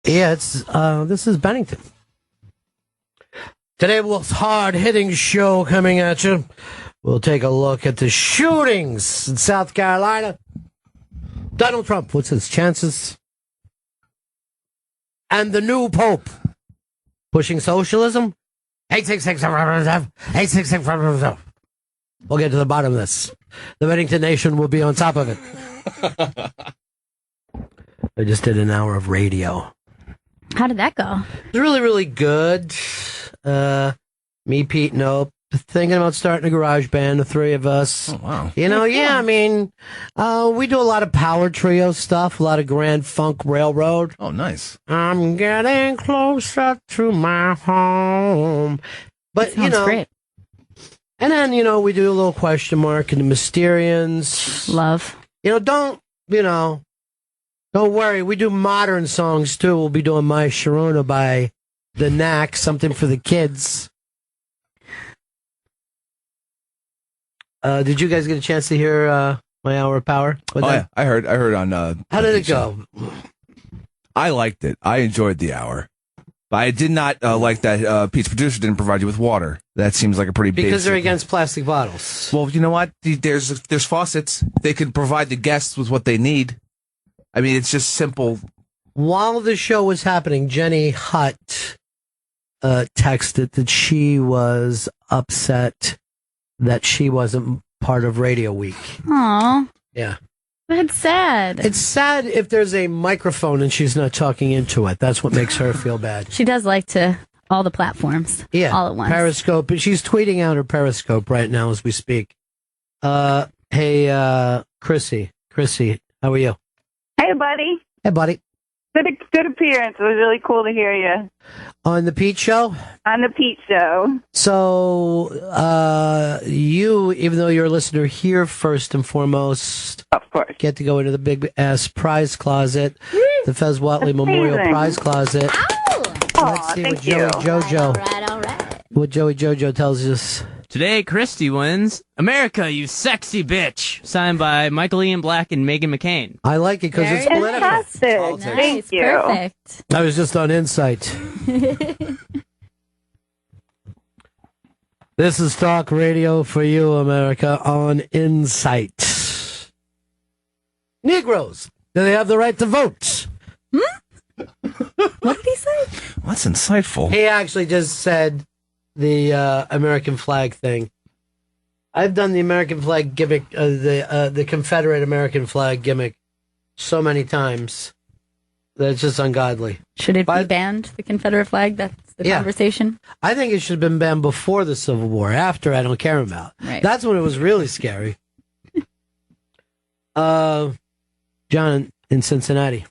Yeah, this is Bennington. Today, with hard-hitting show coming at you. We'll take a look at the shootings in South Carolina. Donald Trump, what's his chances? And the new Pope, pushing socialism. 866. We'll get to the bottom of this. The Bennington Nation will be on top of it. I just did an hour of radio. How did that go? It was really, really good. Me, Pete, Nope. Thinking about starting a garage band, the three of us. Oh, wow. You know, yeah, I mean, we do a lot of power trio stuff, a lot of Grand Funk Railroad. Oh, nice. I'm getting closer to my home. But, That sounds great. And then, we do a little question mark and the Mysterians. Love. Don't worry. We do modern songs, too. We'll be doing My Sharona by The Knack, something for the kids. Did you guys get a chance to hear my hour of power? Yeah, I heard on. How did it go? I liked it. I enjoyed the hour, but I did not like that Pete's producer didn't provide you with water. That seems like a pretty because basic. they're against plastic bottles. Well, you know what? There's faucets. They could provide the guests with what they need. I mean, it's just simple. While the show was happening, Jenny Hutt texted that she was upset that she wasn't part of Radio Week. Aw. Yeah. That's sad. It's sad if there's a microphone and she's not talking into it. That's what makes her feel bad. She does like to all the platforms. Yeah. All at once. Periscope. She's tweeting out her Periscope right now as we speak. Hey, Chrissy. Chrissy, how are you? Hey, buddy. Hey, buddy. Good appearance. It was really cool to hear you. On the Pete Show? On the Pete Show. So, you, even though you're a listener here first and foremost, of course, get to go into the big-ass prize closet, the Fez Watley Memorial Prize Closet. Let's see what Joey Jojo, All right. what Joey Jojo tells us. Today, Christie wins America, You Sexy Bitch, signed by Michael Ian Black and Meghan McCain. I like it because it's political. Fantastic. Thank you. Perfect. I was just on Insight. This is talk radio for you, America, on Insight. Negroes, do they have the right to vote? What did he say? That's insightful. He actually just said the American flag thing. I've done the American flag gimmick, the Confederate American flag gimmick, so many times that it's just ungodly. Should it be banned, the Confederate flag? That's the conversation? I think it should have been banned before the Civil War. After, I don't care about. Right. That's when it was really scary. John in Cincinnati.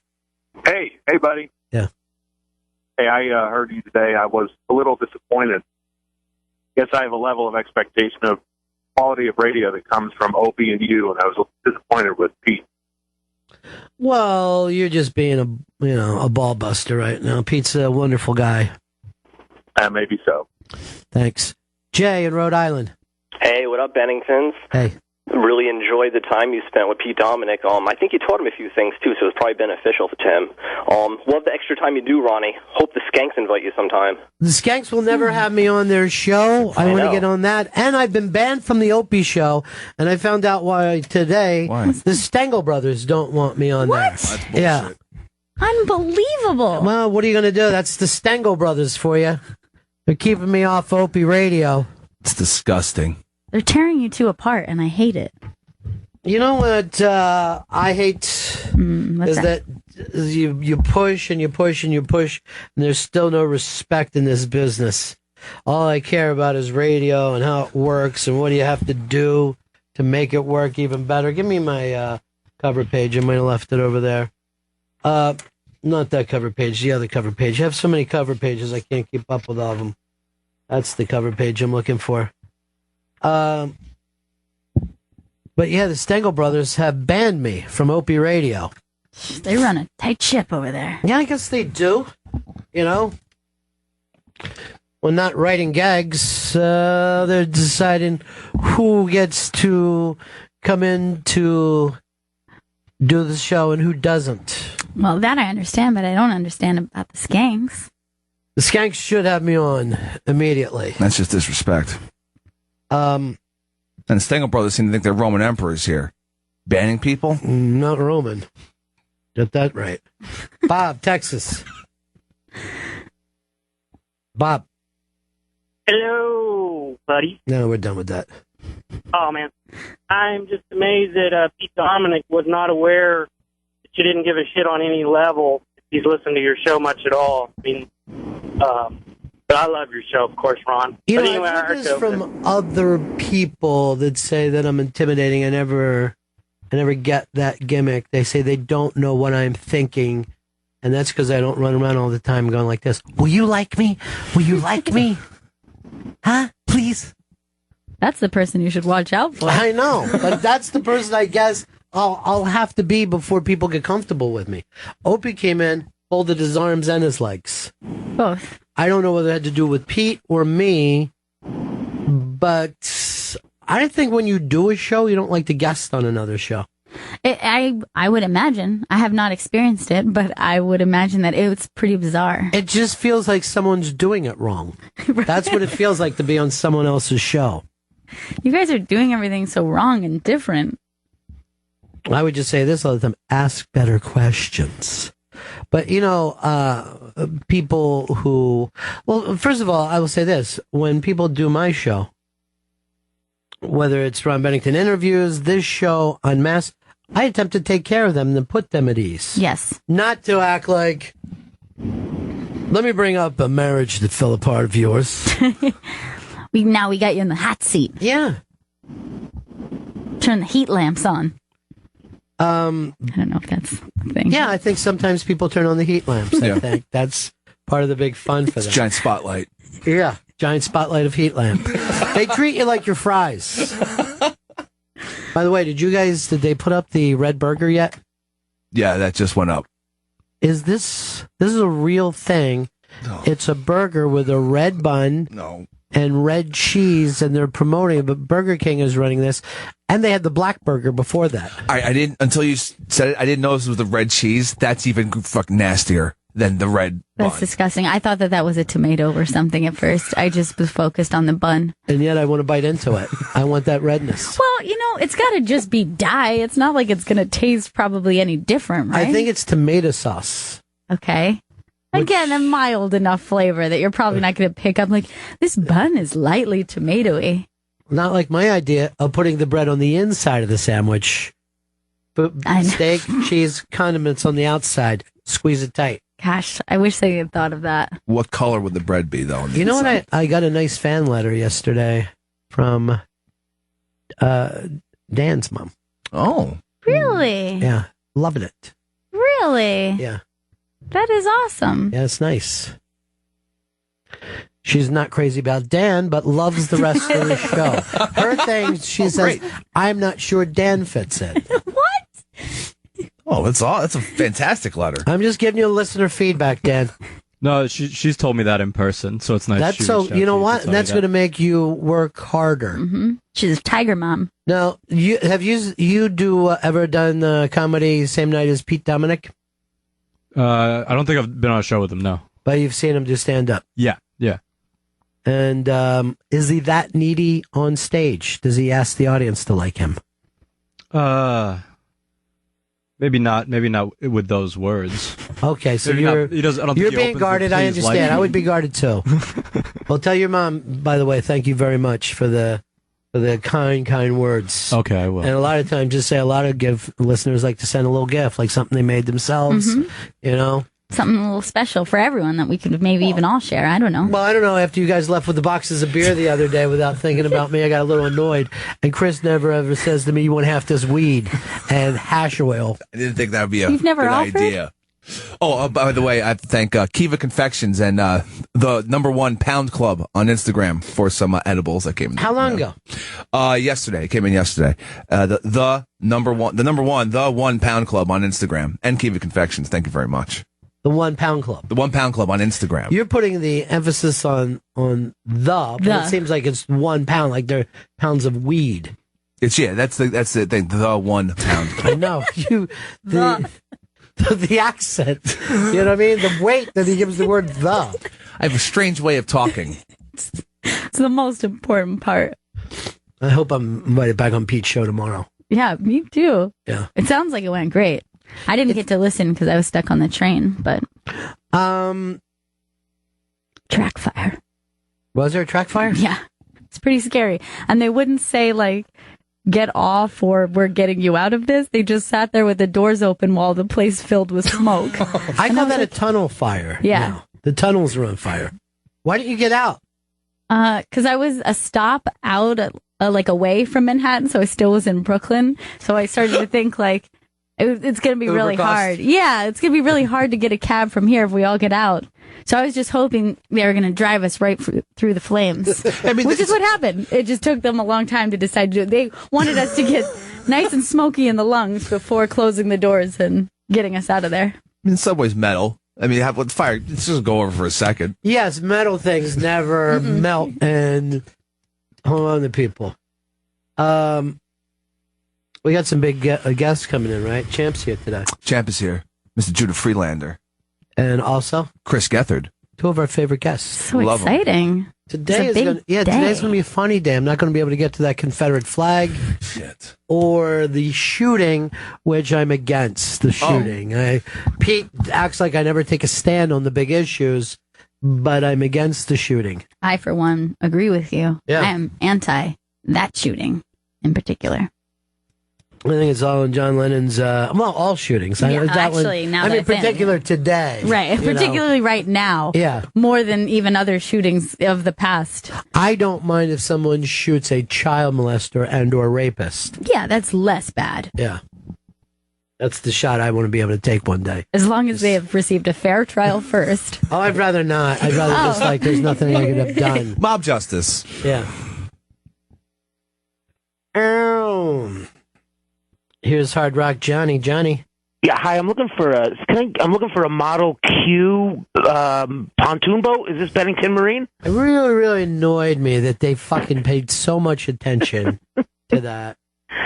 Hey, buddy. Yeah. Hey, I heard you today. I was a little disappointed. Guess I have a level of expectation of quality of radio that comes from Opie and you, and I was disappointed with Pete. Well, you're just being a ball buster right now. Pete's a wonderful guy. Maybe so. Thanks. Jay in Rhode Island. Hey, what up, Benningtons? Hey. Really enjoyed the time you spent with Pete Dominic. I think you taught him a few things, too, so it's probably beneficial to him. Love the extra time you do, Ronnie. Hope the Skanks invite you sometime. The Skanks will never have me on their show. I want to get on that. And I've been banned from the Opie show, and I found out why today. Why? The Stengel brothers don't want me on there. That's bullshit. Yeah. Unbelievable. Well, what are you going to do? That's the Stengel brothers for you. They're keeping me off Opie Radio. It's disgusting. They're tearing you two apart, and I hate it. You know what I hate is that you push and you push and you push, and there's still no respect in this business. All I care about is radio and how it works and what do you have to do to make it work even better. Give me my cover page. I might have left it over there. Not that cover page, the other cover page. I have so many cover pages, I can't keep up with all of them. That's the cover page I'm looking for. But yeah, the Stengel brothers have banned me from Opie Radio. They run a tight ship over there. Yeah, I guess they do. You know, when not writing gags, they're deciding who gets to come in to do the show and who doesn't. Well, that I understand, but I don't understand about the skanks. The skanks should have me on immediately. That's just disrespect. And the Stengel brothers seem to think they're Roman emperors here. Banning people? Not Roman. Get that right. Bob, Texas. Bob. Hello, buddy. No, we're done with that. Oh, man. I'm just amazed that Pete Dominic was not aware that you didn't give a shit on any level if he's listened to your show much at all. I mean, but I love your show, of course, Ron. You but know, anyway, I've heard this from other people that say that I'm intimidating. I never get that gimmick. They say they don't know what I'm thinking, and that's because I don't run around all the time going like this. Will you like me? Will you like me? Huh? Please? That's the person you should watch out for. I know, but that's the person I guess I'll have to be before people get comfortable with me. Opie came in, folded his arms and his legs. Both. I don't know whether it had to do with Pete or me, but I think when you do a show, you don't like to guest on another show. I would imagine. I have not experienced it, but I would imagine that it's pretty bizarre. It just feels like someone's doing it wrong. Right. That's what it feels like to be on someone else's show. You guys are doing everything so wrong and different. I would just say this all the time: ask better questions. But, you know, people who... Well, first of all, I will say this. When people do my show, whether it's Ron Bennington interviews, this show, Unmasked, I attempt to take care of them and put them at ease. Yes. Not to act like... Let me bring up a marriage that fell apart of yours. Now we got you in the hot seat. Yeah. Turn the heat lamps on. I don't know if that's a thing. Yeah, I think sometimes people turn on the heat lamps. I think that's part of the big fun for them. Giant spotlight. Yeah, giant spotlight of heat lamp. They treat you like your fries. By the way, did they put up the red burger yet? Yeah, that just went up. This is a real thing. No. It's a burger with a red bun. No. And red cheese, and they're promoting it, but Burger King is running this, and they had the black burger before that. I didn't, until you said it, I didn't know this was the red cheese. That's even fucking nastier than the red bun. That's disgusting. I thought that was a tomato or something at first. I just was focused on the bun. And yet I want to bite into it. I want that redness. Well, you know, it's got to just be dye. It's not like it's going to taste probably any different, right? I think it's tomato sauce. Okay. Again, a mild enough flavor that you're probably not going to pick up. Like, this bun is lightly tomatoey. Not like my idea of putting the bread on the inside of the sandwich. But steak, cheese, condiments on the outside. Squeeze it tight. Gosh, I wish they had thought of that. What color would the bread be, though? You know what? I got a nice fan letter yesterday from Dan's mom. Oh. Really? Yeah. Loving it. Really? Yeah. That is awesome. Yeah, it's nice. She's not crazy about Dan, but loves the rest of the show. Her thing, she says, I'm not sure Dan fits in. What? Oh, that's a fantastic letter. I'm just giving you listener feedback, Dan. No, she's told me that in person, so it's nice. That's so, you know what? That's going to make you work harder. Mm-hmm. She's a tiger mom. Now, you ever done comedy same night as Pete Dominic? I don't think I've been on a show with him, no. But you've seen him do stand-up? Yeah. And is he that needy on stage? Does he ask the audience to like him? Maybe not with those words. Okay, so he doesn't. I don't you're think he being guarded. I understand. Like I would be guarded too. Well, tell your mom, by the way, thank you very much for the kind words. Okay, I will. And a lot of times, just say a lot of listeners like to send a little gift, like something they made themselves. Mm-hmm. You know, something a little special for everyone that we could maybe even all share. I don't know. Well, I don't know. After you guys left with the boxes of beer the other day without thinking about me, I got a little annoyed. And Chris never ever says to me, "You want half this weed and hash oil?" I didn't think that would be a You've never good offered? idea. Oh, by the way, I have to thank Kiva Confections and the #1 Pound Club on Instagram for some edibles that came in. How long ago? Yesterday. It came in yesterday. The #1 Pound Club on Instagram and Kiva Confections. Thank you very much. The 1 Pound Club. The 1 Pound Club on Instagram. You're putting the emphasis on but it seems like it's 1 pound, like they're pounds of weed. That's the thing. The 1 Pound Club. I know the accent. You know what I mean? The weight that he gives the word the. I have a strange way of talking. It's the most important part. I hope I'm invited back on Pete's show tomorrow. Yeah, me too. Yeah. It sounds like it went great. I didn't get to listen because I was stuck on the train, but track fire. Was there a track fire? Yeah. It's pretty scary. And they wouldn't say like get off or we're getting you out of this. They just sat there with the doors open while the place filled with smoke. I call that a tunnel fire. Yeah. No, the tunnels were on fire. Why didn't you get out? Because I was a stop out like away from Manhattan, so I still was in Brooklyn. So I started to think like it's going to be really hard. Yeah, it's going to be really hard to get a cab from here if we all get out. So I was just hoping they were going to drive us right through the flames, which is what happened. It just took them a long time to decide to do it. They wanted us to get nice and smoky in the lungs before closing the doors and getting us out of there. I mean, subway's metal. I mean, with fire, let's just go over for a second. Yes, metal things never melt. And hold on to people. We got some big guests coming in, right? Champ's here today. Champ is here. Mr. Judah Friedlander. And also Chris Gethard. Two of our favorite guests. So exciting. Today's going to be a funny day. I'm not going to be able to get to that Confederate flag. Shit. Or the shooting, which I'm against the shooting. Pete acts like I never take a stand on the big issues, but I'm against the shooting. I, for one, agree with you. Yeah. I am anti that shooting in particular. I think it's all in John Lennon's, all shootings. Yeah, actually, now that in particular today. Right, particularly right now. Yeah. More than even other shootings of the past. I don't mind if someone shoots a child molester and or rapist. Yeah, that's less bad. Yeah. That's the shot I want to be able to take one day. As long as they have received a fair trial first. Oh, I'd rather not. I'd rather just there's nothing I could have done. Mob justice. Yeah. Here's Hard Rock Johnny. Johnny. Yeah, hi. I'm looking for a Model Q pontoon boat. Is this Bennington Marine? It really, really annoyed me that they fucking paid so much attention to that.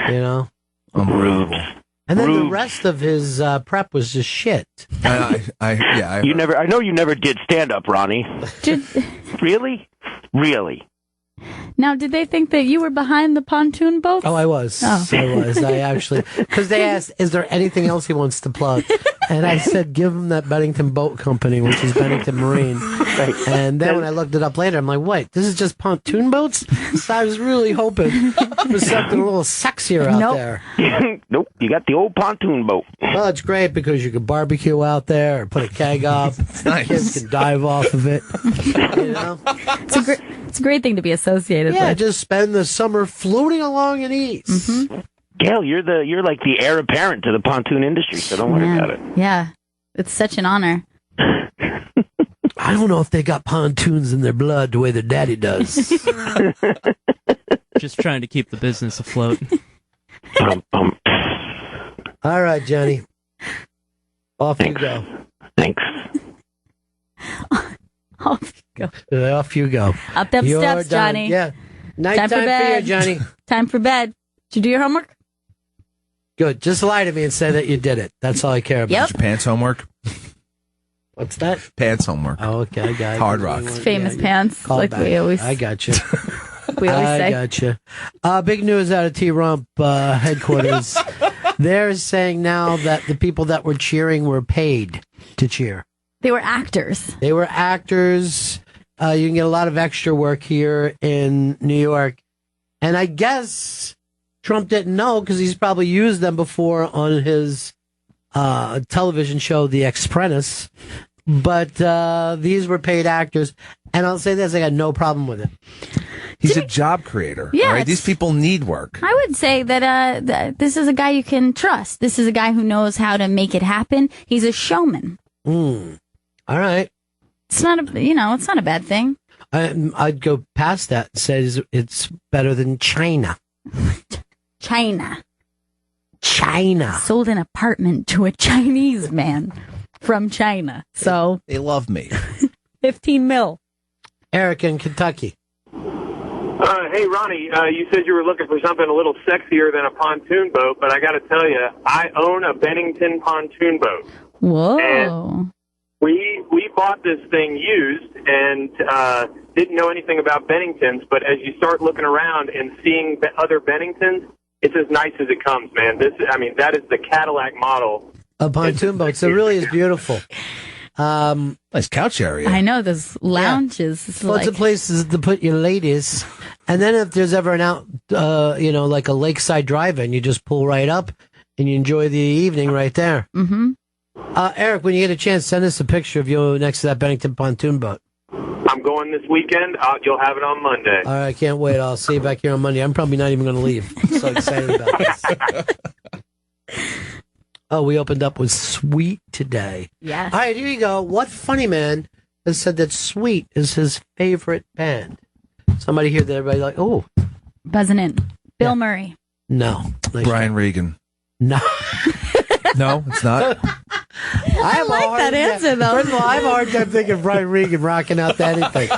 You know, unbelievable. And then the rest of his prep was just shit. I know you never did stand up, Ronnie. Really? Now, did they think that you were behind the pontoon boat? Oh, I was. I was. I actually, because they asked, is there anything else he wants to plug? And I said, give him that Bennington Boat Company, which is Bennington Marine. Right. And then when I looked it up later, I'm like, wait, this is just pontoon boats? So I was really hoping for something a little sexier out there. Nope, you got the old pontoon boat. Well, it's great because you can barbecue out there or put a keg up. Nice. Kids can dive off of it. You know? It's a great thing to be associated with. Yeah, just spend the summer floating along in ease. Mm-hmm. Gail, you're like the heir apparent to the pontoon industry, so don't worry about it. Yeah, it's such an honor. I don't know if they got pontoons in their blood the way their daddy does. Just trying to keep the business afloat. All right, Johnny. Off you go. Thanks. Off you go. Off you go. Up them You're steps, done. Johnny. Yeah. Nighttime for you, Johnny. Time for bed. Did you do your homework? Good. Just lie to me and say that you did it. That's all I care about. Yep. Your pants homework? What's that? Pants homework. Oh, okay. I got it. Hard Rock. It's famous pants, like back. we always. I got you. We always say. I got you. Big news out of T-Rump headquarters. They're saying now that the people that were cheering were paid to cheer. They were actors. They were actors. You can get a lot of extra work here in New York. And I guess Trump didn't know because he's probably used them before on his television show, The Apprentice. But these were paid actors. And I'll say this, I got no problem with it. He's a job creator. Yeah, right? These people need work. I would say that this is a guy you can trust. This is a guy who knows how to make it happen. He's a showman. All right. It's not a bad thing. I'd go past that and say it's better than China. China Sold an apartment to a Chinese man from China. So they love me. 15 mil. Eric in Kentucky. Hi. Hey, Ronnie, you said you were looking for something a little sexier than a pontoon boat, but I got to tell you, I own a Bennington pontoon boat. Whoa. And we bought this thing used and didn't know anything about Benningtons, but as you start looking around and seeing other Benningtons, it's as nice as it comes, man. That is the Cadillac model. A pontoon boat. So it really is beautiful. Nice couch area. I know, those lounges. Lots of places to put your ladies. And then if there's ever an like a lakeside drive-in, you just pull right up and you enjoy the evening right there. Mm-hmm. Eric, when you get a chance, send us a picture of you next to that Bennington pontoon boat. I'm going this weekend. You'll have it on Monday. All right, I can't wait. I'll see you back here on Monday. I'm probably not even going to leave. I'm so excited about this. Oh, we opened up with Sweet today. Yes. All right, here you go. What funny man has said that Sweet is his favorite band? Somebody here that everybody like, oh. Buzzing in. Bill Murray. No. Brian Regan. No. No, it's not. I like that answer, though. First of all, I have a hard time thinking of Brian Regan rocking out to anything.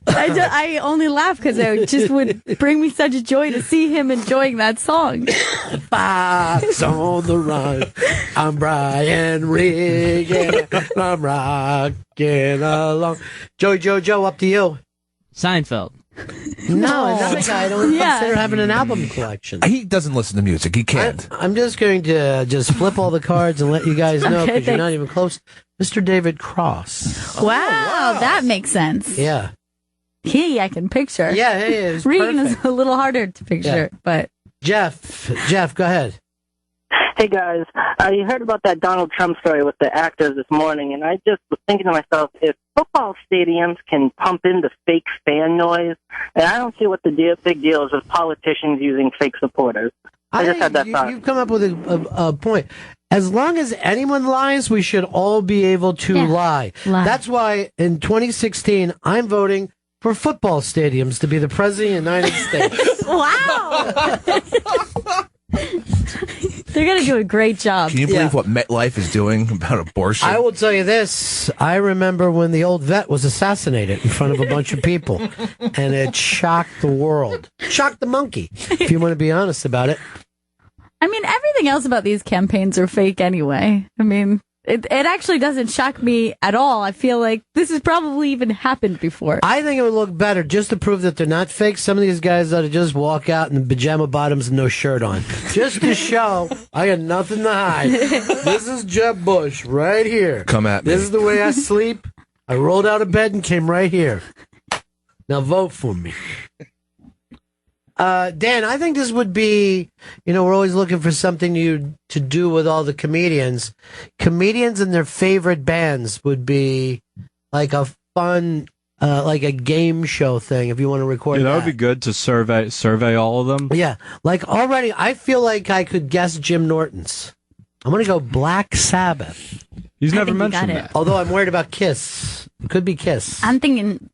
I only laugh because it just would bring me such joy to see him enjoying that song. Fox on the run. I'm Brian Regan. I'm rocking along. Joey Joe, up to you. Seinfeld. No, another guy I don't consider having an album collection. He doesn't listen to music. He can't. I'm just going to flip all the cards and let you guys know because you're not even close. Mr. David Cross. Wow, that makes sense. Yeah. I can picture. Yeah, hey, Regan is a little harder to picture, but... Jeff, go ahead. Hey, guys. You heard about that Donald Trump story with the actors this morning, and I just was thinking to myself, if football stadiums can pump in the fake fan noise, and I don't see what the big deal is with politicians using fake supporters. I just had that thought. You've come up with a point. As long as anyone lies, we should all be able to lie. That's why in 2016, I'm voting for football stadiums to be the president of the United States. Wow! They're going to do a great job. Can you believe what MetLife is doing about abortion? I will tell you this. I remember when the old vet was assassinated in front of a bunch of people, and it shocked the world. Shocked the monkey, if you want to be honest about it. I mean, everything else about these campaigns are fake anyway. I mean, it actually doesn't shock me at all. I feel like this has probably even happened before. I think it would look better just to prove that they're not fake. Some of these guys ought to just walk out in pajama bottoms and no shirt on. Just to show I got nothing to hide. This is Jeb Bush right here. Come at me. This is the way I sleep. I rolled out of bed and came right here. Now vote for me. Dan, I think this would be, we're always looking for something to do with all the comedians. Comedians and their favorite bands would be like a fun, like a game show thing if you want to record that would be good to survey all of them. Yeah. Like already, I feel like I could guess Jim Norton's. I'm going to go Black Sabbath. He's never mentioned that. Although I'm worried about Kiss. It could be Kiss. I'm thinking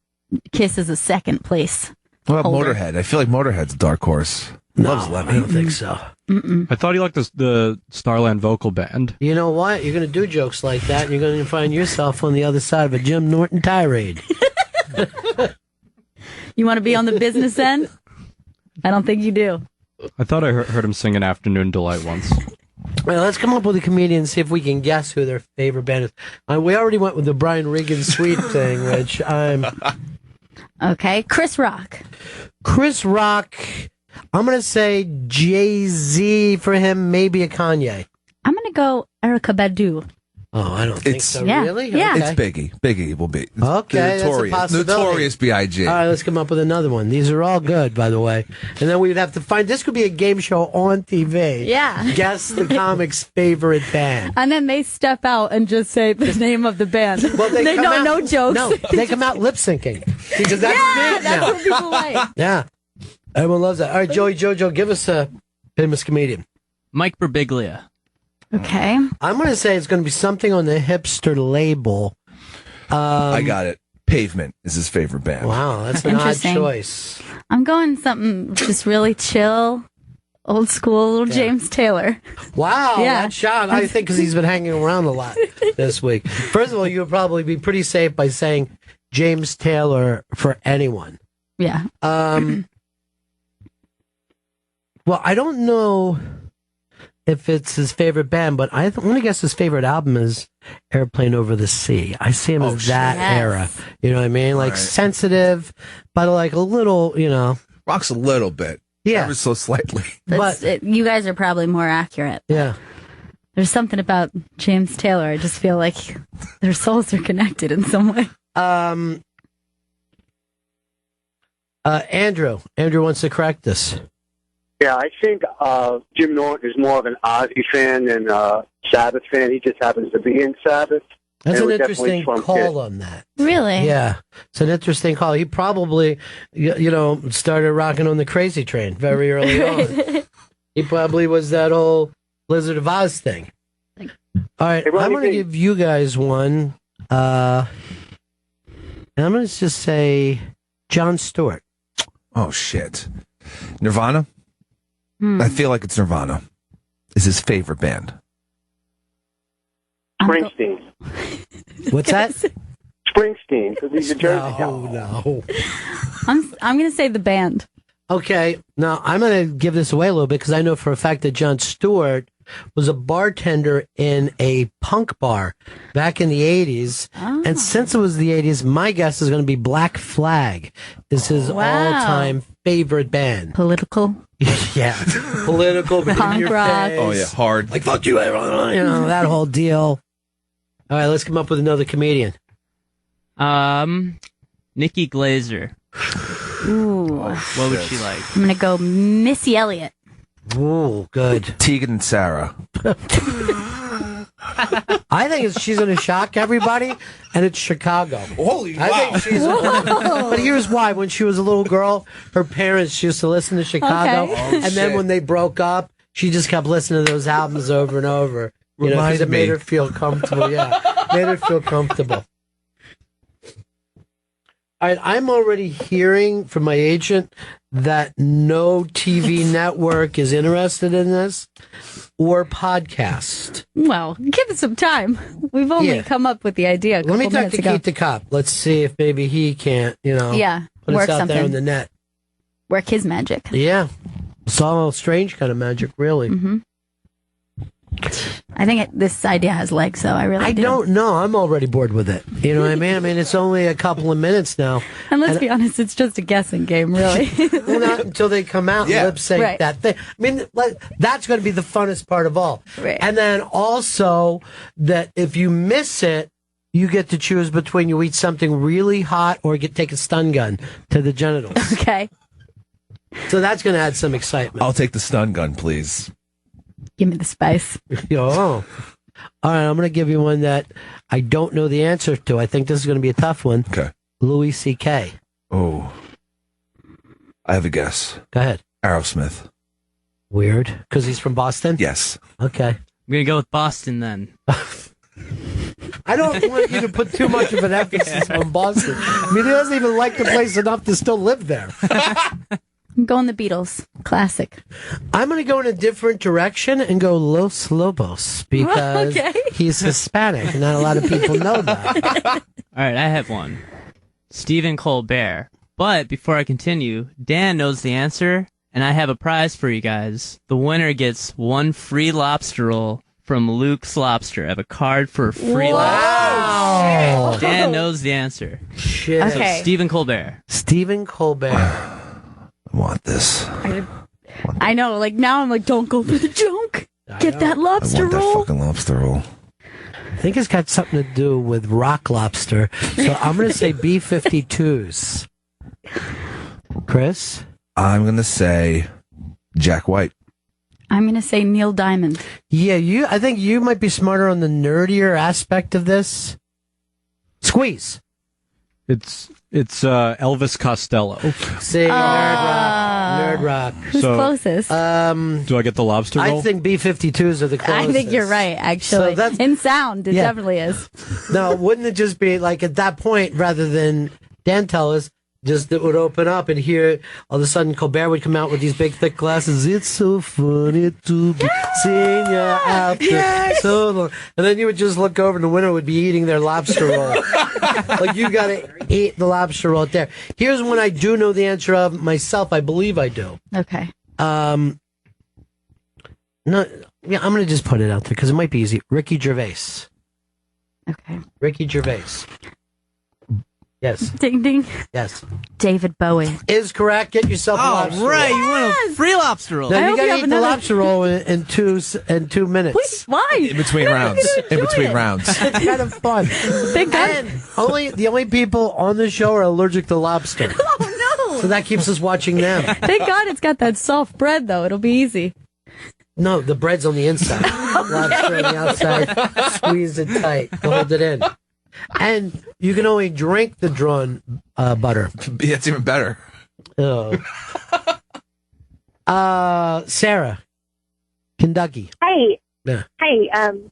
Kiss is a second place. What about Motorhead? I feel like Motorhead's a dark horse. Loves Lemmy. I don't think so. Mm-mm. I thought he liked the Starland vocal band. You know what? You're going to do jokes like that, and you're going to find yourself on the other side of a Jim Norton tirade. You want to be on the business end? I don't think you do. I thought I heard him sing an Afternoon Delight once. Well, let's come up with a comedian and see if we can guess who their favorite band is. We already went with the Brian Regan Sweet thing, which I'm... Okay, Chris Rock. Chris Rock, I'm going to say Jay-Z for him, maybe a Kanye. I'm going to go Erykah Badu. Oh, I don't think so. Yeah. Really? Yeah. It's Biggie. Biggie will be. Okay, that's a possibility. Notorious B.I.G. All right, let's come up with another one. These are all good, by the way. And then we'd have to find, this could be a game show on TV. Yeah. Guess the comic's favorite band. And then they step out and just say the name of the band. Well, they don't out, know jokes. No, they come out lip syncing. Because that's big that's now. what people like. Yeah. Everyone loves that. All right, Joey Jojo, give us a famous comedian. Mike Birbiglia. Okay. I'm going to say it's going to be something on the hipster label. I got it. Pavement is his favorite band. Wow, that's an odd choice. I'm going something just really chill, old school, little James Taylor. Wow, Yeah. that's shock. I think because he's been hanging around a lot this week. First of all, you would probably be pretty safe by saying James Taylor for anyone. Yeah. Well, I don't know if it's his favorite band, but I'm going to guess his favorite album is Airplane Over the Sea. I see him as that era. You know what I mean? Like sensitive, but like a little, rocks a little bit. Yeah. Ever so slightly. You guys are probably more accurate. Yeah. There's something about James Taylor. I just feel like their souls are connected in some way. Andrew wants to correct this. Yeah, I think Jim Norton is more of an Ozzy fan than a Sabbath fan. He just happens to be in Sabbath. That's an interesting call on that. Really? Yeah. It's an interesting call. He probably, started rocking on the Crazy Train very early on. He probably was that whole Blizzard of Oz thing. All right, I'm going to give you guys one. And I'm going to just say Jon Stewart. Oh, shit. Nirvana? I feel like it's Nirvana. Is his favorite band. Springsteen. What's that? Springsteen, because he's a Jersey guy. No. I'm going to say the band. Okay, now I'm going to give this away a little bit because I know for a fact that Jon Stewart was a bartender in a punk bar back in the 80s. Oh. And since it was the 80s, my guess is going to be Black Flag is his all-time favorite band. Political? Yeah. Political. Punk rock. Oh, yeah, hard. Like, fuck you, that whole deal. All right, let's come up with another comedian. Nikki Glaser. Ooh. What would she like? I'm going to go Missy Elliott. Ooh, good. Tegan and Sarah. I think she's going to shock everybody, and it's Chicago. Holy wow. I think she's but here's why. When she was a little girl, her parents used to listen to Chicago, and then when they broke up, she just kept listening to those albums over and over. Because it made her feel comfortable. Yeah, made her feel comfortable. All right, I'm already hearing from my agent that no TV network is interested in this or podcast. Well, give it some time. We've only come up with the idea. Let me talk to Keith the Cop. Let's see if maybe he can't, put us out there on the net. Work his magic. Yeah. It's all strange kind of magic, really. Mm-hmm. I think this idea has legs, though. I don't know. I'm already bored with it. You know what I mean? I mean, it's only a couple of minutes now. And let's be honest, it's just a guessing game, really. Well, not until they come out and lip sync that thing. I mean, that's going to be the funnest part of all. Right. And then also that if you miss it, you get to choose between you eat something really hot or take a stun gun to the genitals. Okay. So that's going to add some excitement. I'll take the stun gun, please. Give me the spice. All right, I'm going to give you one that I don't know the answer to. I think this is going to be a tough one. Okay. Louis C.K. Oh. I have a guess. Go ahead. Aerosmith. Weird. Because he's from Boston? Yes. Okay. I'm going to go with Boston then. I don't want you to put too much of an emphasis on Boston. I mean, he doesn't even like the place enough to still live there. I'm going the Beatles. Classic. I'm going to go in a different direction and go Los Lobos because he's Hispanic. Not a lot of people know that. All right, I have one. Stephen Colbert. But before I continue, Dan knows the answer, and I have a prize for you guys. The winner gets one free lobster roll from Luke's Lobster. I have a card for a free lobster. Dan knows the answer. Shit. Okay. So Stephen Colbert. Stephen Colbert. I want this. I know. Like now, I'm like, don't go for the joke. Get that lobster roll. That fucking lobster roll. I think it's got something to do with rock lobster. So I'm going to say B-52s. Chris? I'm going to say Jack White. I'm going to say Neil Diamond. Yeah, I think you might be smarter on the nerdier aspect of this. Squeeze. It's Elvis Costello. See, nerd rock. Who's closest? Do I get the lobster roll? I think B-52s are the closest. I think you're right, actually. So in sound, it definitely is. No, wouldn't it just be like at that point, rather than Dan tell us, just it would open up, and here all of a sudden Colbert would come out with these big thick glasses. It's so funny to be seeing you after so long. And then you would just look over and the winner would be eating their lobster roll. Like, you gotta eat the lobster roll there. Here's one I do know the answer of myself. I believe I do. Okay. No, yeah, I'm gonna just put it out there because it might be easy. Ricky Gervais. Okay. Ricky Gervais. Yes. Ding ding. Yes. David Bowie. Is correct. Get yourself a lobster roll. Right, you want a free lobster roll. Now you gotta eat the lobster roll in 2 minutes. Wait, why? In between rounds. It's kind of fun. Thank God. And the only people on the show are allergic to lobster. Oh no. So that keeps us watching them. Thank God it's got that soft bread though. It'll be easy. No, the bread's on the inside. Lobster on the outside. Squeeze it tight. Hold it in. And you can only drink the drawn butter. Yeah, it's even better. Oh. Sarah, Kentucky. Hey. Yeah. Hey,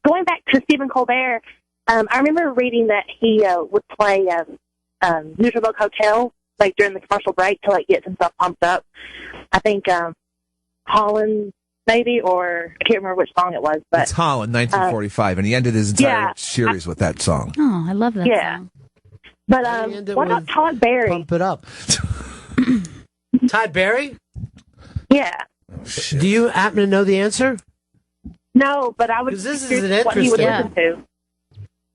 going back to Stephen Colbert, I remember reading that he would play Neutral Milk Hotel like during the commercial break to like get himself pumped up. I think Holland maybe, or I can't remember which song it was, but It's Holland, 1945, and he ended his entire series with that song. Oh, I love that song. But what about Todd Barry? Pump it up. Todd Barry? Yeah. Do you happen to know the answer? No, but I would. This is curious what he would listen to.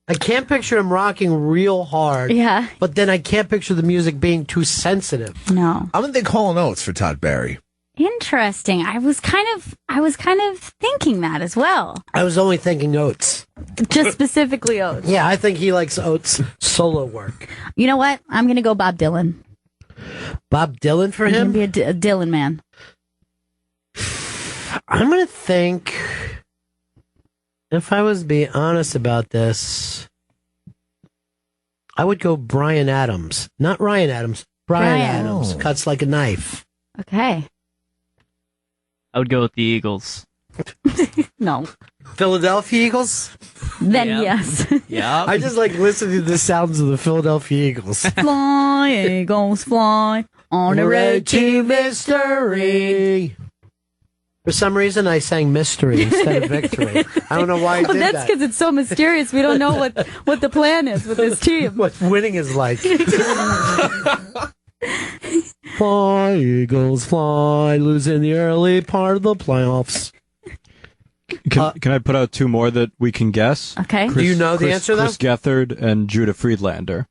I can't picture him rocking real hard. Yeah. But then I can't picture the music being too sensitive. No. I'm going to think Hall & Oates for Todd Barry. Interesting. I was kind of thinking that as well. I was only thinking Oates. Just specifically Oates. Yeah, I think he likes Oates' solo work. You know what? I'm going to go Bob Dylan. Bob Dylan for him? I'm going to be a Dylan man. I'm going to think, if I was to be honest about this, I would go Bryan Adams. Not Ryan Adams. Bryan Adams. Cuts like a knife. Okay. I would go with the Eagles. No. Philadelphia Eagles? Then yes. Yeah. I just like listening to the sounds of the Philadelphia Eagles. Fly, Eagles, fly on the road to mystery. For some reason, I sang mystery instead of victory. I don't know why I did Well, that's that. because it's so mysterious. We don't know what the plan is with this team. What winning is like. Fly, Eagles, fly, lose in the early part of the playoffs. Can I put out two more that we can guess? Okay. Do you know the answer, though? Chris Gethard and Judah Friedlander.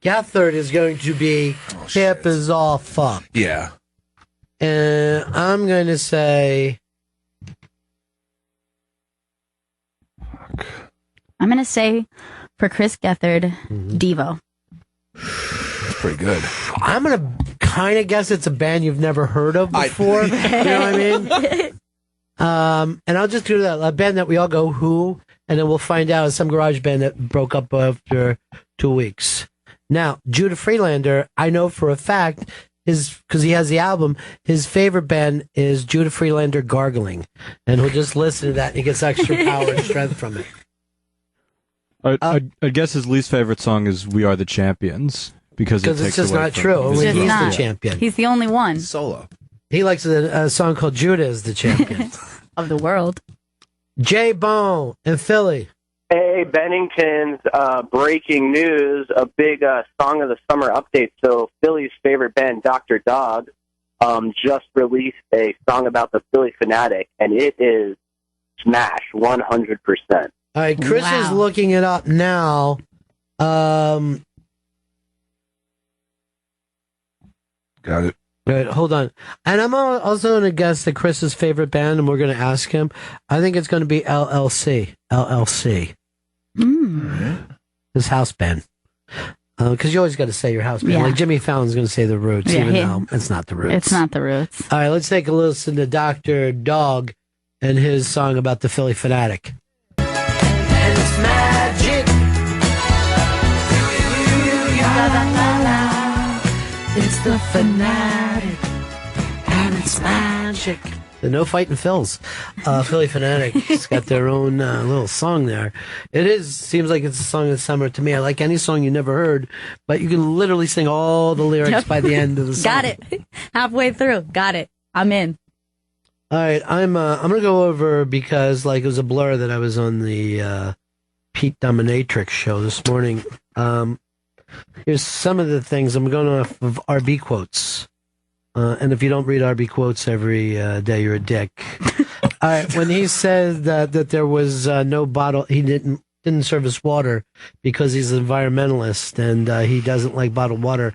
Gethard is going to be hip as all fuck. Yeah. And I'm going to say... I'm going to say for Chris Gethard, Devo. That's pretty good. I'm going to kind of guess it's a band you've never heard of before. You know what I mean? And I'll just do that. A band that we all go, who? And then we'll find out it's some garage band that broke up after 2 weeks. Now, Judah Friedlander, I know for a fact, because he has the album, his favorite band is Judah Friedlander Gargling. And he'll just listen to that and he gets extra power and strength from it. I guess his least favorite song is "We Are the Champions" because it's just not true. He's the champion. He's the only one solo. He likes a song called "Judah is the Champion" of the world. J Bone in Philly. Hey, Bennington's breaking news, a big Song of the Summer update. So Philly's favorite band, Dr. Dog, just released a song about the Philly Fanatic, and it is smash, 100%. All right, Chris is looking it up now. Got it. Good, hold on. And I'm also going to guess that Chris's favorite band, and we're going to ask him. I think it's going to be LLC. LLC. His house band. Because you always got to say your house band. Yeah. Like Jimmy Fallon's going to say the Roots, even though it's not the Roots. It's not the Roots. All right, let's take a listen to Dr. Dog and his song about the Philly Fanatic. And it's magic. La, la, la, la. It's the Fanatic. And it's magic. The No Fighting Phils. Philly Fanatic's got their own little song there. Seems like it's a song of the summer to me. I like any song you never heard, but you can literally sing all the lyrics by the end of the song. Got it. Halfway through. Got it. I'm in. All right, I'm going to go over, because like it was a blur that I was on the Pete Dominatrix show this morning. Here's some of the things. I'm going off of RB quotes. And if you don't read RB quotes every day, you're a dick. All right, when he said that there was no bottle, he didn't serve us water because he's an environmentalist and he doesn't like bottled water.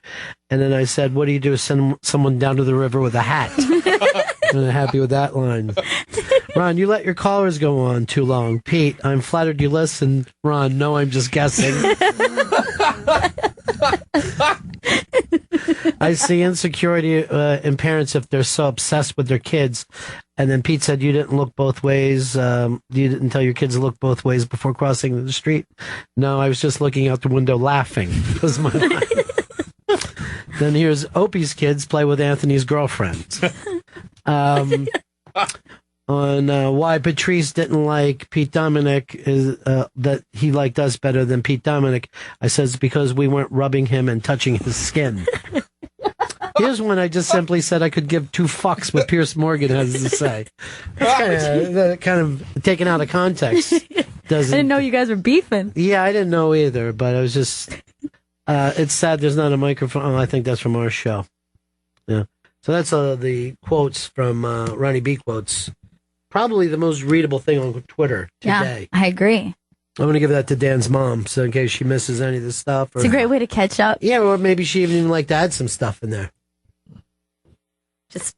And then I said, what do you do? Send someone down to the river with a hat. I'm happy with that line. Ron, you let your callers go on too long. Pete, I'm flattered you listen. Ron, no, I'm just guessing. I see insecurity in parents if they're so obsessed with their kids. And then Pete said, you didn't look both ways. You didn't tell your kids to look both ways before crossing the street. No, I was just looking out the window laughing. Was my line. Then here's Opie's kids play with Anthony's girlfriend. On why Patrice didn't like Pete Dominic is that he liked us better than Pete Dominic. I says because we weren't rubbing him and touching his skin. Here's one I just simply said I could give two fucks what Pierce Morgan has to say. That's kind of taken out of context. I didn't know you guys were beefing. Yeah, I didn't know either, but I was just... it's sad there's not a microphone. Oh, I think that's from our show. Yeah. So that's the quotes from Ronnie B quotes. Probably the most readable thing on Twitter today. Yeah, I agree. I'm going to give that to Dan's mom, so in case she misses any of this stuff. It's a great way to catch up. Yeah, or maybe she even like to add some stuff in there. Just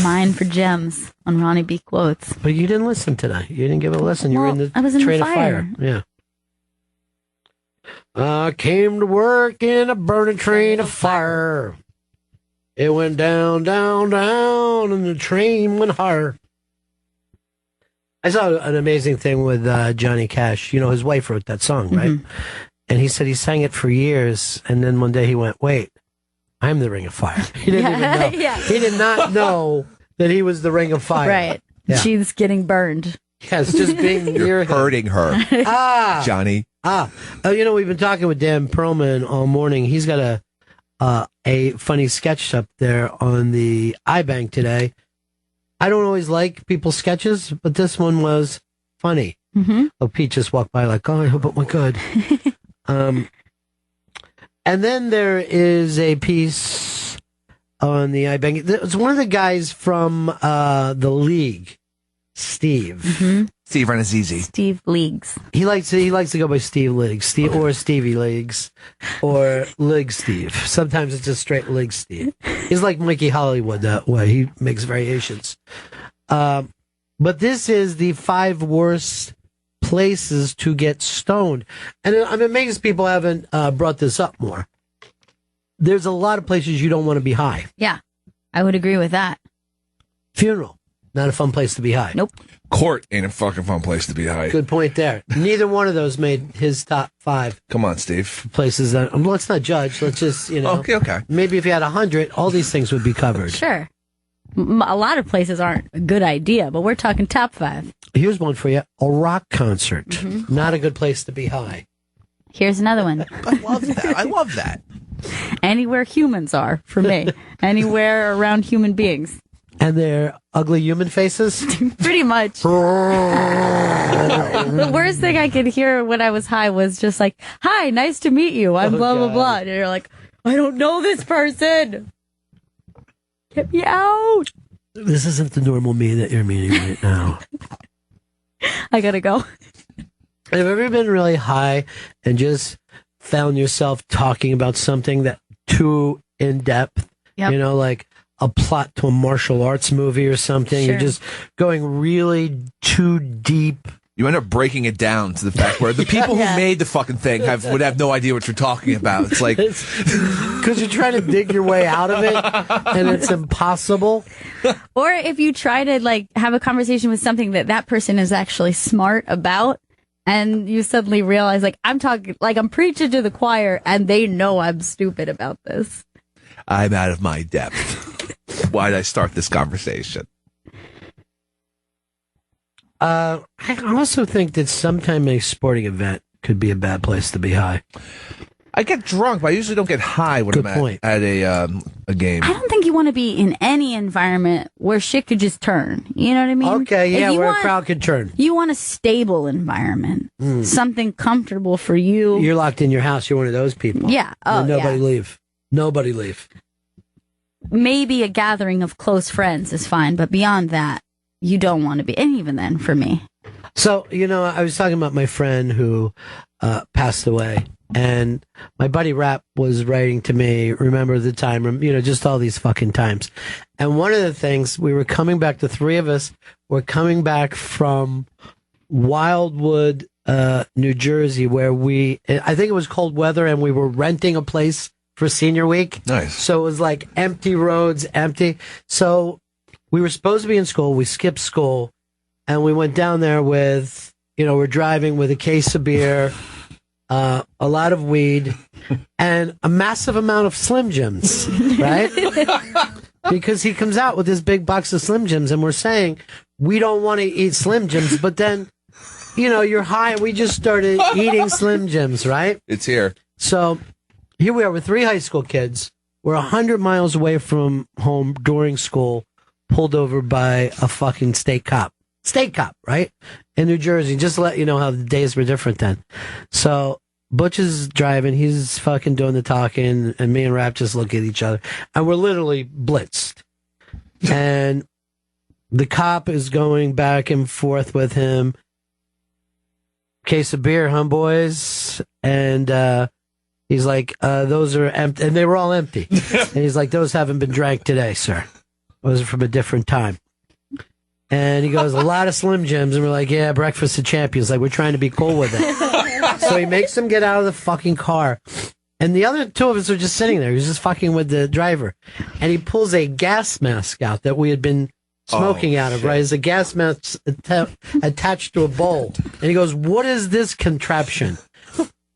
mine for gems on Ronnie B quotes. But you didn't listen today. You didn't give it a listen. You were in the train of fire. Yeah. I came to work in a burning train of fire. It went down, down, down, and the train went higher. I saw an amazing thing with Johnny Cash. You know, his wife wrote that song, right? Mm-hmm. And he said he sang it for years, and then one day he went, wait, I'm the Ring of Fire. He didn't even know. Yeah. He did not know that he was the Ring of Fire. Right. Yeah. She's getting burned. Yes, just being near hurting her. Johnny. You know, we've been talking with Dan Perlman all morning. He's got a funny sketch up there on the iBank today. I don't always like people's sketches, but this one was funny. Mm-hmm. Oh, Pete just walked by like, oh, I hope it went good. And then there is a piece on the iBank. It's one of the guys from the League, Steve. Mm-hmm. Steve Renazizi. Steve Leagues. He likes to go by Steve Leagues, or Stevie Leagues, or Lig Steve. Sometimes it's just straight Lig Steve. He's like Mikey Hollywood that way. He makes variations. But this is the 5 worst places to get stoned. And I'm amazed people haven't brought this up more. There's a lot of places you don't want to be high. Yeah, I would agree with that. Funeral, not a fun place to be high. Nope. Court ain't a fucking fun place to be high. Good point there. Neither one of those made his top 5. Come on, Steve. Places that, let's not judge. Let's just, Okay. Maybe if you had 100, all these things would be covered. Sure. A lot of places aren't a good idea, but we're talking top 5. Here's one for you. A rock concert. Mm-hmm. Not a good place to be high. Here's another one. I love that. Anywhere humans are, for me. Anywhere around human beings. And their ugly human faces? Pretty much. The worst thing I could hear when I was high was just like, hi, nice to meet you. I'm blah, blah, blah. And you're like, I don't know this person. Get me out. This isn't the normal me that you're meeting right now. I gotta go. Have you ever been really high and just found yourself talking about something that too in depth? Yep. You know, like a plot to a martial arts movie or something. Sure. You're just going really too deep. You end up breaking it down to the fact where the people who made the fucking thing would have no idea what you're talking about. It's like... Because you're trying to dig your way out of it, and it's impossible. Or if you try to, like, have a conversation with something that person is actually smart about, and you suddenly realize, like, I'm preaching to the choir, and they know I'm stupid about this. I'm out of my depth. Why did I start this conversation? I also think that sometime a sporting event could be a bad place to be high. I get drunk, but I usually don't get high when Good I'm point. at a game. I don't think you want to be in any environment where shit could just turn. You know what I mean? Okay, yeah, If you where want- a crowd could turn. You want a stable environment, something comfortable for you. You're locked in your house. You're one of those people. Yeah. Oh, And nobody yeah. leave. Nobody leave. Maybe a gathering of close friends is fine, but beyond that, you don't want to be. And even then, for me. So, I was talking about my friend who passed away, and my buddy Rap was writing to me, remember the time, just all these fucking times. And one of the things, we were coming back, the three of us were coming back from Wildwood, New Jersey, where I think it was cold weather, and we were renting a place for senior week. Nice. So it was like empty roads, empty. So we were supposed to be in school. We skipped school, and we went down there with, we're driving with a case of beer, a lot of weed, and a massive amount of Slim Jims, right? Because he comes out with this big box of Slim Jims, and we're saying, we don't want to eat Slim Jims, but then, you're high, and we just started eating Slim Jims, right? It's here. So here we are with three high school kids. We're 100 miles away from home during school, pulled over by a fucking state cop. State cop, right? In New Jersey, just to let you know how the days were different then. So Butch is driving, he's fucking doing the talking, and me and Rap just look at each other. And we're literally blitzed. And the cop is going back and forth with him. Case of beer, huh, boys? And he's like, those are empty. And they were all empty. And he's like, those haven't been drank today, sir. Those are from a different time. And he goes, a lot of Slim Jims. And we're like, yeah, breakfast of champions. Like, we're trying to be cool with it. So he makes them get out of the fucking car. And the other two of us are just sitting there. He's just fucking with the driver. And he pulls a gas mask out that we had been smoking out of, right? It's a gas mask attached to a bowl. And he goes, what is this contraption?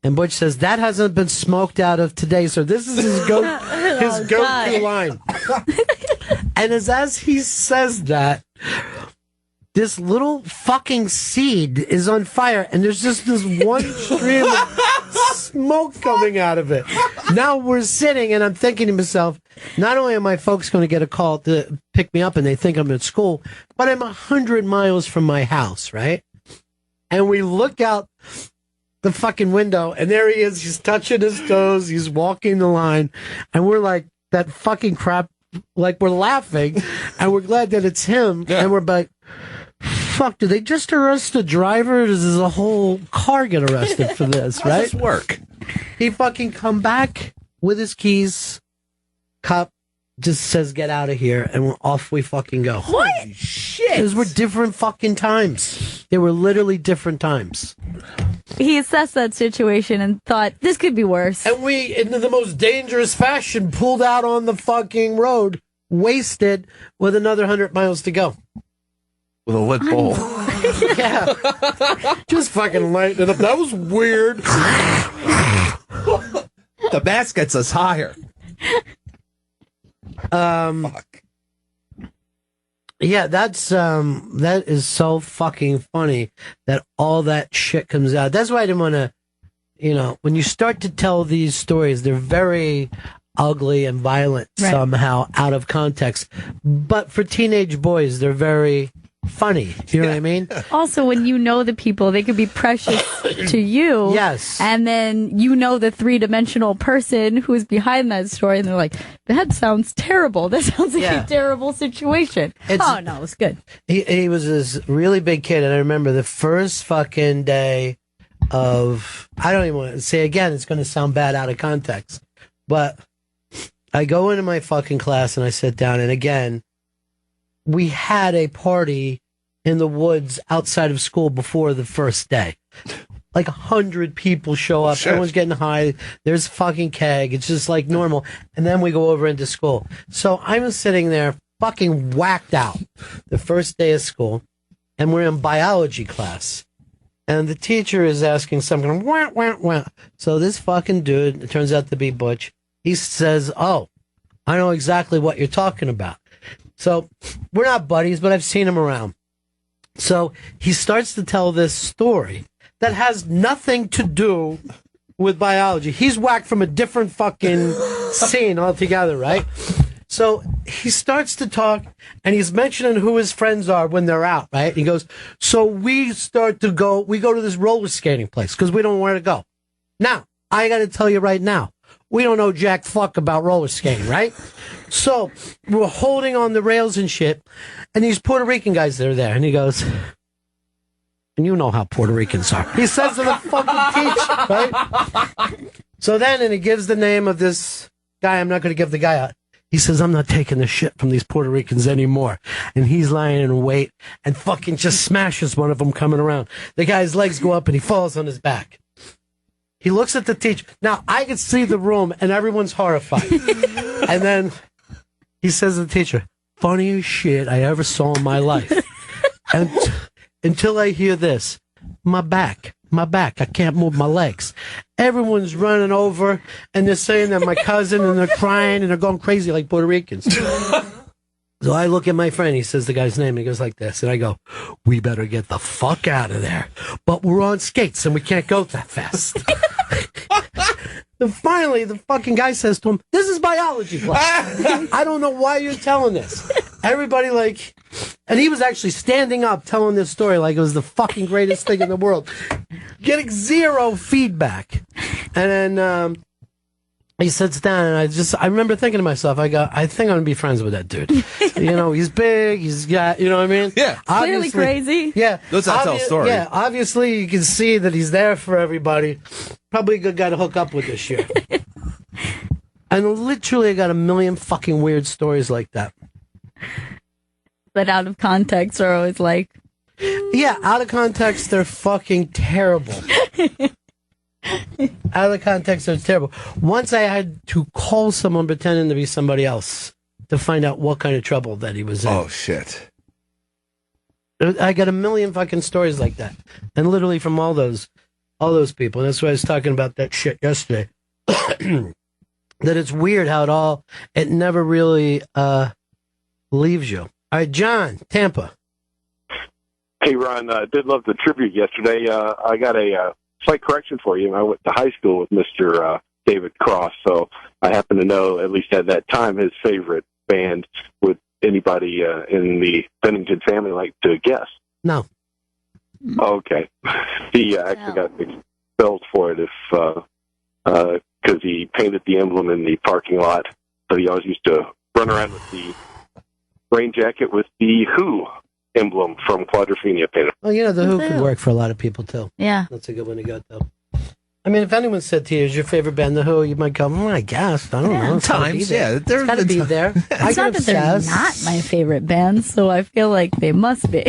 And Butch says, that hasn't been smoked out of today, sir. This is his go-to line. And as he says that, this little fucking seed is on fire, and there's just this one stream of smoke coming out of it. Now we're sitting, and I'm thinking to myself, not only are my folks going to get a call to pick me up and they think I'm at school, but I'm 100 miles from my house, right? And we look out the fucking window, and there he is. He's touching his toes. He's walking the line, and we're like, that fucking crap, like we're laughing, and we're glad that it's him, and we're like, fuck, did they just arrest the driver? Or does the whole car get arrested for this, right? How does this work? He fucking come back with his keys. Cop just says, get out of here, and off we fucking go. What? Shit. Those were different fucking times. They were literally different times. He assessed that situation and thought, this could be worse. And we, in the most dangerous fashion, pulled out on the fucking road, wasted, with another 100 miles to go. With a lead bowl. Yeah. Just fucking lighten it up. That was weird. The mask gets us higher. Fuck. Yeah, that is so fucking funny that all that shit comes out. That's why I didn't want to, when you start to tell these stories, they're very ugly and violent somehow out of context. But for teenage boys, they're very funny. You know what I mean? Also, when you know the people, they could be precious to you. Yes. And then you know the three-dimensional person who's behind that story, and they're like, that sounds terrible. That sounds like a terrible situation. Oh, no, it's good. He was this really big kid, and I remember the first fucking day of, I don't even want to say again, it's going to sound bad out of context, but I go into my fucking class and I sit down, and again, we had a party in the woods outside of school before the first day. Like 100 people show up. Shit. Everyone's getting high. There's a fucking keg. It's just like normal. And then we go over into school. So I'm sitting there fucking whacked out the first day of school. And we're in biology class. And the teacher is asking something. Wah, wah, wah. So this fucking dude, it turns out to be Butch, he says, oh, I know exactly what you're talking about. So we're not buddies, but I've seen him around. So he starts to tell this story that has nothing to do with biology. He's whacked from a different fucking scene altogether, right? So he starts to talk, and he's mentioning who his friends are when they're out, right? He goes, so we go to this roller skating place because we don't know where to go. Now, I got to tell you right now, we don't know jack fuck about roller skating, right? So we're holding on the rails and shit, and these Puerto Rican guys that are there, and he goes, and you know how Puerto Ricans are. He says to the fucking teacher, right? So then, and he gives the name of this guy. I'm not going to give the guy out. He says, I'm not taking the shit from these Puerto Ricans anymore. And he's lying in wait and fucking just smashes one of them coming around. The guy's legs go up and he falls on his back. He looks at the teacher. Now, I can see the room and everyone's horrified. And then he says to the teacher, funniest shit I ever saw in my life. And until I hear this, my back, I can't move my legs. Everyone's running over and they're saying that my cousin, and they're crying and they're going crazy like Puerto Ricans. So I look at my friend, he says the guy's name, and he goes like this, and I go, we better get the fuck out of there. But we're on skates and we can't go that fast. And finally, the fucking guy says to him, this is biology class. I don't know why you're telling this. Everybody and he was actually standing up telling this story like it was the fucking greatest thing in the world. Getting zero feedback. And then he sits down, and I remember thinking to myself, I think I'm going to be friends with that dude. He's big, he's got, you know what I mean? Yeah. Clearly crazy. Yeah. That's how I tell a story. Yeah, obviously you can see that he's there for everybody. Probably a good guy to hook up with this year. And literally I got a million fucking weird stories like that. But out of context are always like... Yeah, out of context, they're fucking terrible. Out of context, they're terrible. Once I had to call someone pretending to be somebody else to find out what kind of trouble that he was in. Oh, shit. I got a million fucking stories like that. And literally from all those people. And that's why I was talking about that shit yesterday. That it's weird how it never really leaves you. All right, John, Tampa. Hey, Ron, I did love the tribute yesterday. I got a slight correction for you. I went to high school with Mr. David Cross, so I happen to know, at least at that time, his favorite band. Would anybody in the Bennington family like to guess? No. Okay. He actually got expelled for it because he painted the emblem in the parking lot. So he always used to run around with the rain jacket with the Who emblem from Quadrophenia painted. Well, the Who could work for a lot of people, too. Yeah. That's a good one to go, though. I mean, if anyone said to you, is your favorite band The Who, you might go, I guess. I don't know. Times, yeah. It's got to be there. It's not that they're not my favorite band, so I feel like they must be.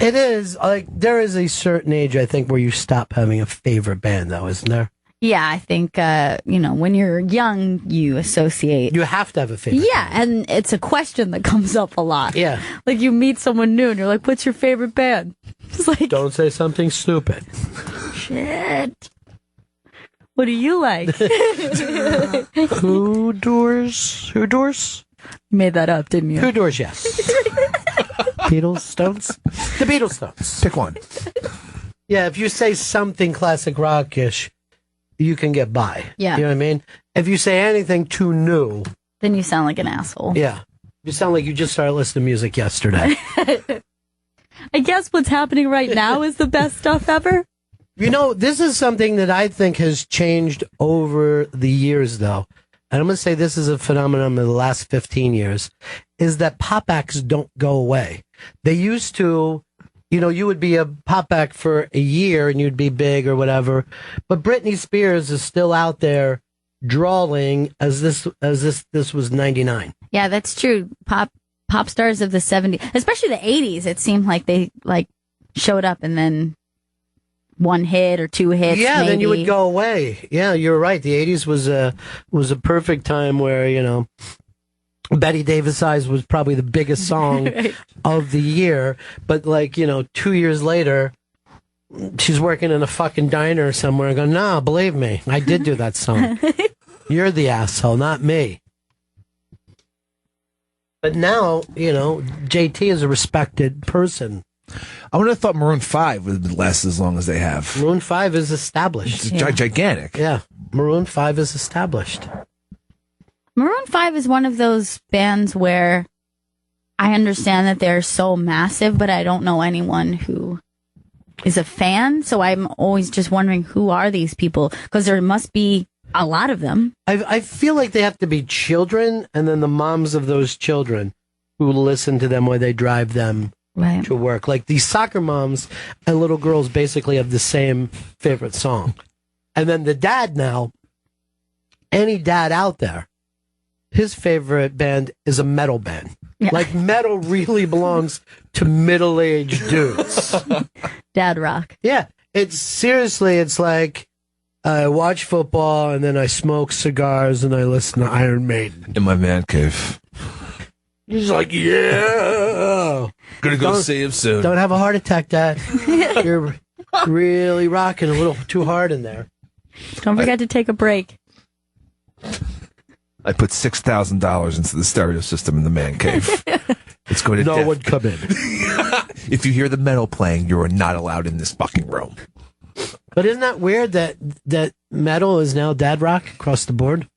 It is. There is a certain age, I think, where you stop having a favorite band, though, isn't there? Yeah, I think, when you're young, you associate. You have to have a favorite. Yeah, and it's a question that comes up a lot. Yeah. Like you meet someone new and you're like, what's your favorite band? It's like, don't say something stupid. Shit. What do you like? Who Doors? You made that up, didn't you? Who Doors, yes. Beatles, Stones? The Beatles, Stones. Pick one. Yeah, if you say something classic rockish, you can get by. Yeah. You know what I mean? If you say anything too new, then you sound like an asshole. Yeah. You sound like you just started listening to music yesterday. I guess what's happening right now is the best stuff ever. This is something that I think has changed over the years, though. And I'm going to say this is a phenomenon of the last 15 years, is that pop acts don't go away. They used to... you would be a pop act for a year and you'd be big or whatever. But Britney Spears is still out there drawing as this was 99. Yeah, that's true. Pop stars of the 70s, especially the 80s, it seemed like they showed up and then one hit or two hits. Yeah, maybe. then you would go away. Yeah, you're right. The 80s was a perfect time where, Betty Davis Eyes was probably the biggest song Right. of the year, but 2 years later, she's working in a fucking diner somewhere and going, no, believe me, I did do that song. You're the asshole, not me. But now, JT is a respected person. I would have thought Maroon 5 would last as long as they have. Maroon 5 is established. It's gigantic. Yeah, Maroon 5 is established. Maroon 5 is one of those bands where I understand that they're so massive, but I don't know anyone who is a fan. So I'm always just wondering, who are these people? Because there must be a lot of them. I feel like they have to be children, and then the moms of those children who listen to them while they drive them to work. Like these soccer moms and little girls basically have the same favorite song. And then the dad now, any dad out there, his favorite band is a metal band. Yeah. Like metal really belongs to middle-aged dudes. Dad rock. Yeah. It's like I watch football and then I smoke cigars and I listen to Iron Maiden. In my man cave. He's like, yeah. Gonna go see him soon. Don't have a heart attack, Dad. You're really rocking a little too hard in there. Don't forget to take a break. I put $6,000 into the stereo system in the man cave. It's going to no one come in. If you hear the metal playing, you are not allowed in this fucking room. But isn't that weird that metal is now dad rock across the board?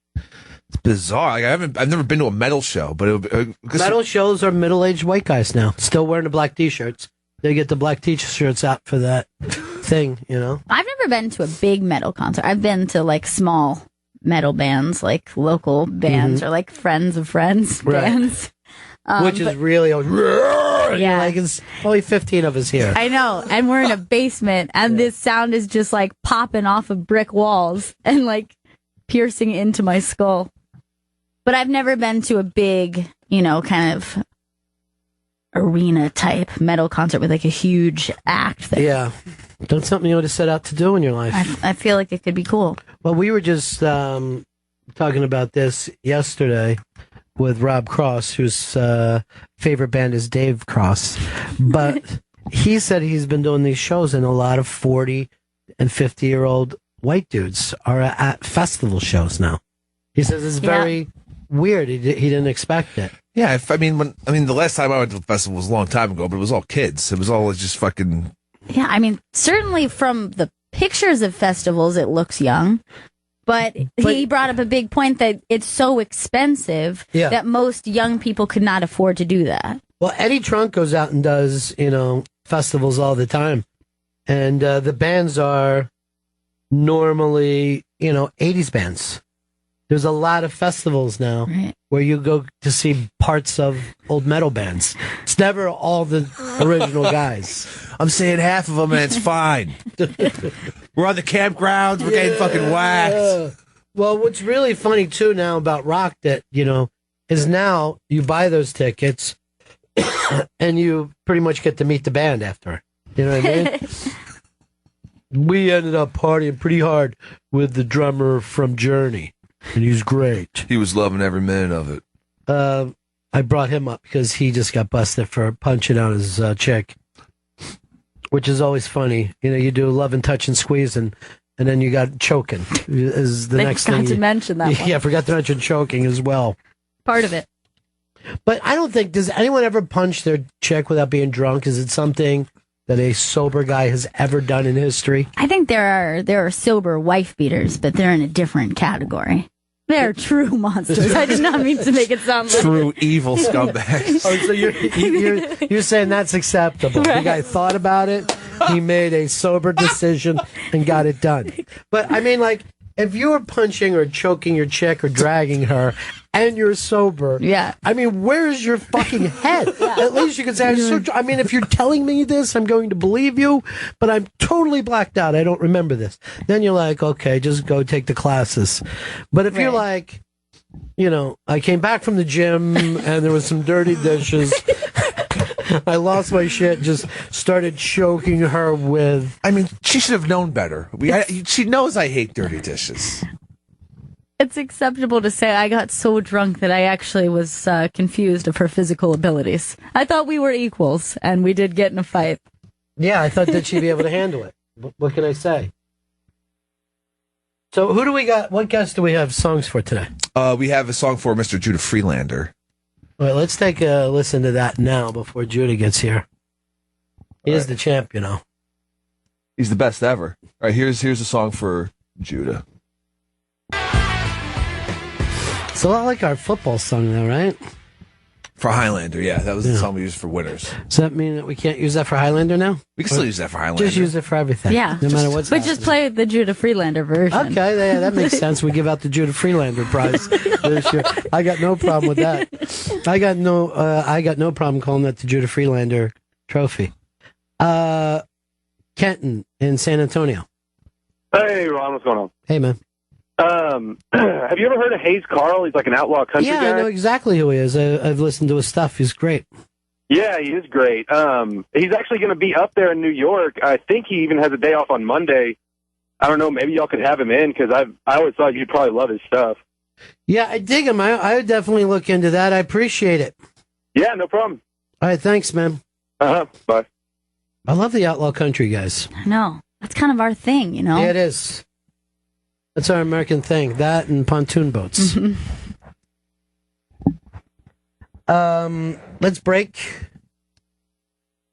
It's bizarre. Like, I've never been to a metal show, but metal shows are middle-aged white guys now, still wearing the black t-shirts. They get the black t-shirts out for that thing, I've never been to a big metal concert. I've been to like small metal bands, like local bands, or like friends of friends bands. Which is really like it's only 15 of us here. I know, and we're in a basement, and this sound is just like popping off of brick walls and like piercing into my skull. But I've never been to a big, kind of arena type metal concert with like a huge act. Yeah, that's something you ought to set out to do in your life. I feel like it could be cool. Well, we were just talking about this yesterday with Rob Cross, whose favorite band is Dave Cross. But he said he's been doing these shows, and a lot of 40 and 50-year-old white dudes are at festival shows now. He says it's very weird. He didn't expect it. Yeah, the last time I went to the festival was a long time ago, but it was all kids. It was all just fucking... Yeah, certainly from the pictures of festivals, it looks young. But he brought up a big point that it's so expensive that most young people could not afford to do that. Well, Eddie Trunk goes out and does, festivals all the time. And the bands are normally, 80s bands. There's a lot of festivals now where you go to see parts of old metal bands. It's never all the original guys. I'm saying half of them, and it's fine. We're on the campgrounds. We're getting fucking whacked. Well, what's really funny, too, now about rock that, is now you buy those tickets and you pretty much get to meet the band after. You know what I mean? We ended up partying pretty hard with the drummer from Journey. And he was great. He was loving every minute of it. I brought him up because he just got busted for punching out his chick, which is always funny. You do love and touch and squeeze, and then you got choking. Is the next thing? Forgot to mention that one. Yeah, forgot to mention choking as well. Part of it. But I don't think, does anyone ever punch their chick without being drunk? Is it something that a sober guy has ever done in history? I think there are sober wife beaters, but they're in a different category. They're true monsters. I did not mean to make it sound like true evil scumbags. So you're saying that's acceptable. Right. The guy thought about it. He made a sober decision and got it done. But if you were punching or choking your chick or dragging her and you're sober, where's your fucking head? At least you could say, if you're telling me this, I'm going to believe you, but I'm totally blacked out. I don't remember this. Then you're like, okay, just go take the classes. But if you're like, I came back from the gym and there was some dirty dishes. I lost my shit, just started choking her with... she should have known better. She knows I hate dirty dishes. It's acceptable to say I got so drunk that I actually was confused of her physical abilities. I thought we were equals, and we did get in a fight. Yeah, I thought that she'd be able to handle it. What can I say? So who do we got? What guests do we have songs for today? We have a song for Mr. Judah Friedlander. Well, let's take a listen to that now before Judah gets here. He is the champ, you know. He's the best ever. All right, here's a song for Judah. It's a lot like our football song, though, right? For Highlander, yeah. That was the song we used for winners. Does that mean that we can't use that for Highlander now? We can still use that for Highlander. Just use it for everything. Yeah. No matter what's But just play the Judah Friedlander version. Okay, that makes sense. We give out the Judah Friedlander prize this year. I got no problem with that. I got no problem calling that the Judah Friedlander trophy. Kenton in San Antonio. Hey, Ron, what's going on? Hey, man. Have you ever heard of Hayes Carl? He's like an outlaw country guy. Yeah, I know exactly who he is. I've listened to his stuff. He's great. Yeah, he is great. He's actually going to be up there in New York. I think he even has a day off on Monday. I don't know. Maybe y'all could have him in because I always thought you'd probably love his stuff. Yeah, I dig him. I would definitely look into that. I appreciate it. Yeah, no problem. All right, thanks, man. Bye. I love the outlaw country guys. I know. That's kind of our thing, you know? Yeah, it is. That's our American thing. That and pontoon boats. Let's break.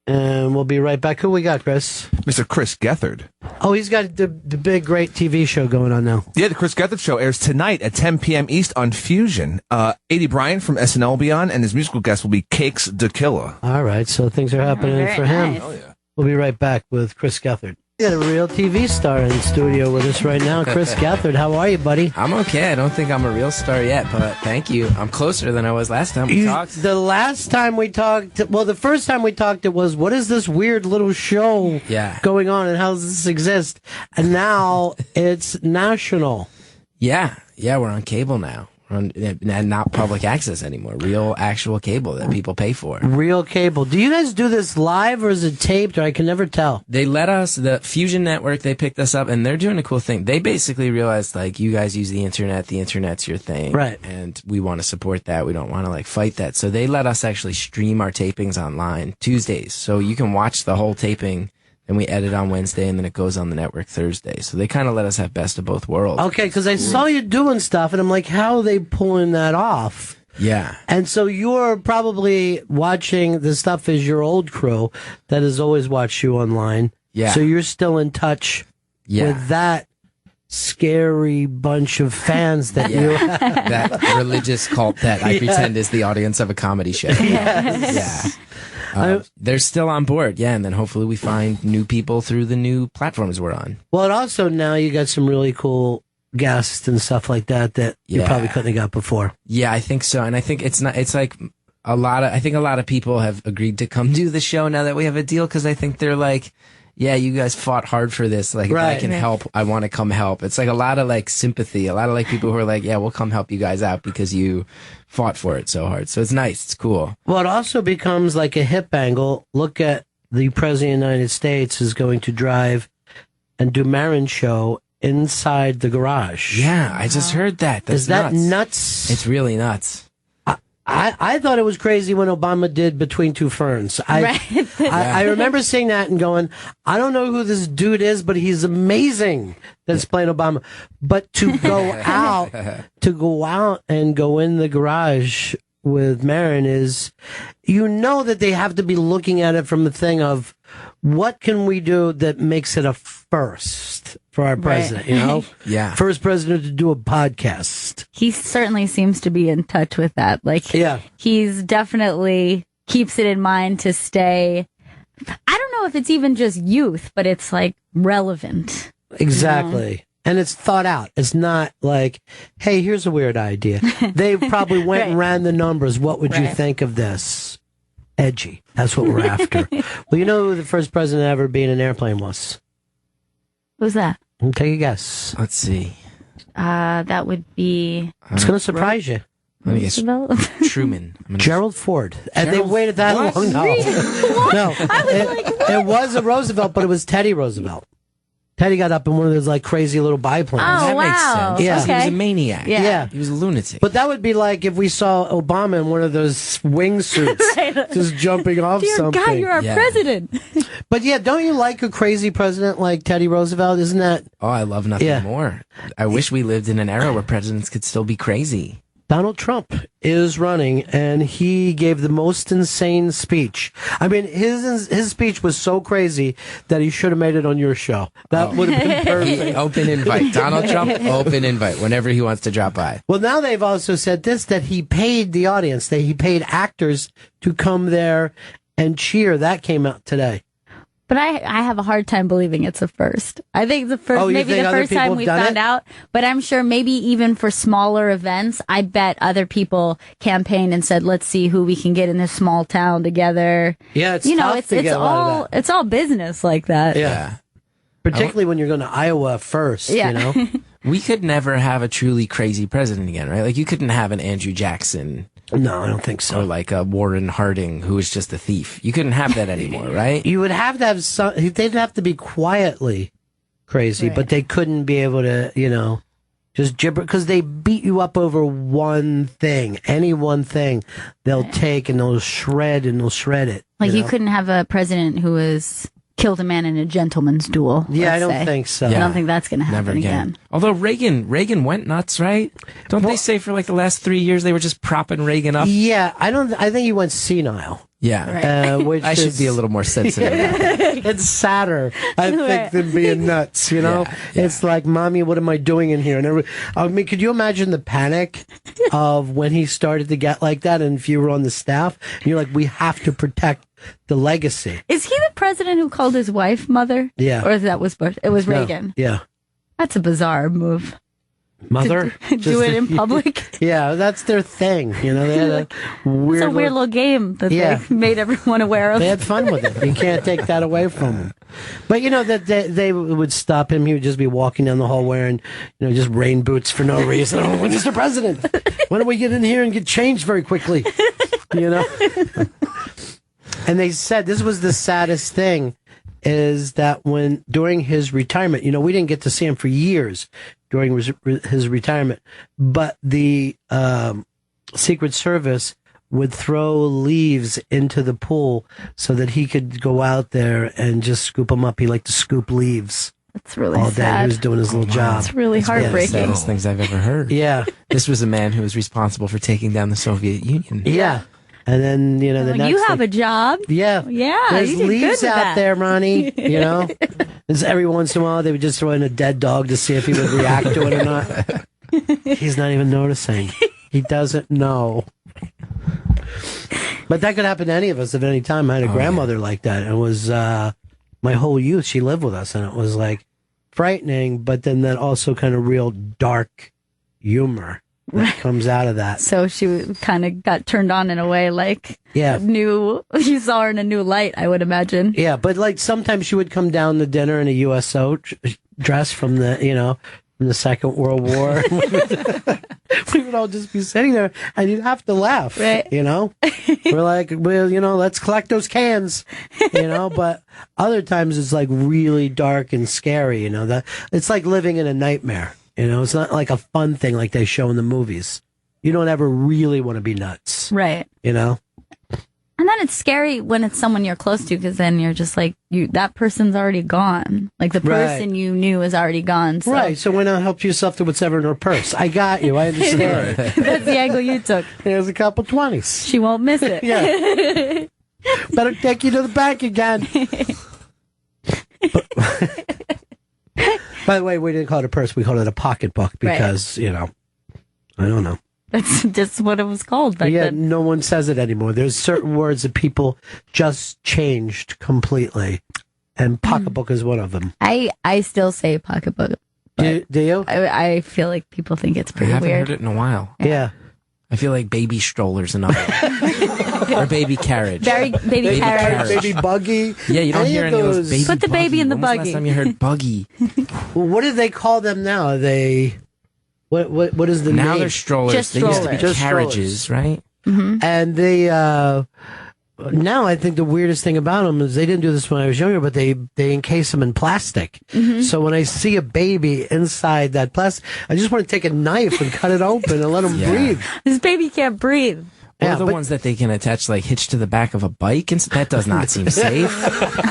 And we'll be right back. Who we got, Chris? Mr. Chris Gethard. Oh, he's got the big, great TV show going on now. Yeah, the Chris Gethard Show airs tonight at 10 p.m. East on Fusion. A.D. Bryant from SNL will be on, and his musical guest will be Cakes Tequila. All right, so things are happening for him. Oh, yeah. We'll be right back with Chris Gethard. We got a real TV star in the studio with us right now. Chris Gethard, how are you, buddy? I'm okay. I don't think I'm a real star yet, but thank you. I'm closer than I was last time we talked. The last time we talked, well, the first time we talked, it was, what is this weird little show going on and how does this exist? And now it's national. Yeah, we're on cable now. And not public access anymore. Real, actual cable that people pay for. Real cable. Do you guys do this live or is it taped? Or I can never tell. They let us, the Fusion Network, they picked us up, and they're doing a cool thing. They basically realized, like, you guys use the internet's your thing. Right. And we want to support that. We don't want to, like, fight that. So they let us actually stream our tapings online Tuesdays. So you can watch the whole taping. And we edit on Wednesday, and then it goes on the network Thursday. So they kind of let us have best of both worlds. Okay, because I saw you doing stuff, and I'm like, how are they pulling that off? Yeah. And so you're probably watching the stuff as your old crew that has always watched you online. Yeah. So you're still in touch with that scary bunch of fans that you have. That religious cult that I pretend is the audience of a comedy show. Yes. They're still on board, and then hopefully we find new people through the new platforms we're on. Well, and also now you got some really cool guests and stuff like that you probably couldn't have got before. Yeah, I think so, and I think it's like a lot of people have agreed to come do the show now that we have a deal because I think they're like, yeah, you guys fought hard for this. Like, if I can help, I want to come help. It's like a lot of like sympathy, a lot of like people who are like, yeah, we'll come help you guys out because you fought for it so hard. So it's nice. It's cool. Well, it also becomes like a hip angle. Look at the President of the United States is going to drive and do Marin's show inside the garage. Yeah, I just heard that. That's Is that nuts? It's really nuts. I thought it was crazy when Obama did Between Two Ferns. I remember seeing that and going, I don't know who this dude is, but he's amazing that's playing Obama. But to go out and go in the garage with Marin is, that they have to be looking at it from the thing of, what can we do that makes it a first for our president, Yeah. First president to do a podcast. He certainly seems to be in touch with that. Like, he's definitely keeps it in mind to stay. I don't know if it's even just youth, but it's like relevant. Exactly. And it's thought out. It's not like, hey, here's a weird idea. They probably went and ran the numbers. What would you think of this? Edgy. That's what we're after. Well, you know who the first president ever be in an airplane was? Who's that? Take a guess. Let's see. That would be... It's going to surprise you. Let me guess. Truman. Gerald Ford. And they waited that long? No. No. It was a Roosevelt, but it was Teddy Roosevelt. Teddy got up in one of those like crazy little biplanes. Oh, that makes sense. Yeah. He was a maniac. Yeah. He was a lunatic. But that would be like if we saw Obama in one of those wingsuits just jumping off Dear something. God, you're our president. But yeah, don't you like a crazy president like Teddy Roosevelt? Isn't that? Oh, I love nothing more. I wish we lived in an era where presidents could still be crazy. Donald Trump is running, and he gave the most insane speech. I mean, his speech was so crazy that he should have made it on your show. That would have been perfect. Open invite. Donald Trump, open invite whenever he wants to drop by. Well, now they've also said this, that he paid the audience, that he paid actors to come there and cheer. That came out today. But I have a hard time believing it's a first. I think the first, maybe the first time we found out, but I'm sure maybe even for smaller events, I bet other people campaigned and said, let's see who we can get in this small town together. Yeah, it's tough to get a lot of that. It's all business like that. Yeah. Particularly when you're going to Iowa first, you know? We could never have a truly crazy president again, right? Like, you couldn't have an Andrew Jackson. No, I don't think so. Or like a Warren Harding, who was just a thief. You couldn't have that anymore, right? You would have to have some, they'd have to be quietly crazy, but they couldn't be able to, you know, just gibber, because they beat you up over one thing. Any one thing they'll take and they'll shred it. Like, you couldn't have a president who was killed a man in a gentleman's duel. Yeah, I don't think so. I don't think that's going to happen again. Although Reagan went nuts, right? Don't they say for like the last 3 years they were just propping Reagan up? Yeah, I think he went senile. Yeah, which I should be a little more sensitive. It's sadder, I think, than being nuts. You know, it's like, mommy, what am I doing in here? And I mean, could you imagine the panic of when he started to get like that? And if you were on the staff, and you're like, we have to protect the legacy. Is he the president who called his wife mother? Yeah, or that was Bush? It was Reagan. Yeah, that's a bizarre move. Mother? Do it in public? Yeah, that's their thing. You know, they had a weird, it's a weird little game that they made everyone aware of. They had fun with it. You can't take that away from them. But, you know, that they would stop him. He would just be walking down the hall wearing, you know, just rain boots for no reason. Oh, Mr. President, why don't we get in here and get changed very quickly? You know? And they said this was the saddest thing, is that during his retirement, you know, we didn't get to see him for years during his retirement, but the Secret Service would throw leaves into the pool so that he could go out there and just scoop them up. He liked to scoop leaves. That's really all day. sad. He was doing his little job. It's really heartbreaking. One of the saddest things I've ever heard. Yeah. This was a man who was responsible for taking down the Soviet Union. Yeah. And then, you know, the next you have a job. Yeah. Yeah. There's you did leaves good with out that. there, Ronnie, you know. And every once in a while, they would just throw in a dead dog to see if he would react to it or not. He's not even noticing. He doesn't know. But that could happen to any of us at any time. I had a grandmother like that. It was my whole youth. She lived with us, and it was like frightening, but then that also kind of real dark humor that comes out of that. So she kind of got turned on in a way, like you saw her in a new light, I would imagine. Yeah, but like sometimes she would come down to dinner in a USO dress from the Second World War. We would all just be sitting there, and you'd have to laugh, right? You know, we're like, well, you know, let's collect those cans, you know. But other times it's like really dark and scary, you know. That it's like living in a nightmare. You know, it's not like a fun thing like they show in the movies. You don't ever really want to be nuts, right? You know. And then it's scary when it's someone you're close to, because then you're just like, that person's already gone. Like the person you knew is already gone. So. Right. So why not help yourself to whatever in her purse? I got you. I understand. That's the angle you took. There's a couple 20s. She won't miss it. Yeah. Better take you to the bank again. By the way, we didn't call it a purse. We called it a pocketbook because, you know, I don't know. That's just what it was called back then. No one says it anymore. There's certain words that people just changed completely, and pocketbook is one of them. I still say pocketbook. Do you? I feel like people think it's pretty weird. I haven't weird. heard it in a while. Yeah. I feel like baby strollers and all. Or baby carriage. Baby carriage. Baby buggy. Yeah, you don't hear any of those baby Put the buggy. baby in the When was buggy. the last time you heard buggy? Well, what do they call them now? Are they... What is the name? Now they're strollers. Just they used to be Just carriages, right? Mm-hmm. And they... now I think the weirdest thing about them is they didn't do this when I was younger, but they encase them in plastic. Mm-hmm. So when I see a baby inside that plastic, I just want to take a knife and cut it open and let them breathe. This baby can't breathe. Or the ones that they can attach, like, hitch to the back of a bike. And that does not seem safe.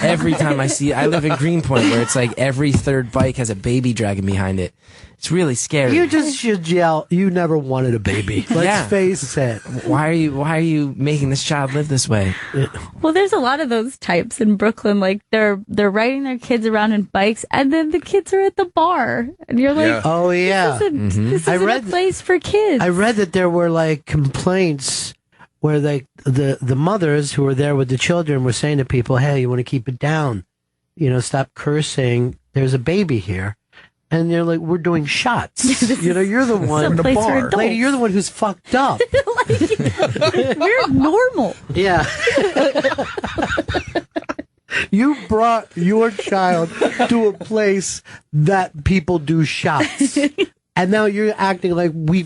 Every time I live in Greenpoint, where it's like every third bike has a baby dragging behind it. It's really scary. You just should yell, you never wanted a baby. Let's face it. Why are you making this child live this way? Well, there's a lot of those types in Brooklyn. Like they're riding their kids around in bikes, and then the kids are at the bar, and you're like, "Oh yeah, this isn't a place for kids." I read that there were like complaints where the mothers who were there with the children were saying to people, "Hey, you want to keep it down? Stop cursing. There's a baby here." And they're like, "We're doing shots." You're the one in the bar. Lady, you're the one who's fucked up. We're normal. Yeah. You brought your child to a place that people do shots. And now you're acting like we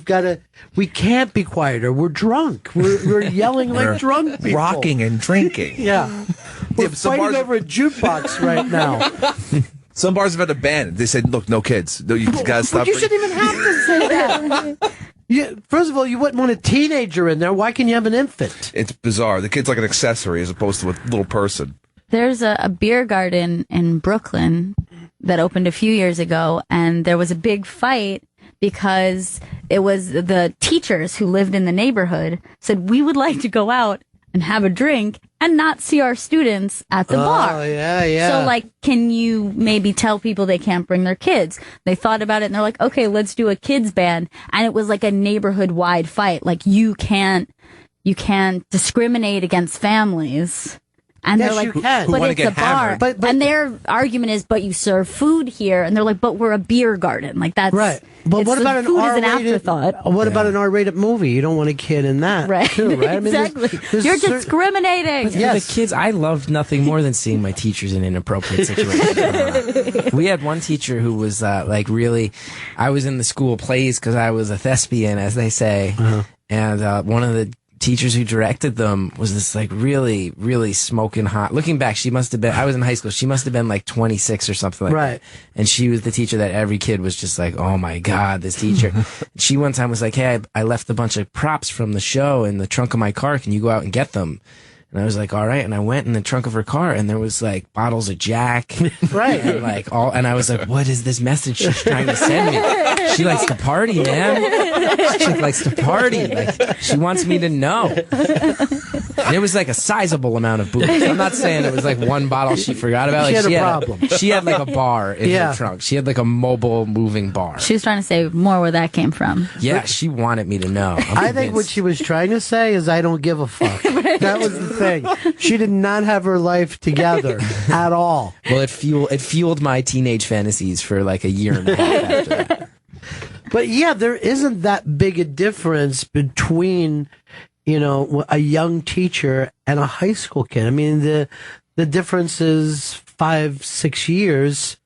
can't be quieter. We're drunk. We're yelling like drunk people. Rocking and drinking. Yeah. We're fighting over a jukebox right now. Some bars have had a ban. They said, "Look, no kids. No, you gotta stop." You shouldn't even have to say that. First of all, you wouldn't want a teenager in there. Why can you have an infant? It's bizarre. The kid's like an accessory as opposed to a little person. There's a beer garden in Brooklyn that opened a few years ago, and there was a big fight because it was the teachers who lived in the neighborhood said, "We would like to go out and have a drink and not see our students at the bar." Oh, yeah. So, can you maybe tell people they can't bring their kids? They thought about it and they're like, okay, let's do a kids ban. And it was like a neighborhood-wide fight. Like, you can't discriminate against families. And Yes, they're like, you can. but it's a bar. And their argument is, but you serve food here. And they're like, but we're a beer garden. Like, that's right. But what about food an is an R-rated? afterthought. What about an R-rated movie? You don't want a kid in that, Right. too, right? I mean, Exactly. there's You're discriminating. But for the kids, I loved nothing more than seeing my teachers in inappropriate situations. We had one teacher who was really, I was in the school plays because I was a thespian, as they say, and one of the teachers who directed them was this really, really smoking hot. Looking back, she must have been, I was in high school, she must have been like 26 or something like that. And she was the teacher that every kid was just like, oh my God, this teacher. She one time was like, hey, I left a bunch of props from the show in the trunk of my car. Can you go out and get them? And I was like, all right. And I went in the trunk of her car and there was like bottles of Jack. Right. And and I was like, what is this message she's trying to send me? She likes to party, man. She likes to party. Like, she wants me to know. And it was like a sizable amount of booze. I'm not saying it was like one bottle she forgot about. Like, she had a problem. She had like a bar in her trunk. She had like a mobile moving bar. She was trying to say more where that came from. Yeah, she wanted me to know. I think what she was trying to say is, I don't give a fuck. That was the thing. She did not have her life together at all. Well, it fueled my teenage fantasies for like a year and a half after that. But yeah, there isn't that big a difference between, a young teacher and a high school kid. I mean, the difference is 5-6 years,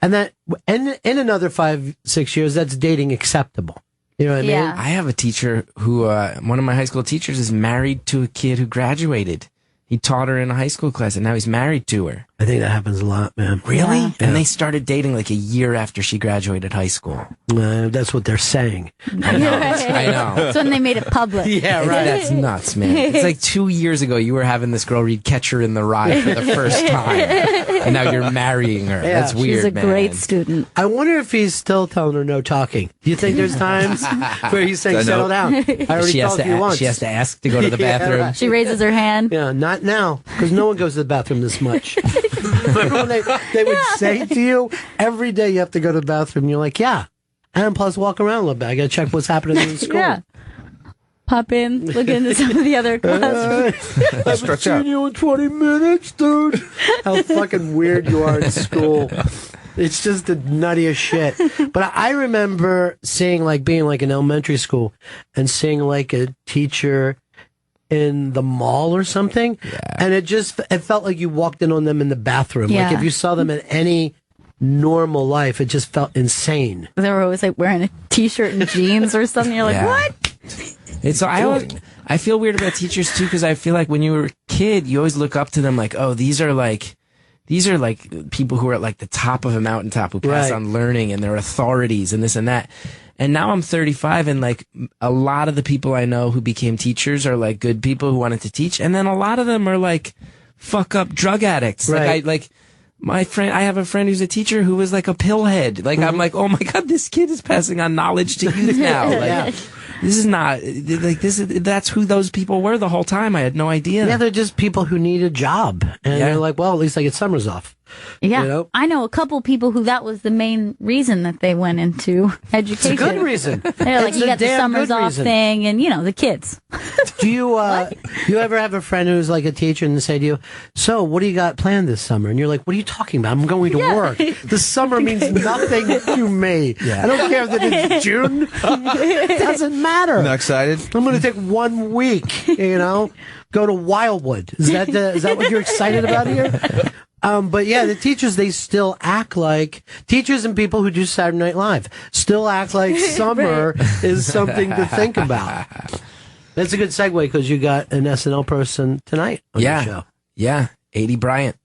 and that in another 5-6 years, that's dating acceptable. You know what I mean? I have a teacher who, one of my high school teachers is married to a kid who graduated. He taught her in a high school class, and now he's married to her. I think that happens a lot, man. Really? Yeah. And they started dating like a year after she graduated high school. That's what they're saying. I know. That's when they made it public. Yeah, right. That's nuts, man. It's like 2 years ago you were having this girl read Catcher in the Rye for the first time, and now you're marrying her. Yeah, That's weird, She's a man. great student. I wonder if he's still telling her no talking. Do you think there's times where he's saying, settle down? I already told you once. She has to ask to go to the bathroom. Right. She raises her hand. Yeah, not now, because no one goes to the bathroom this much. Remember when they would say to you, every day you have to go to the bathroom, and you're like, yeah. And plus walk around a little bit. I got to check what's happening in school. Yeah. Pop in, look into some of the other classrooms. I haven't seen you in 20 minutes, dude. How fucking weird you are in school. It's just the nuttiest shit. But I remember seeing, being in elementary school and seeing a teacher in the mall or something, and it felt like you walked in on them in the bathroom. Yeah. Like if you saw them in any normal life, it just felt insane. They were always wearing a t-shirt and jeans or something. You're like, what? I feel weird about teachers too, because I feel like when you were a kid, you always look up to them like, oh, these are people who are at the top of a mountaintop who pass on learning, and they're authorities and this and that. And now I'm 35, and a lot of the people I know who became teachers are good people who wanted to teach, and then a lot of them are fuck up drug addicts. Right. I have a friend who's a teacher who was like a pillhead. Like, I'm like, oh my God, this kid is passing on knowledge to youth now. Like, this is not, like, that's who those people were the whole time. I had no idea. Yeah, they're just people who need a job. And they're like, well, at least I get summers off. Yeah, you know? I know a couple people who that was the main reason that they went into education. It's a good reason. They're like, It's you a got the damn summers good off reason. thing, and the kids. Do you ever have a friend who's like a teacher and they say to you, so what do you got planned this summer? And you're like, what are you talking about? I'm going to work. The summer means nothing to me. I don't care that it's June. It doesn't matter. Not excited? I'm going to take 1 week, go to Wildwood. Is that what you're excited about here? But yeah, the teachers, they still act like teachers and people who do Saturday Night Live still act like summer is something to think about. That's a good segue because you got an SNL person tonight on your show. Yeah, 80 Bryant.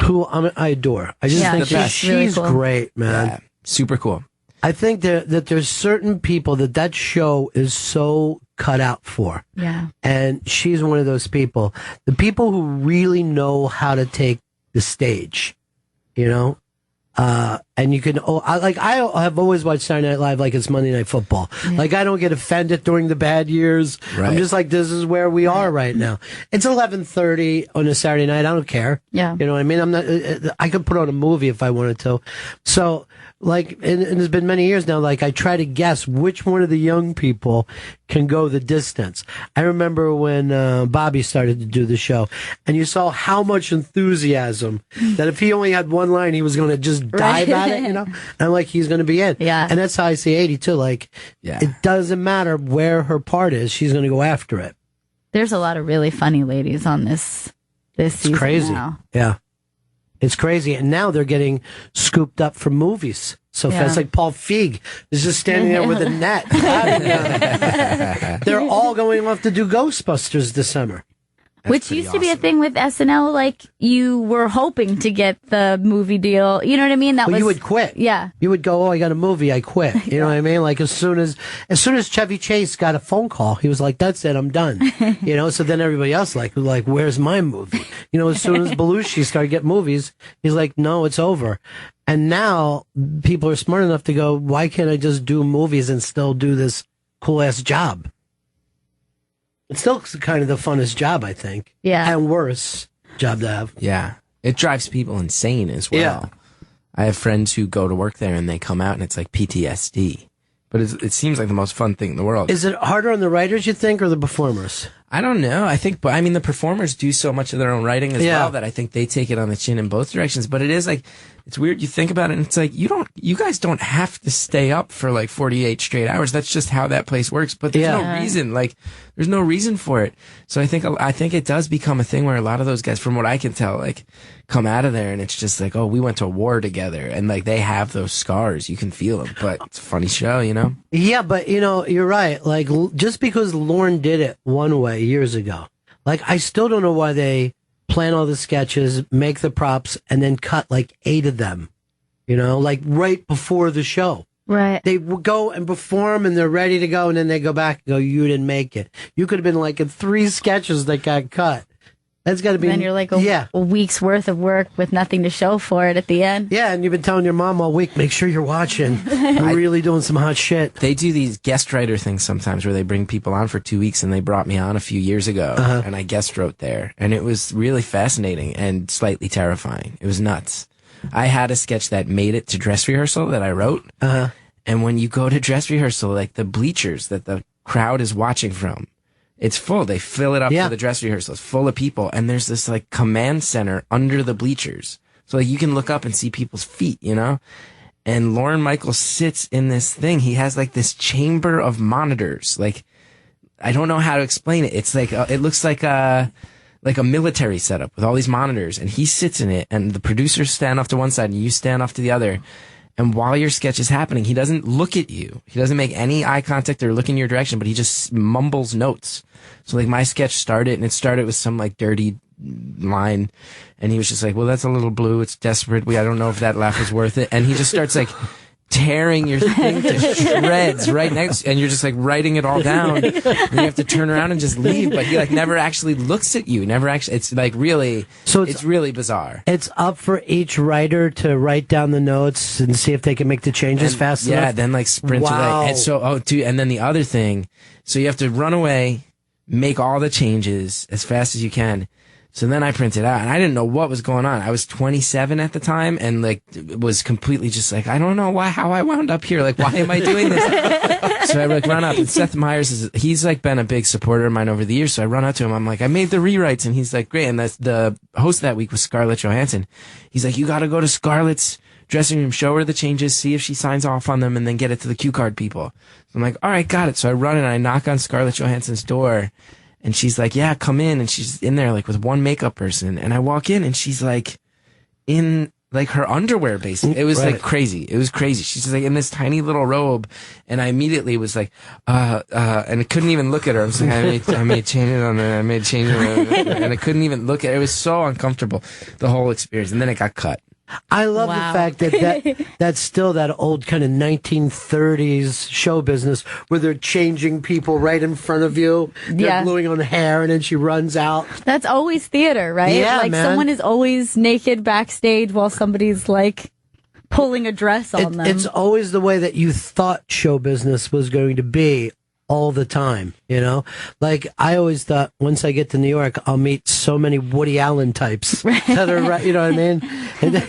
Who I adore. I just think she's really cool. great, man. Yeah, super cool. I think that there's certain people that show is so cut out for. Yeah. And she's one of those people. The people who really know how to take the stage, and you can, I have always watched Saturday Night Live like it's Monday Night Football. Yeah. Like, I don't get offended during the bad years. Right. I'm just like, this is where we are right now. It's 11:30 on a Saturday night. I don't care. Yeah. You know what I mean? I'm not, I could put on a movie if I wanted to. So, like, and it's been many years now, like, I try to guess which one of the young people can go the distance. I remember when Bobby started to do the show, and you saw how much enthusiasm that if he only had one line, he was going to just dive at it, And I'm like, he's going to be in. Yeah. And that's how I see 80 too. Like, it doesn't matter where her part is, she's going to go after it. There's a lot of really funny ladies on this season. It's crazy. Now. Yeah. It's crazy. And now they're getting scooped up for movies. So fast, like Paul Feig is just standing there with a net. They're all going off to do Ghostbusters this summer. Which used to be a thing with SNL, like you were hoping to get the movie deal. You know what I mean? You would quit. Yeah. You would go, oh, I got a movie, I quit. You know what I mean? Like as soon as Chevy Chase got a phone call, he was like, that's it, I'm done. So then everybody else was like, where's my movie? As soon as Belushi started getting movies, he's like, no, it's over. And now people are smart enough to go, why can't I just do movies and still do this cool ass job? It's still kind of the funnest job, I think. Yeah. And worse job to have. Yeah. It drives people insane as well. Yeah. I have friends who go to work there and they come out and it's like PTSD. But it seems like the most fun thing in the world. Is it harder on the writers, you think, or the performers? I don't know. I think, but the performers do so much of their own writing as well that I think they take it on the chin in both directions. But it is like, it's weird. You think about it and it's like, you guys don't have to stay up for like 48 straight hours. That's just how that place works. But there's no reason, there's no reason for it. So I think it does become a thing where a lot of those guys, from what I can tell, like come out of there and it's just like, oh, we went to war together. And like they have those scars. You can feel them, but it's a funny show, Yeah, but you're right. Like just because Lorne did it one way years ago, like I still don't know why they plan all the sketches, make the props, and then cut like 8 of them, like right before the show. Right. They will go and perform and they're ready to go, and then they go back and go, you didn't make it. You could have been like in 3 sketches that got cut. That's got to be. Then you're like a week's worth of work with nothing to show for it at the end. Yeah, and you've been telling your mom all week, make sure you're watching. I'm really doing some hot shit. They do these guest writer things sometimes where they bring people on for 2 weeks, and they brought me on a few years ago, and I guest wrote there. And it was really fascinating and slightly terrifying. It was nuts. I had a sketch that made it to dress rehearsal that I wrote. And when you go to dress rehearsal, like the bleachers that the crowd is watching from, it's full. They fill it up for the dress rehearsal. It's full of people. And there's this like command center under the bleachers. So like you can look up and see people's feet, And Lorne Michaels sits in this thing. He has like this chamber of monitors. Like, I don't know how to explain it. It's like, it looks like a military setup with all these monitors. And he sits in it, and the producers stand off to one side and you stand off to the other. And while your sketch is happening, he doesn't look at you. He doesn't make any eye contact or look in your direction, but he just mumbles notes. So like my sketch started, and it started with some like dirty line, and he was just like, well, that's a little blue. It's desperate. I don't know if that laugh was worth it. And he just starts like tearing your thing to shreds right next, and you're just like writing it all down, and you have to turn around and just leave, but he like never actually looks at you, it's like really, so it's really bizarre. It's up for each writer to write down the notes and see if they can make the changes fast enough. Yeah, then like sprint away. And so, and then the other thing, so you have to run away, make all the changes as fast as you can. So then I printed out, and I didn't know what was going on. I was 27 at the time, and like was completely just like, I don't know how I wound up here. Like, why am I doing this? So I like run up, and Seth Meyers he's like been a big supporter of mine over the years. So I run up to him. I'm like, I made the rewrites, and he's like, great. And that's the host that week was Scarlett Johansson. He's like, you got to go to Scarlett's dressing room, show her the changes, see if she signs off on them, and then get it to the cue card people. So I'm like, all right, got it. So I run and I knock on Scarlett Johansson's door. And she's like, yeah, come in. And she's in there like with one makeup person. And I walk in and she's like in like her underwear basically. It was like crazy. It was crazy. She's just like in this tiny little robe. And I immediately was like, and I couldn't even look at her. I was like, I made changes on there. I made changes on there. And I couldn't even look at her. It was so uncomfortable, the whole experience. And then it got cut. I love the fact that that's still that old kind of 1930s show business where they're changing people right in front of you. They're gluing on the hair, and then she runs out. That's always theater, right? Yeah, like man. Someone is always naked backstage while somebody's like pulling a dress on them. It's always the way that you thought show business was going to be all the time, you know? Like, I always thought once I get to New York, I'll meet so many Woody Allen types that are, you know what I mean?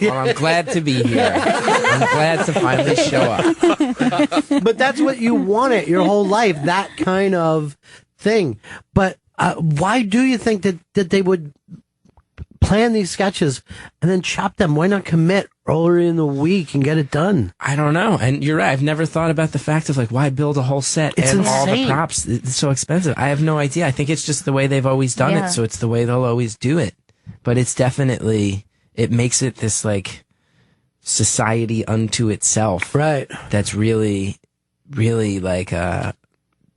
Well, I'm glad to be here. I'm glad to finally show up. But that's what you wanted your whole life, that kind of thing. But why do you think that they would plan these sketches and then chop them? Why not commit earlier in the week and get it done? I don't know. And you're right. I've never thought about the fact of like, why build a whole set and all the props? It's so expensive. I have no idea. I think it's just the way they've always done it. So it's the way they'll always do it. But it's definitely, it makes it this like society unto itself. Right. That's really, really like,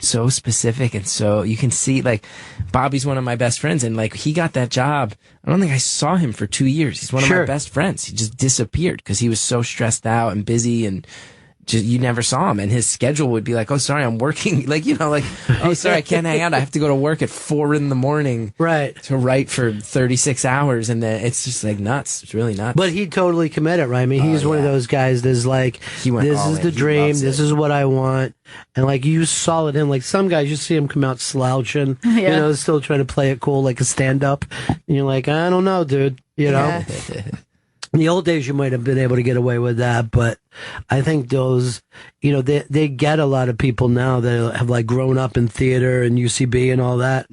so specific, and so you can see like Bobby's one of my best friends, and like he got that job. I don't think I saw him for 2 years. He's one of my best friends. He just disappeared because he was so stressed out and busy, and just you never saw him. And his schedule would be like, oh, sorry, I'm working. Like, you know, like, oh, sorry, I can't hang out. I have to go to work at 4 a.m. Right. to write for 36 hours. And then it's just like nuts. It's really nuts. But he totally committed, right? I mean, he's one of those guys that's like, this is the dream. This is what I want. And like, you saw it in, like, some guys, you see him come out slouching, you know, still trying to play it cool, like a stand up. And you're like, I don't know, dude, you know? In the old days, you might have been able to get away with that, but I think those, you know, they get a lot of people now that have like grown up in theater and UCB and all that.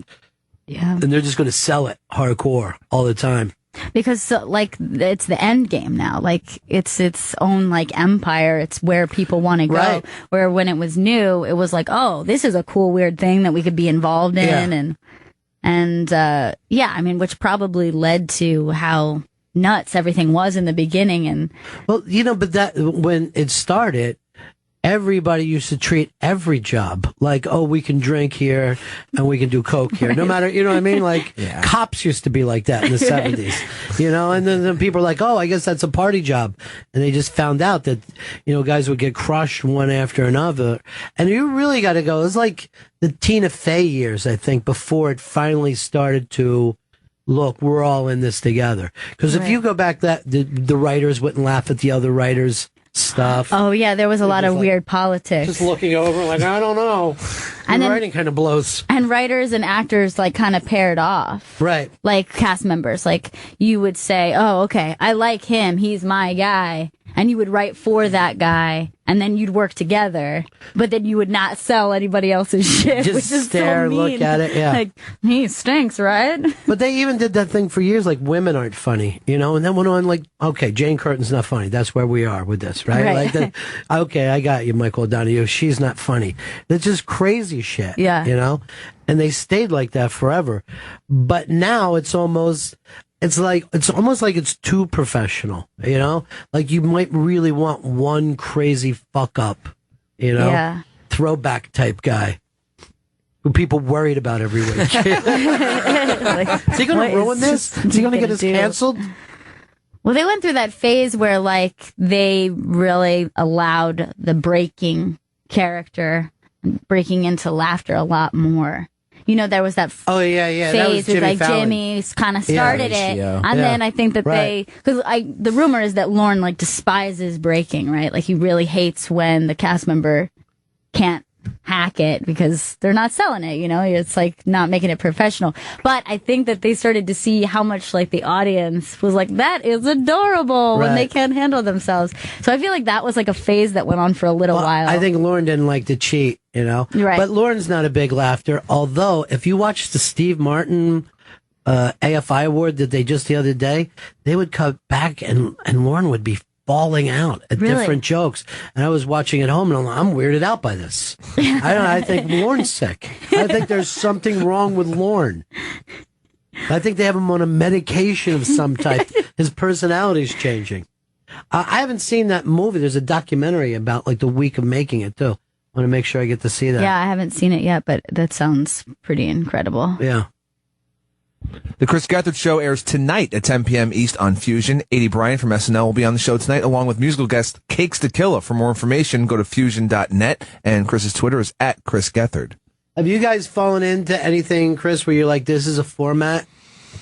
Yeah. And they're just going to sell it hardcore all the time. Because like it's the end game now. Like it's its own like empire. It's where people want to go. Right. Where when it was new, it was like, oh, this is a cool weird thing that we could be involved in, and I mean, which probably led to how nuts everything was in the beginning. And well, you know, but that when it started, everybody used to treat every job like, oh, we can drink here and we can do coke here, no matter, you know what I mean? Like cops used to be like that in the 70s, you know, and then people are like, oh, I guess that's a party job. And they just found out that, you know, guys would get crushed one after another. And you really got to go. It was like the Tina Fey years, I think, before it finally started to look, we're all in this together. Because if you go back, the writers wouldn't laugh at the other writers' stuff. Oh yeah, there was a lot of weird politics. Just looking over, like, I don't know. And the writing kind of blows. And writers and actors like kind of paired off. Right. Like cast members. Like you would say, oh, okay, I like him. He's my guy. And you would write for that guy, and then you'd work together, but then you would not sell anybody else's shit. Just which is stare, so mean. look at it, yeah. Like, he stinks, right? But they even did that thing for years, like women aren't funny, you know, and then went on like, okay, Jane Curtin's not funny. That's where we are with this, right? Like, okay, I got you, Michael O'Donoghue. She's not funny. That's just crazy shit, you know? And they stayed like that forever. But now it's almost like it's too professional, you know? Like you might really want one crazy fuck up, you know? Throwback type guy who people worried about every week. Is he going to ruin this? Is he going to get us canceled? Well, they went through that phase where, like, they really allowed the breaking character, breaking into laughter a lot more. You know, there was that phase with, like, Jimmy kind of started it. And then I think that because the rumor is that Lorne, like, despises breaking, right? Like, he really hates when the cast member can't hack it because they're not selling it, you know? It's like not making it professional. But I think that they started to see how much, like, the audience was like, that is adorable when they can't handle themselves. So I feel like that was like a phase that went on for a little while. I think Lorne didn't like to cheat, you know? Right. But Lorne's not a big laughter. Although, if you watch the Steve Martin AFI award that they just the other day, they would cut back and Lorne would be falling out at different jokes. And I was watching at home and I'm weirded out by this. I think Lorne's sick. I think there's something wrong with Lorne. I think they have him on a medication of some type. His personality's changing. I haven't seen that movie. There's a documentary about like the week of making it too. I want to make sure I get to see that. Yeah, I haven't seen it yet, but that sounds pretty incredible. Yeah. The Chris Gethard Show airs tonight at 10 p.m. East on Fusion. 80 Bryant from SNL will be on the show tonight, along with musical guest Cakes Tequila. For more information, go to fusion.net, and Chris's Twitter is at Chris Gethard. Have you guys fallen into anything, Chris, where you're like, this is a format?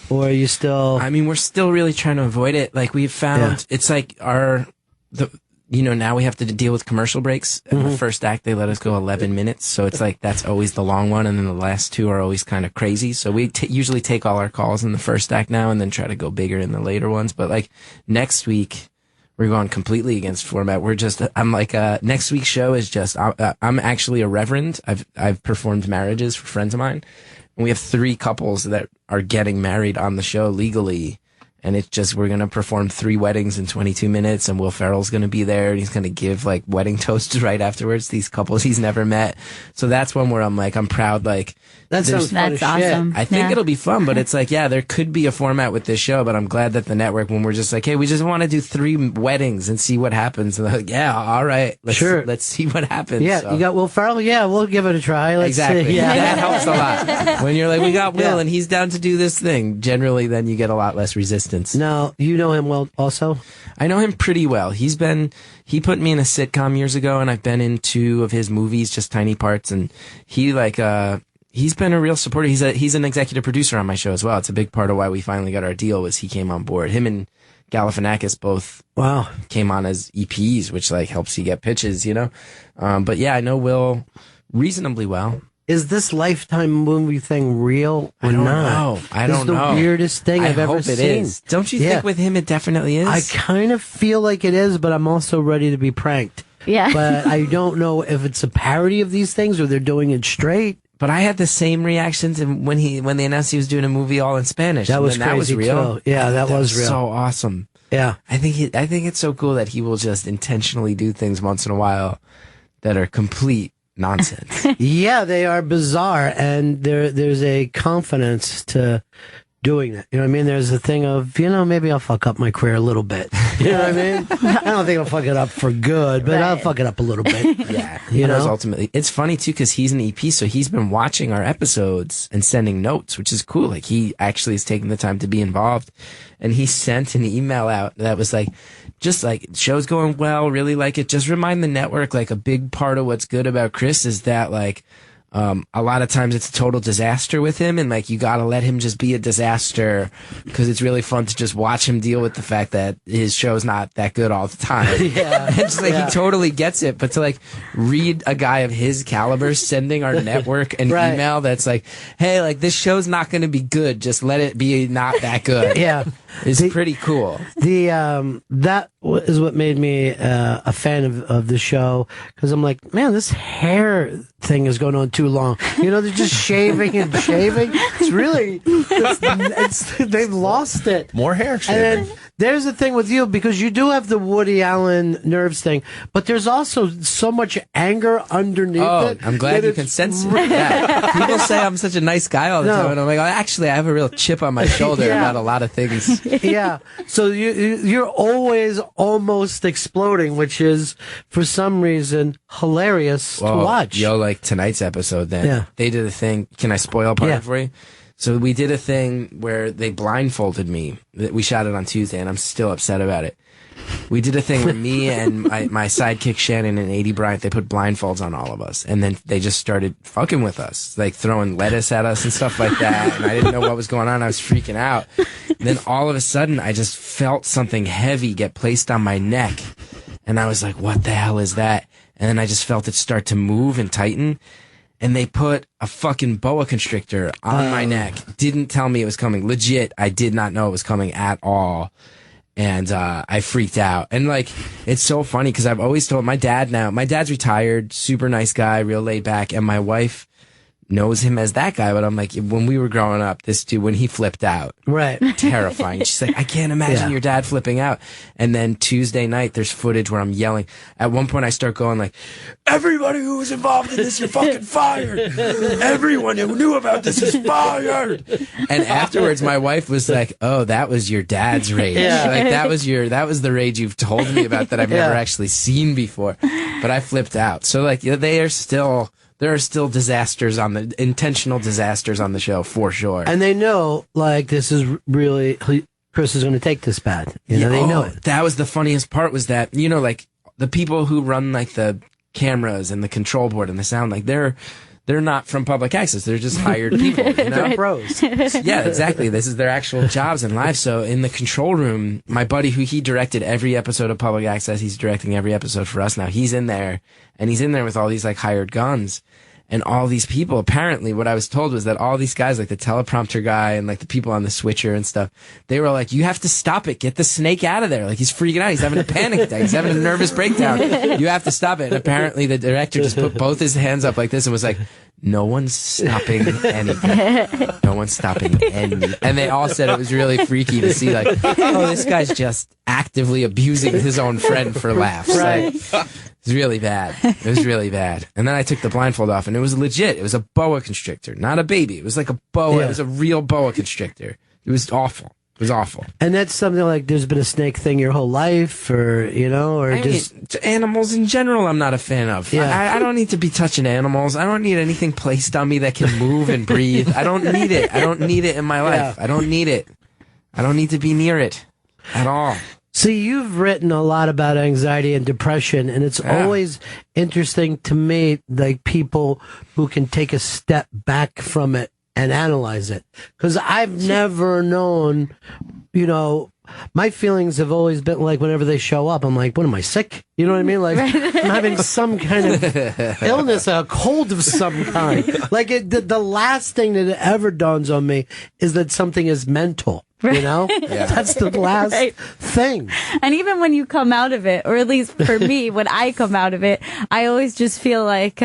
Or are you still... I mean, we're still really trying to avoid it. Like, we've found it's like now we have to deal with commercial breaks. In the first act, they let us go 11 minutes. So it's like, that's always the long one. And then the last two are always kind of crazy. So we usually take all our calls in the first act now and then try to go bigger in the later ones. But like next week, we're going completely against format. I'm like, next week's show is just, I'm actually a reverend. I've performed marriages for friends of mine. And we have 3 couples that are getting married on the show legally. And it's just, we're going to perform 3 weddings in 22 minutes and Will Ferrell's going to be there and he's going to give like wedding toasts right afterwards. These couples he's never met. So that's one where I'm like, I'm proud. Like, that's awesome. I think it'll be fun, but it's like, there could be a format with this show, but I'm glad that the network, when we're just like, hey, we just want to do 3 weddings and see what happens. And they're like, yeah, all right. Let's see what happens. Yeah. So. You got Will Ferrell? Yeah, we'll give it a try. Let's exactly. see. Yeah. That helps a lot. When you're like, we got Will and he's down to do this thing. Generally, then you get a lot less resistance. Now, you know him well also? I know him pretty well. He put me in a sitcom years ago and I've been in 2 of his movies, just tiny parts. And he's been a real supporter. He's an executive producer on my show as well. It's a big part of why we finally got our deal was he came on board. Him and Galifianakis both came on as EPs, which like helps you get pitches, you know? But yeah, I know Will reasonably well. Is this Lifetime movie thing real or not? I don't know. It's the weirdest thing I've ever seen. It is. Don't you think with him it definitely is? I kind of feel like it is, but I'm also ready to be pranked. Yeah. But I don't know if it's a parody of these things or they're doing it straight. But I had the same reactions when they announced he was doing a movie all in Spanish. That was crazy real. Too. Yeah, that was real. So awesome. Yeah. I think it's so cool that he will just intentionally do things once in a while that are complete nonsense. Yeah, they are bizarre, and there's a confidence to doing that. You know what I mean? There's a thing of, maybe I'll fuck up my career a little bit. You know what I mean? I don't think I'll fuck it up for good, but I'll fuck it up a little bit. Yeah. You know? Ultimately, it's funny too, because he's an EP, so he's been watching our episodes and sending notes, which is cool. Like, he actually is taking the time to be involved. And he sent an email out that was like, just like, show's going well, really like it. Just remind the network, like, a big part of what's good about Chris is that, like, a lot of times it's a total disaster with him, and like, you gotta let him just be a disaster, because it's really fun to just watch him deal with the fact that his show's not that good all the time. Yeah. It's like, he totally gets it, but to like read a guy of his caliber sending our network an email that's like, hey, like, this show's not gonna be good, just let it be not that good. Yeah. It's pretty cool. That is what made me a fan of the show, because I'm like, man, this hair thing is going on too long. They're just shaving and shaving. It's really, they've lost it. More hair shaving. And then there's the thing with you, because you do have the Woody Allen nerves thing, but there's also so much anger underneath it. I'm glad you can sense it. Yeah. People say I'm such a nice guy all the time, and I'm like, actually, I have a real chip on my shoulder about a lot of things. Yeah. So you're always almost exploding, which is, for some reason, hilarious to watch. Like tonight's episode, then they did a thing. Can I spoil part of it for you? So we did a thing where they blindfolded me. We shot it on Tuesday, and I'm still upset about it. We did a thing where me and my sidekick Shannon and Adie Bryant, they put blindfolds on all of us, and then they just started fucking with us, like throwing lettuce at us and stuff like that, and I didn't know what was going on. I was freaking out. And then all of a sudden, I just felt something heavy get placed on my neck, and I was like, what the hell is that? And then I just felt it start to move and tighten, and they put a fucking boa constrictor on my neck. Didn't tell me it was coming. Legit, I did not know it was coming at all. And I freaked out. And like, it's so funny because I've always told my dad's retired, super nice guy, real laid back, and my wife knows him as that guy, but I'm like, when we were growing up, this dude, when he flipped out, right, terrifying. She's like, I can't imagine your dad flipping out. And then Tuesday night, there's footage where I'm yelling. At one point, I start going like, everybody who was involved in this, you're fucking fired. Everyone who knew about this is fired. And afterwards, my wife was like, oh, that was your dad's rage. Yeah. Like that was the rage you've told me about that I've never actually seen before. But I flipped out. So like, there are still intentional disasters on the show for sure. And they know, like, this is really, Chris is going to take this bad. They know it. That was the funniest part, was that, like, the people who run, like, the cameras and the control board and the sound, like, they're not from public access. They're just hired people, you know? They're pros. Yeah, exactly. This is their actual jobs in life. So in the control room, my buddy, he directed every episode of public access, he's directing every episode for us now. He's in there, and he's in there with all these, like, hired guns. And all these people, apparently, what I was told was that all these guys, like the teleprompter guy and like the people on the switcher and stuff, they were like, you have to stop it. Get the snake out of there. Like, he's freaking out. He's having a panic attack. He's having a nervous breakdown. You have to stop it. And apparently the director just put both his hands up like this and was like, no one's stopping anything. No one's stopping anything. And they all said it was really freaky to see, like, oh, this guy's just actively abusing his own friend for laughs. Right. Like, it was really bad. It was really bad. And then I took the blindfold off, and it was legit. It was a boa constrictor, not a baby. It was like a boa. Yeah. It was a real boa constrictor. It was awful. It was awful. And that's something like, there's been a snake thing your whole life, or, or animals in general I'm not a fan of. Yeah. I don't need to be touching animals. I don't need anything placed on me that can move and breathe. I don't need it. I don't need it in my life. Yeah. I don't need it. I don't need to be near it at all. So you've written a lot about anxiety and depression, and it's always interesting to me, like, people who can take a step back from it and analyze it. Because I've never known, my feelings have always been like, whenever they show up, I'm like, what am I, sick? You know what I mean? Like, I'm having some kind of illness, a cold of some kind. Like, the last thing that ever dawns on me is that something is mental. That's the last thing. And even when you come out of it, or at least for me, when I come out of it, I always just feel like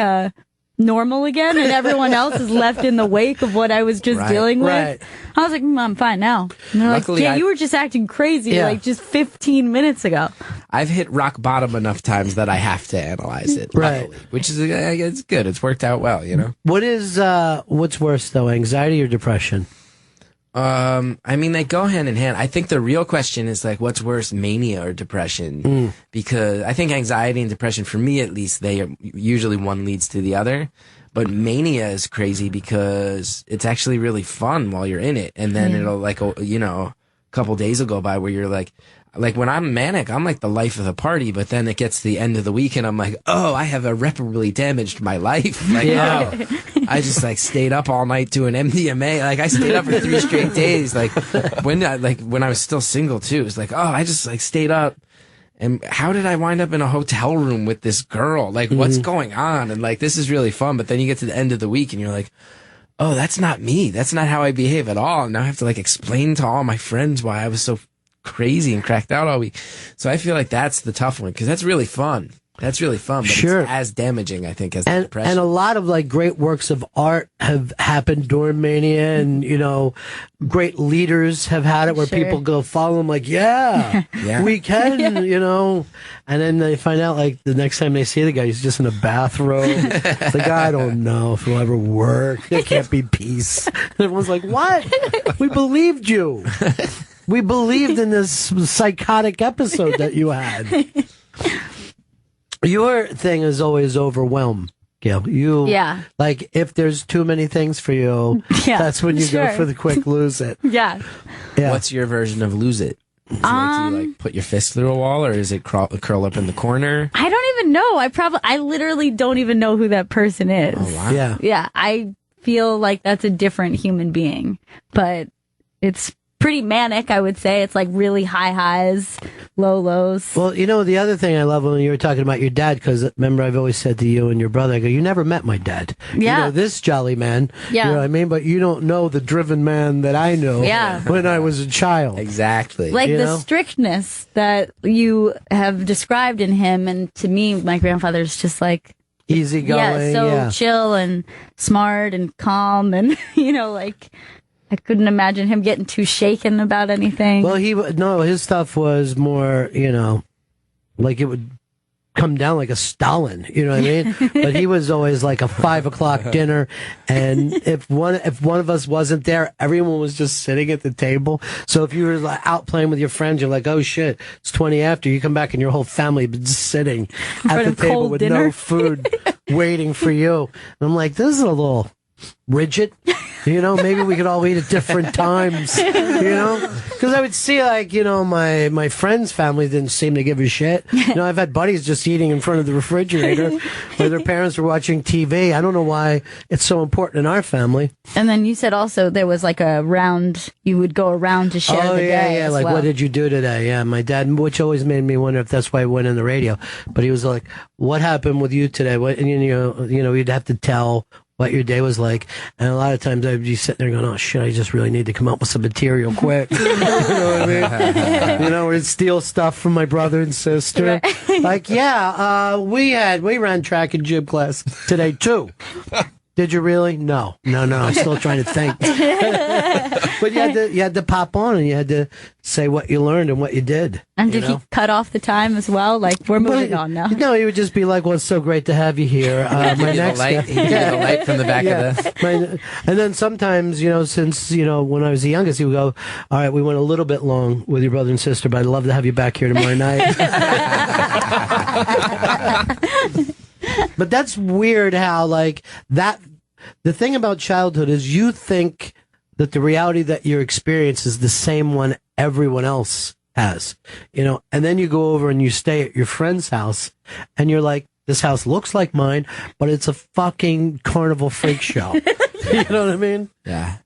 normal again, and everyone else is left in the wake of what I was just dealing with. Right. I was like, I'm fine now. And they're Luckily, like, yeah, you were just acting crazy like just 15 minutes ago. I've hit rock bottom enough times that I have to analyze it. Right. Luckily, which is, it's good. It's worked out well, What's worse, though, anxiety or depression? I mean, they go hand in hand. I think the real question is, like, what's worse, mania or depression? Because I think anxiety and depression, for me at least, they are usually one leads to the other. But mania is crazy because it's actually really fun while you're in it. And then it'll, like, a couple days will go by where you're like when I'm manic, I'm like the life of the party, but then it gets to the end of the week and I'm like, oh, I have irreparably damaged my life. Like, I just like stayed up all night doing MDMA. Like, I stayed up for 3 straight days. Like when I was still single too, it's like, oh, I just like stayed up. And how did I wind up in a hotel room with this girl? Like, what's going on? And like, this is really fun. But then you get to the end of the week and you're like, oh, that's not me. That's not how I behave at all. And now I have to like explain to all my friends why I was so crazy and cracked out all week. So I feel like that's the tough one, because that's really fun. That's really fun, but Sure. it's as damaging, I think, as the depression. And a lot of like great works of art have happened during Mania, and great leaders have had it where people go follow them like, we can, and then they find out like the next time they see the guy, he's just in a bathrobe. It's like, I don't know if it'll ever work. There can't be peace. And everyone's like, what? We believed you. We believed in this psychotic episode that you had. Your thing is always overwhelm, Yeah. Like, if there's too many things for you, that's when you go for the quick lose it. Yeah. What's your version of lose it? Do you put your fist through a wall, or is it curl up in the corner? I don't even know. I literally don't even know who that person is. Oh, wow. Yeah. I feel like that's a different human being, but it's pretty manic, I would say. It's like really high highs, low lows. Well, the other thing I love when you were talking about your dad, because remember I've always said to you and your brother, I go, you never met my dad. Yeah. This jolly man. Yeah. You know what I mean? But you don't know the driven man that I know when I was a child. Exactly. Like the strictness that you have described in him, and to me, my grandfather's just like easygoing, chill and smart and calm, and I couldn't imagine him getting too shaken about anything. Well, his stuff was more, like it would come down like a Stalin, you know what I mean? But he was always like a 5:00 dinner, and if one of us wasn't there, everyone was just sitting at the table. So if you were like out playing with your friends, you're like, oh shit, it's 20 after. You come back and your whole family been sitting at the table with no food, waiting for you. And I'm like, this is a little rigid. Maybe we could all eat at different times, because I would see my friends' family didn't seem to give a shit. I've had buddies just eating in front of the refrigerator where their parents were watching TV. I don't know why it's so important in our family. And then you said also there was like a round, you would go around to share the day. Yeah, like what did you do today? Yeah, my dad, which always made me wonder if that's why I went in the radio. But he was like, what happened with you today? What, and you'd have to tell what your day was like. And a lot of times I'd be sitting there going, oh shit, I just really need to come up with some material quick. You know what I mean? We'd steal stuff from my brother and sister. Like, we ran track and gym class today too. Did you really? No. I'm still trying to think. But you had to pop on and you had to say what you learned and what you did. And did he cut off the time as well? Like, we're moving on now. No, he would just be like, well, it's so great to have you here. My next light, he'd give the light from the back of the... And then sometimes, since, when I was the youngest, he would go, all right, we went a little bit long with your brother and sister, but I'd love to have you back here tomorrow night. But that's weird how, the thing about childhood is you think that the reality that you experience is the same one everyone else has, and then you go over and you stay at your friend's house and you're like, this house looks like mine, but it's a fucking carnival freak show. You know what I mean? Yeah.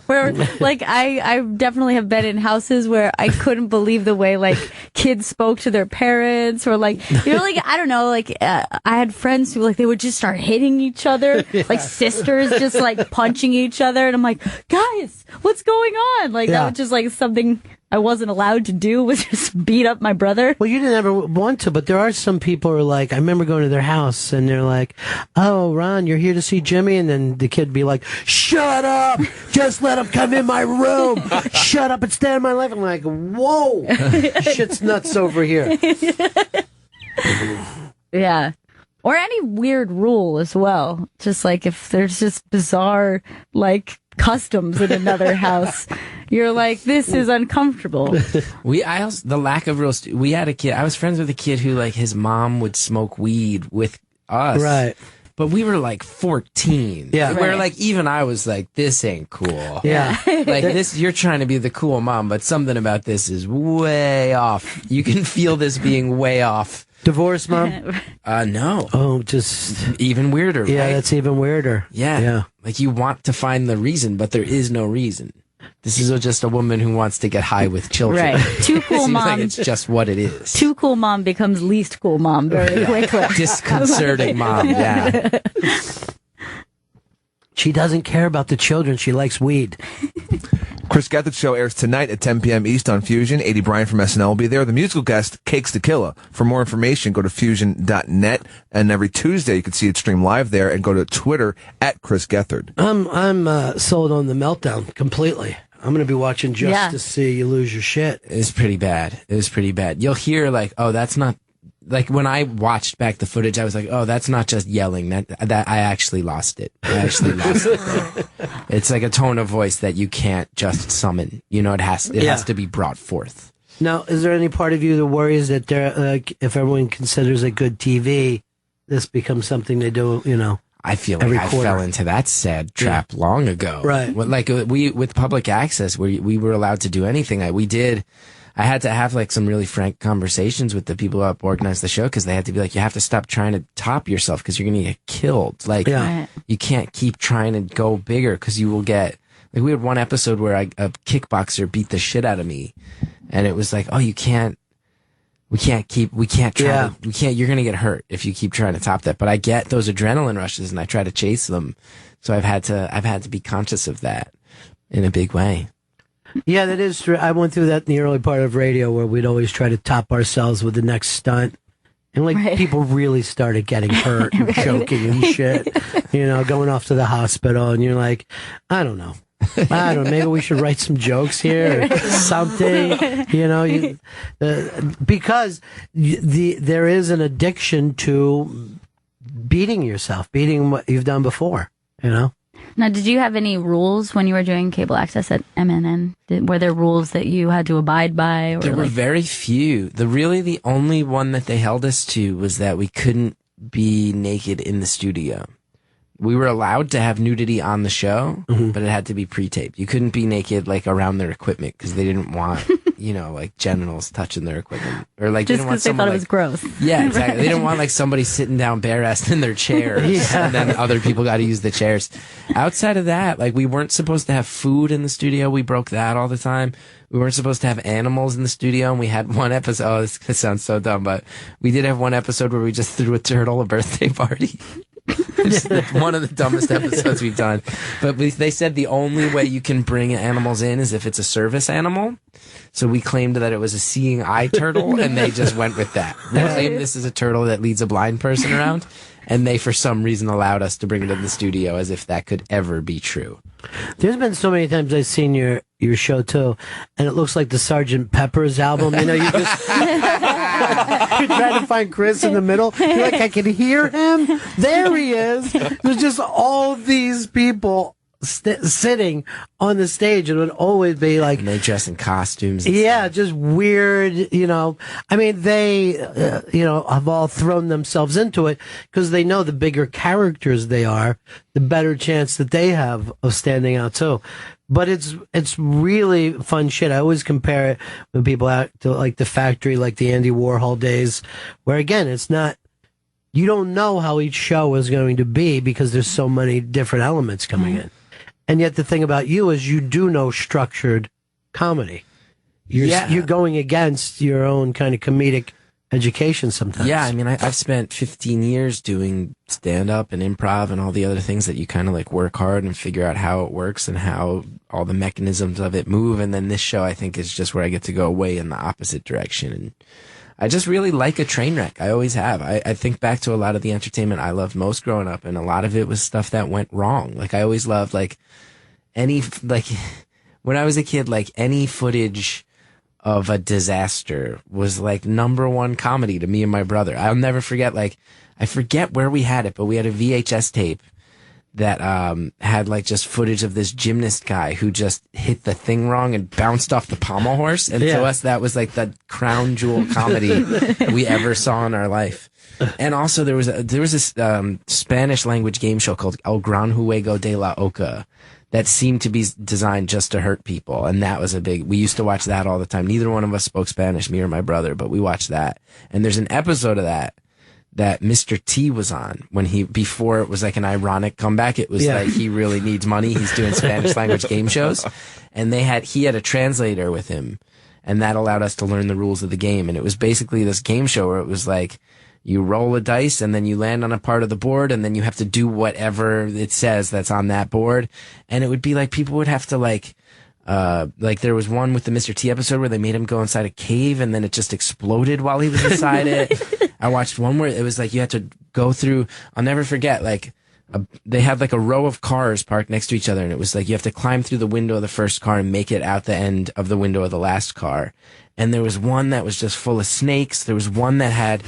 Where, I definitely have been in houses where I couldn't believe the way, kids spoke to their parents, or, I don't know, I had friends who, they would just start hitting each other, sisters just, punching each other, and I'm like, guys, what's going on? That was just, something I wasn't allowed to do, was just beat up my brother. Well, you didn't ever want to, but there are some people who are I remember going to their house and they're like, oh, Ron, you're here to see Jimmy? And then the kid be like, shut up! Just let him come in my room! Shut up and stay in my life! I'm like, whoa! Shit's nuts over here. Yeah. Or any weird rule as well. Just if there's just bizarre, customs in another house, you're like, this is uncomfortable. The lack of real we had a kid, I was friends with a kid who his mom would smoke weed with us, right? But we were 14. Yeah, where even I was like, this ain't cool. Yeah. This, you're trying to be the cool mom, but something about this is way off. You can feel this being way off. Divorce, mom? No. Oh, just even weirder. Yeah, right? that's even weirder. Yeah. You want to find the reason, but there is no reason. This is just a woman who wants to get high with children. Right. Too cool mom. It's just what it is. Too cool mom becomes least cool mom very quickly. Disconcerting mom, yeah. She doesn't care about the children. She likes weed. Chris Gethard Show airs tonight at 10 p.m. East on Fusion. 80 Bryan from SNL will be there. The musical guest, Cakes to Killa. For more information, go to fusion.net. And every Tuesday, you can see it stream live there, and go to Twitter at Chris Gethard. I'm sold on The Meltdown completely. I'm going to be watching just to see you lose your shit. It's pretty bad. You'll hear oh, that's not... when I watched back the footage, I was like, oh, that's not just yelling. That I actually lost it. It's a tone of voice that you can't just summon. It has to be brought forth. Now, is there any part of you that worries that if everyone considers it good TV, this becomes something they do, you know. I feel like I fell into that sad trap long ago. Right. Like with public access, we were allowed to do anything. I had to have like some really frank conversations with the people who organized the show, because they had to be like, you have to stop trying to top yourself because you're going to get killed. Like, you can't keep trying to go bigger because you will get, like, we had one episode where a kickboxer beat the shit out of me, and it was like, oh, we can't try you're going to get hurt if you keep trying to top that. But I get those adrenaline rushes and I try to chase them. So I've had to be conscious of that in a big way. Yeah, that is true. I went through that in the early part of radio, where we'd always try to top ourselves with the next stunt. And people really started getting hurt and choking and shit, you know, going off to the hospital. And you're like, I don't know. Maybe we should write some jokes here or something, you know, because there is an addiction to beating yourself, beating what you've done before, you know? Now, did you have any rules when you were doing cable access at MNN? Were there rules that you had to abide by? Or there were very few. The only one that they held us to was that we couldn't be naked in the studio. We were allowed to have nudity on the show, but it had to be pre-taped. You couldn't be naked, like, around their equipment, because they didn't want, you know, like, genitals touching their equipment. Or, like, just because they thought it was gross. Yeah, exactly. They didn't want, like, somebody sitting down bare-assed in their chairs, and then other people got to use the chairs. Outside of that, like, we weren't supposed to have food in the studio. We broke that all the time. We weren't supposed to have animals in the studio, and we had one episode. Oh, this sounds so dumb, but we did have one episode where we just threw a turtle a birthday party. It's one of the dumbest episodes we've done. But they said the only way you can bring animals in is if it's a service animal. So we claimed that it was a seeing eye turtle, and they just went with that. We claimed this is a turtle that leads a blind person around, and they, for some reason, allowed us to bring it in the studio as if that could ever be true. There's been so many times I've seen your show, too, and it looks like the Sgt. Pepper's album. You know, you just... You're trying to find Chris in the middle. You're like, I can hear him. There he is. There's just all these people sitting on the stage. It would always be like... And they dress in costumes. Just weird, you know. I mean, they, have all thrown themselves into it because they know the bigger characters they are, the better chance that they have of standing out, too. But it's really fun shit. I always compare it when people act to like the Factory, like the Andy Warhol days, where again, it's not, you don't know how each show is going to be because there's so many different elements coming in. And yet the thing about you is you do know structured comedy. You're going against your own kind of comedic education sometimes. Yeah, I mean, I've spent 15 years doing stand-up and improv and all the other things that you kind of like work hard and figure out how it works and how all the mechanisms of it move. And then this show, I think, is just where I get to go way in the opposite direction. And I just really like a train wreck. I always have. I think back to a lot of the entertainment I loved most growing up, and a lot of it was stuff that went wrong. Like, I always loved, like, when I was a kid, like, any footage of a disaster was like #1 comedy to me and my brother. I'll never forget, like, I forget where we had it, but we had a VHS tape that had like just footage of this gymnast guy who just hit the thing wrong and bounced off the pommel horse. And to us, that was like the crown jewel comedy we ever saw in our life. And also there was this Spanish language game show called El Gran Juego de la Oca that seemed to be designed just to hurt people. And that was we used to watch that all the time. Neither one of us spoke Spanish, me or my brother, but we watched that. And there's an episode of that Mr. T was on before it was like an ironic comeback. It was like, he really needs money. He's doing Spanish language game shows. And he had a translator with him, and that allowed us to learn the rules of the game. And it was basically this game show where it was like, you roll a dice and then you land on a part of the board and then you have to do whatever it says that's on that board. And it would be like, people would have to like there was one with the Mr. T episode where they made him go inside a cave and then it just exploded while he was inside it. I watched one where it was like, you had to go through, I'll never forget, like, they had like a row of cars parked next to each other, and it was like you have to climb through the window of the first car and make it out the end of the window of the last car. And there was one that was just full of snakes. There was one that had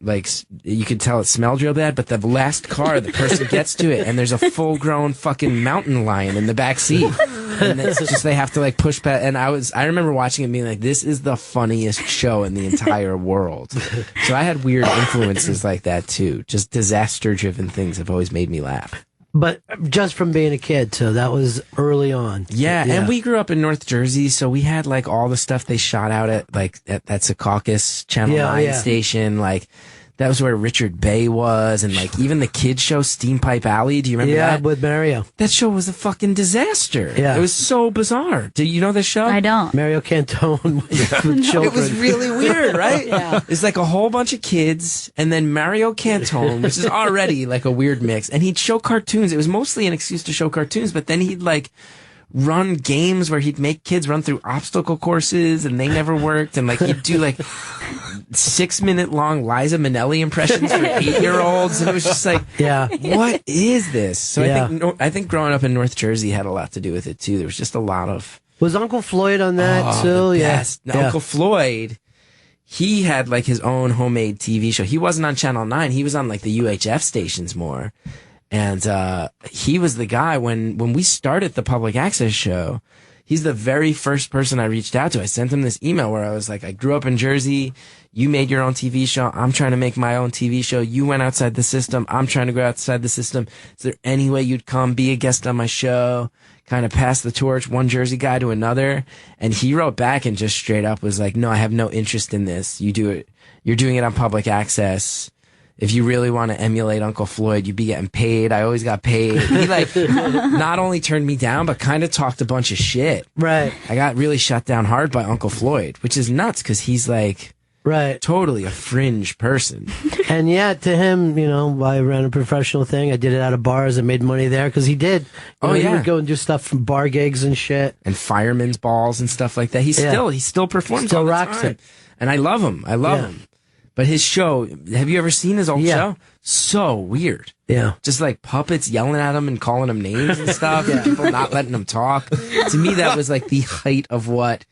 like, you could tell it smelled real bad, but the last car, the person gets to it and there's a full grown fucking mountain lion in the back seat. And it's just they have to like push back. And I remember watching it being like, this is the funniest show in the entire world. So I had weird influences like that too. Just disaster-driven things have always made me laugh. But just from being a kid, so that was early on. Yeah, and we grew up in North Jersey, so we had like all the stuff they shot out at like at Secaucus Channel 9 station, like that was where Richard Bay was, and like even the kids show Steam Pipe Alley. Do you remember that? Yeah, with Mario. That show was a fucking disaster. Yeah. It was so bizarre. Do you know this show? I don't. Mario Cantone with children. It was really weird, right? Yeah. It's like a whole bunch of kids, and then Mario Cantone, which is already like a weird mix, and he'd show cartoons. It was mostly an excuse to show cartoons, but then he'd like run games where he'd make kids run through obstacle courses, and they never worked, and like he'd do like 6-minute long Liza Minnelli impressions for 8-year-olds, and it was just like, what is this? So I think growing up in North Jersey had a lot to do with it too. There was just a lot of Was Uncle Floyd on that too? Yes, Uncle Floyd. He had like his own homemade TV show. He wasn't on Channel 9. He was on like the UHF stations more. And he was the guy when we started the public access show. He's the very first person I reached out to. I sent him this email where I was like, I grew up in Jersey. You made your own TV show. I'm trying to make my own TV show. You went outside the system. I'm trying to go outside the system. Is there any way you'd come be a guest on my show? Kind of pass the torch, one Jersey guy to another. And he wrote back and just straight up was like, no, I have no interest in this. You do it. You're doing it on public access. If you really want to emulate Uncle Floyd, you'd be getting paid. I always got paid. He like not only turned me down, but kind of talked a bunch of shit. Right. I got really shut down hard by Uncle Floyd, which is nuts because he's like totally a fringe person. And yet to him, you know, I ran a professional thing. I did it out of bars and made money there because he did. He would go and do stuff from bar gigs and shit. And firemen's balls and stuff like that. He still performs Still all the rocks time. it. And I love him. I love him. But his show, have you ever seen his old show? So weird. Yeah. Just like puppets yelling at him and calling him names and stuff. And people not letting him talk. To me, that was like the height of what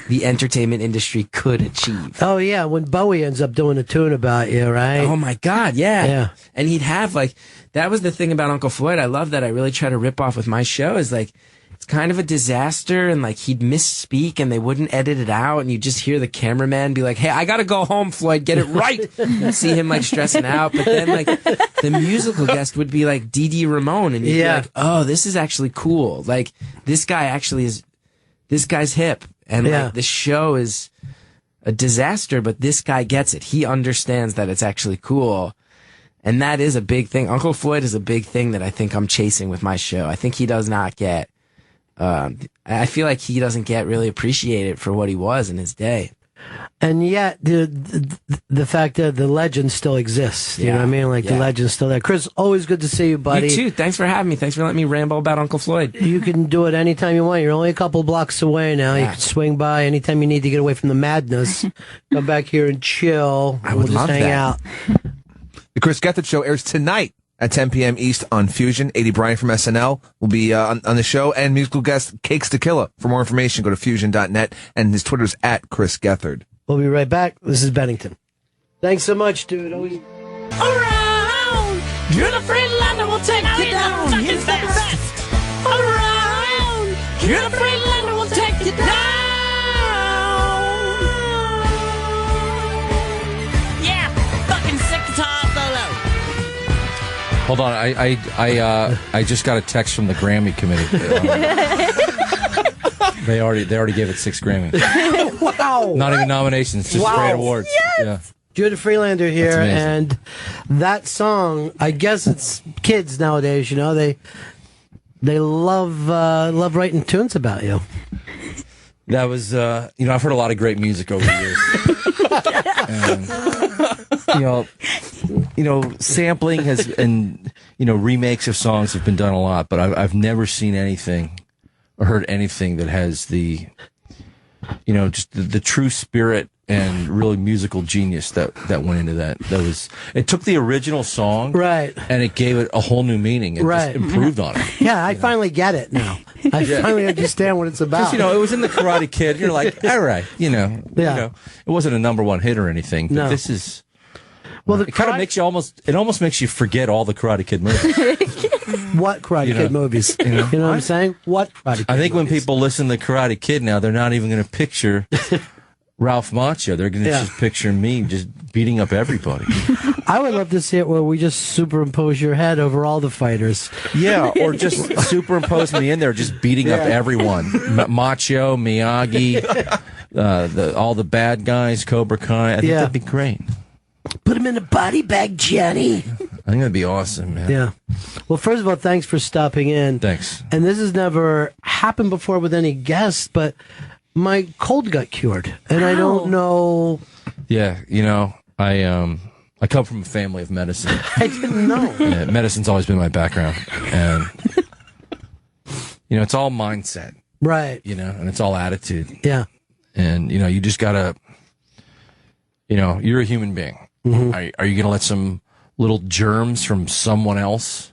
the entertainment industry could achieve. Oh, yeah. When Bowie ends up doing a tune about you, right? Oh, my God. Yeah. Yeah. And he'd have like, that was the thing about Uncle Floyd. I love that I really try to rip off with my show is like, it's kind of a disaster, and like he'd misspeak and they wouldn't edit it out, and you just hear the cameraman be like, hey, I gotta go home, Floyd, get it right. See him like stressing out, but then like the musical guest would be like Dee Ramone, and you'd be like, oh, this is actually cool. Like this guy's hip, and like the show is a disaster, but this guy gets it. He understands that it's actually cool. And that is a big thing. Uncle Floyd is a big thing that I think I'm chasing with my show. I think he does not get I feel like he doesn't get really appreciated for what he was in his day. And yet, the fact that the legend still exists. You know what I mean? Like, the legend's still there. Chris, always good to see you, buddy. You too. Thanks for having me. Thanks for letting me ramble about Uncle Floyd. You can do it anytime you want. You're only a couple blocks away now. You can swing by anytime you need to get away from the madness. Come back here and chill. I would we'll just love hang that. out. The Chris Gethard Show airs tonight at 10 p.m. East on Fusion. 80 Brian from SNL will be on the show, and musical guest Cakes Tequila. For more information, go to fusion.net, and his Twitter's at Chris Gethard. We'll be right back. This is Bennington. Thanks so much, dude. Always... Around, you're the Friedlander, we'll take you down. He's the best. Around, you're the Friedlander, we'll take you down. Yeah, fucking sick guitar solo. Hold on, I just got a text from the Grammy committee. They already gave it 6 Grammys. Wow! Not even nominations, just straight awards. Yes. Yeah. Judah Friedlander here, and that song. I guess it's kids nowadays. You know, they love writing tunes about you. That was I've heard a lot of great music over the years. And, sampling and remakes of songs have been done a lot, but I've never seen anything or heard anything that has the just the true spirit and really musical genius that went into that. It took the original song, right, and it gave it a whole new meaning. It just improved on it. Yeah, I finally get it now. I finally understand what it's about. Because, it was in the Karate Kid. You're like, all right, it wasn't a #1 hit or anything, but this is. Well, it kind of makes you almost makes you forget all the Karate Kid movies. What Karate Kid movies? You know what I'm saying? What Karate Kid I think movies? when people listen to Karate Kid now, they're not even going to picture Ralph Macchio. They're going to just picture me just beating up everybody. I would love to see it where we just superimpose your head over all the fighters. Yeah, or just superimpose me in there, just beating up everyone. Macchio, Miyagi, all the bad guys, Cobra Kai. I think that'd be great. Put him in a body bag, Johnny. I think that'd be awesome, man. Yeah. Well, first of all, thanks for stopping in. Thanks. And this has never happened before with any guests, but my cold got cured, and I don't know. Yeah, I come from a family of medicine. I didn't know. Yeah, medicine's always been my background, and it's all mindset, right? And it's all attitude. Yeah. And you just gotta, you're a human being. Mm-hmm. Are you gonna let some little germs from someone else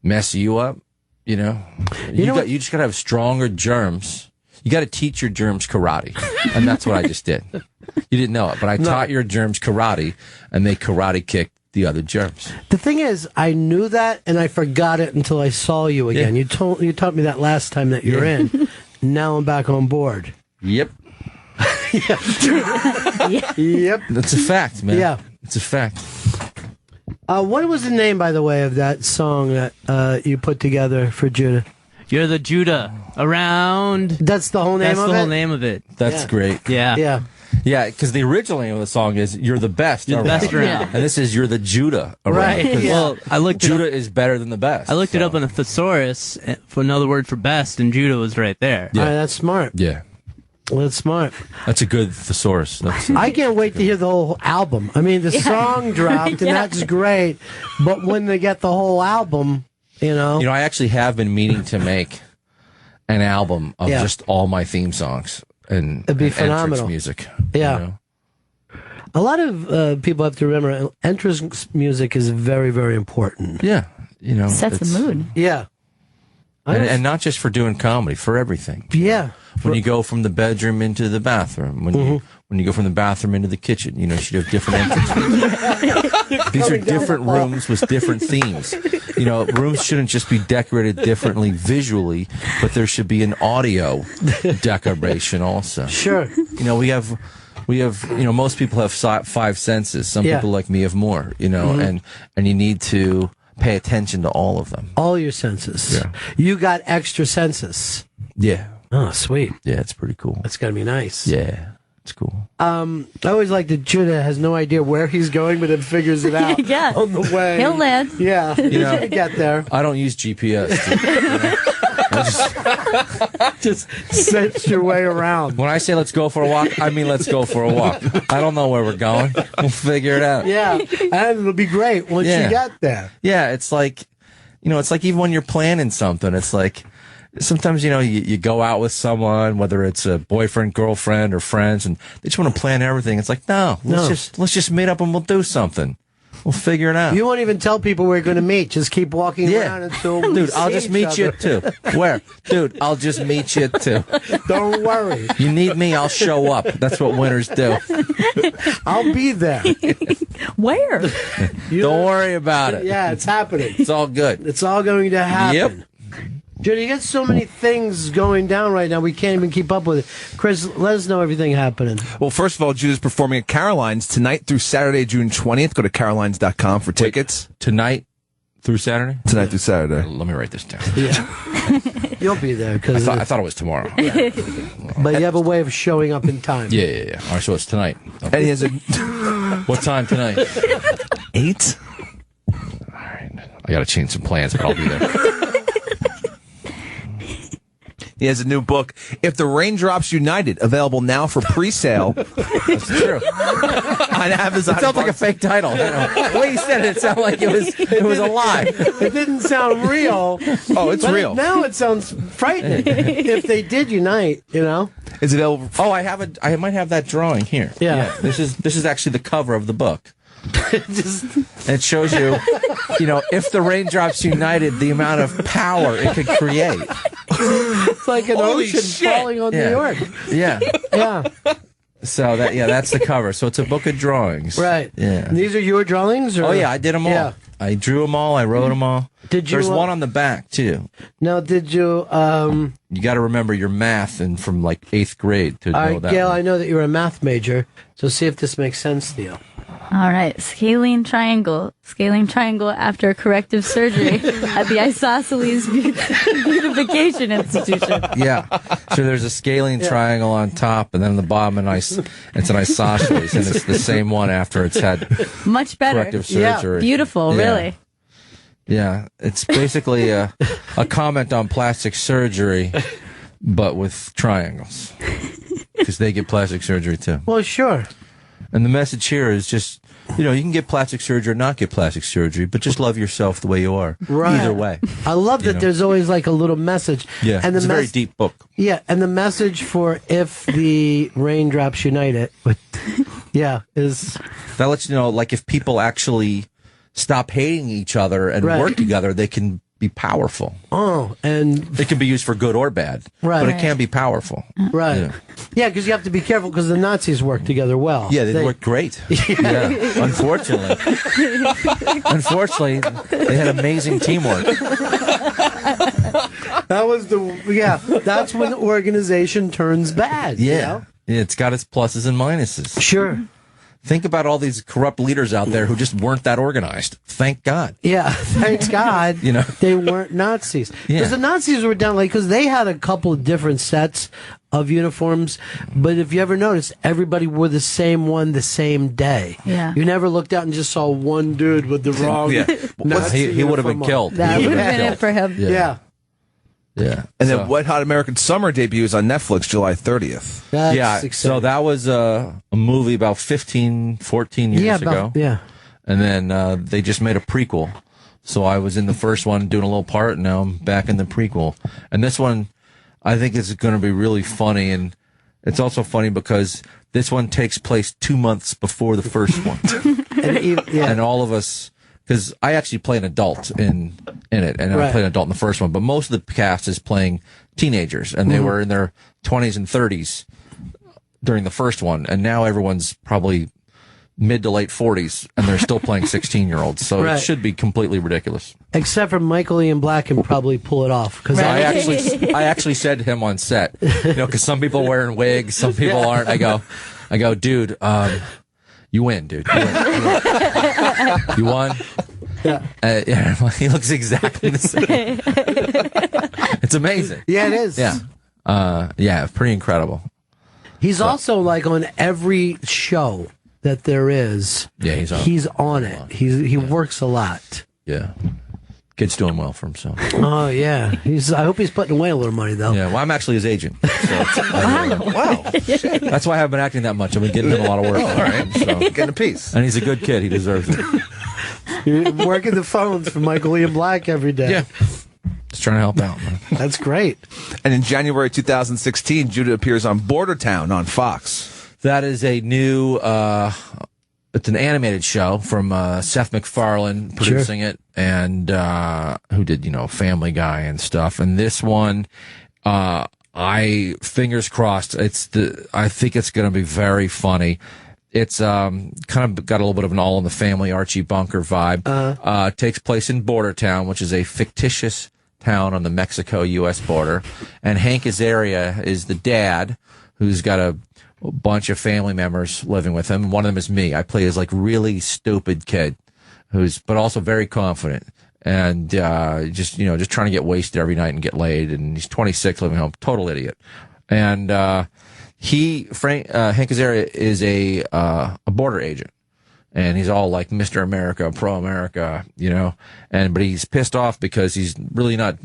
mess you up? You just gotta have stronger germs. You got to teach your germs karate, and that's what I just did. You didn't know it, but I taught your germs karate, and they karate kicked the other germs. The thing is, I knew that, and I forgot it until I saw you again. Yeah. You taught me that last time that you're in. Now I'm back on board. Yep. Yep. That's a fact, man. Yeah. It's a fact. What was the name, by the way, of that song that you put together for Judah? You're the Judah around. That's the whole name That's of the it? whole name of it. That's great. Yeah. Yeah. Yeah, because the original name of the song is "You're the Best." You're the best around. And this is "You're the Judah around." Right. Yeah. Well, I looked Judah is better than the best. I looked it up in the thesaurus for another word for best, and Judah was right there. All right, that's smart. Yeah. Well, that's smart. That's a good thesaurus. I can't wait to hear the whole album. I mean, the song dropped, and that's great. But when they get the whole album, I actually have been meaning to make an album of just all my theme songs and it'd be and phenomenal entrance music. Yeah. A lot of people have to remember entrance music is very, very important. Yeah. Sets the mood. Yeah. And not just for doing comedy, for everything. Yeah. When you go from the bedroom into the bathroom, when you go from the bathroom into the kitchen, you should have different entrances. These are different rooms with different themes. Rooms shouldn't just be decorated differently visually, but there should be an audio decoration also. Sure. We have most people have 5 senses. Some people like me have more, and you need to pay attention to all of them. All your senses. Yeah. You got extra senses. Yeah. Oh, sweet. Yeah, it's pretty cool. That's going to be nice. Yeah, it's cool. I always like that Judah has no idea where he's going, but then figures it out on the way. He'll land. Yeah. He'll get there. I don't use GPS. Just set your way around. When I say let's go for a walk, I mean let's go for a walk. I don't know where we're going. We'll figure it out. Yeah, and it'll be great once you get there. Yeah, it's like, it's like even when you're planning something, it's like sometimes, you go out with someone, whether it's a boyfriend, girlfriend, or friends, and they just want to plan everything. It's like, let's just meet up and we'll do something. We'll figure it out. You won't even tell people we're going to meet. Just keep walking around until we Dude, I'll see just each meet you other. too. Where? Dude, I'll just meet you too. Don't worry. You need me, I'll show up. That's what winners do. I'll be there. Where? Don't worry about it. Yeah, it's happening. It's all good. It's all going to happen. Yep. Judy, you got so many things going down right now, we can't even keep up with it. Chris, let us know everything happening. Well, first of all, Judah's performing at Caroline's tonight through Saturday, June 20th. Go to carolines.com for tickets. Tonight through Saturday? Tonight through Saturday. Let me write this down. Yeah. You'll be there. Cause I thought it was tomorrow. Yeah. But you have a way of showing up in time. Yeah. All right, so it's tonight. Okay. And he has a... What time tonight? 8? All right. I got to change some plans, but I'll be there. He has a new book, If the Raindrops United, available now for pre-sale. That's true. On Amazon. It sounds like a fake title. The way you said it sounded like it was a lie. It didn't sound real. Oh, it's real. Now it sounds frightening. If they did unite, Is it available? Oh, I might have that drawing here. Yeah. This is actually the cover of the book. And it shows you, if the raindrops united, the amount of power it could create. It's like an Holy ocean shit. falling on New York. Yeah. Yeah. So that's the cover. So it's a book of drawings. Right. Yeah. And these are your drawings? Or? Oh yeah, I did them all. Yeah. I drew them all. I wrote them all. Did you? There's one on the back too. Now, did you? You got to remember your math and from like 8th grade to know that. Gail, one. I know that you're a math major, so see if this makes sense to you. All right, scalene triangle after corrective surgery at the Isosceles Beautification Institution. Yeah. So there's a scalene triangle on top, and then on the bottom, it's an isosceles, and it's the same one after it's had much better corrective surgery. Yeah, beautiful, really. Yeah, it's basically a comment on plastic surgery, but with triangles, because they get plastic surgery too. Well, sure. And the message here is just, you can get plastic surgery or not get plastic surgery, but just love yourself the way you are. Right. Either way. I love that there's always like a little message. Yeah, and it's a very deep book. Yeah, and the message for if the raindrops unite it, is... That lets you know, like, if people actually stop hating each other and work together, they can be powerful. Oh, and... It can be used for good or bad, but it can be powerful. Right. Yeah, because you have to be careful because the Nazis work together well. Yeah, they work great. Yeah. Unfortunately, they had amazing teamwork. That's when the organization turns bad. Yeah, it's got its pluses and minuses. Sure. Think about all these corrupt leaders out there who just weren't that organized. Thank God. Yeah, thank God. They weren't Nazis. Because the Nazis were down, because they had a couple of different sets of uniforms, but if you ever noticed, everybody wore the same one the same day. Yeah. You never looked out and just saw one dude with the wrong Nazi he would have been killed. That would have been it for him. Yeah. And then Wet Hot American Summer debuts on Netflix July 30th. That's exciting. So that was a movie about 14 years ago. Yeah. And then they just made a prequel. So I was in the first one doing a little part, and now I'm back in the prequel. And this one, I think is going to be really funny. And it's also funny because this one takes place 2 months before the first one. And all of us... Because I actually play an adult in it, and I played an adult in the first one, but most of the cast is playing teenagers, and they were in their 20s and 30s during the first one, and now everyone's probably mid to late 40s, and they're still playing 16-year-olds, so it should be completely ridiculous. Except for Michael Ian Black can probably pull it off. Because I actually said to him on set, because some people are wearing wigs, some people aren't. I go, dude, you win, dude. You won. Yeah. He looks exactly the same. It's amazing. Yeah, it is. Yeah, pretty incredible. He's also like on every show that there is. Yeah, he's on it. He works a lot. Yeah. Kid's doing well for himself. Oh, yeah. I hope he's putting away a little money, though. Yeah, well, I'm actually his agent. So wow. That's why I haven't been acting that much. I've been getting him a lot of work. All right. So, getting a piece. And he's a good kid. He deserves it. You're working the phones for Michael Ian Black every day. Yeah. Just trying to help out, man. That's great. And in January 2016, Judah appears on Border Town on Fox. That is a new... it's an animated show from Seth MacFarlane producing it, and who did Family Guy and stuff. And this one, fingers crossed. I think it's going to be very funny. It's kind of got a little bit of an All in the Family Archie Bunker vibe. Takes place in Border Town, which is a fictitious town on the Mexico-U.S. border. And Hank Azaria is the dad, who's got a bunch of family members living with him. One of them is me. I play this really stupid kid but also very confident and just trying to get wasted every night and get laid. And he's 26, living home, total idiot. And Hank Azaria is a border agent, and he's all like Mr. America, pro America, but he's pissed off because he's really not.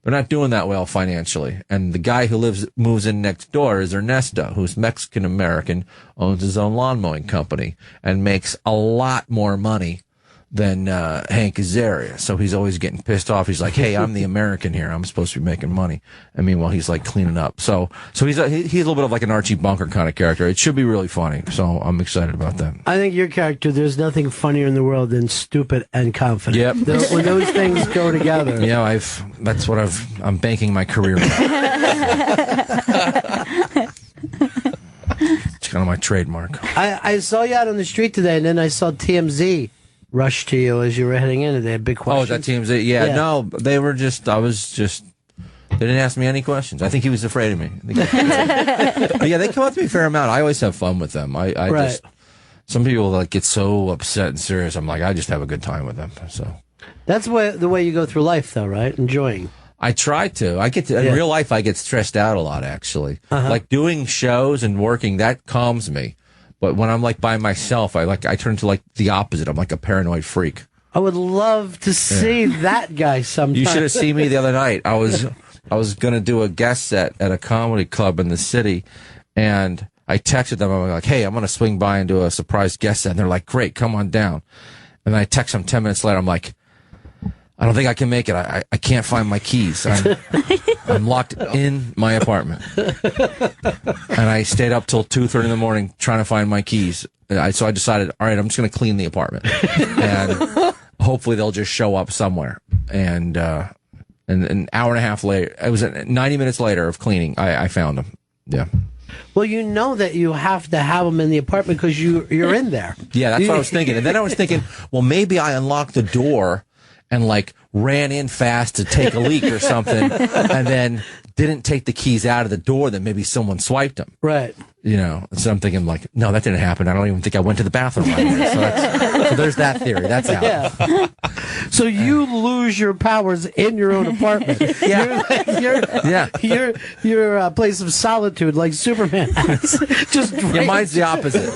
They're not doing that well financially. And the guy who moves in next door is Ernesto, who's Mexican-American, owns his own lawn mowing company, and makes a lot more money than Hank Azaria. So he's always getting pissed off. He's like, hey, I'm the American here. I'm supposed to be making money. And meanwhile, he's like cleaning up. So he's a little bit of like an Archie Bunker kind of character. It should be really funny. So I'm excited about that. I think your character, there's nothing funnier in the world than stupid and confident. Yep. When those things go together. Yeah, I'm banking my career on. It's kind of my trademark. I saw you out on the street today, and then I saw TMZ rush to you as you were heading in. They had big questions. Oh, is that TMZ? Yeah, no, they were just, they didn't ask me any questions. I think he was afraid of me. But yeah, they come up to me a fair amount. I always have fun with them. I just, some people like get so upset and serious. I'm like, I just have a good time with them. So that's the way you go through life, though, right? Enjoying. I try to. In real life, I get stressed out a lot, actually. Like doing shows and working, that calms me. But when I'm like by myself, I turn to like the opposite. I'm like a paranoid freak. I would love to see that guy sometime. You should have seen me the other night. I was going to do a guest set at a comedy club in the city, and I texted them. I'm like, hey, I'm going to swing by and do a surprise guest set. And they're like, great, come on down. And then I text them 10 minutes later. I'm like, I don't think I can make it. I can't find my keys. I'm locked in my apartment. And I stayed up till 2:30 in the morning trying to find my keys. So I decided, all right, I'm just going to clean the apartment. And hopefully they'll just show up somewhere. And an hour and a half later, it was 90 minutes later of cleaning, I found them. Yeah. Well, you know that you have to have them in the apartment because you're in there. Yeah, that's what I was thinking. And then I was thinking, well, maybe I unlocked the door and like ran in fast to take a leak or something, and then didn't take the keys out of the door. Then maybe someone swiped them. Right. You know. So I'm thinking like, no, that didn't happen. I don't even think I went to the bathroom right there. So there's that theory. That's out. Yeah. So you lose your powers in your own apartment. Yeah. You're a place of solitude like Superman. Just yeah, mine's the opposite.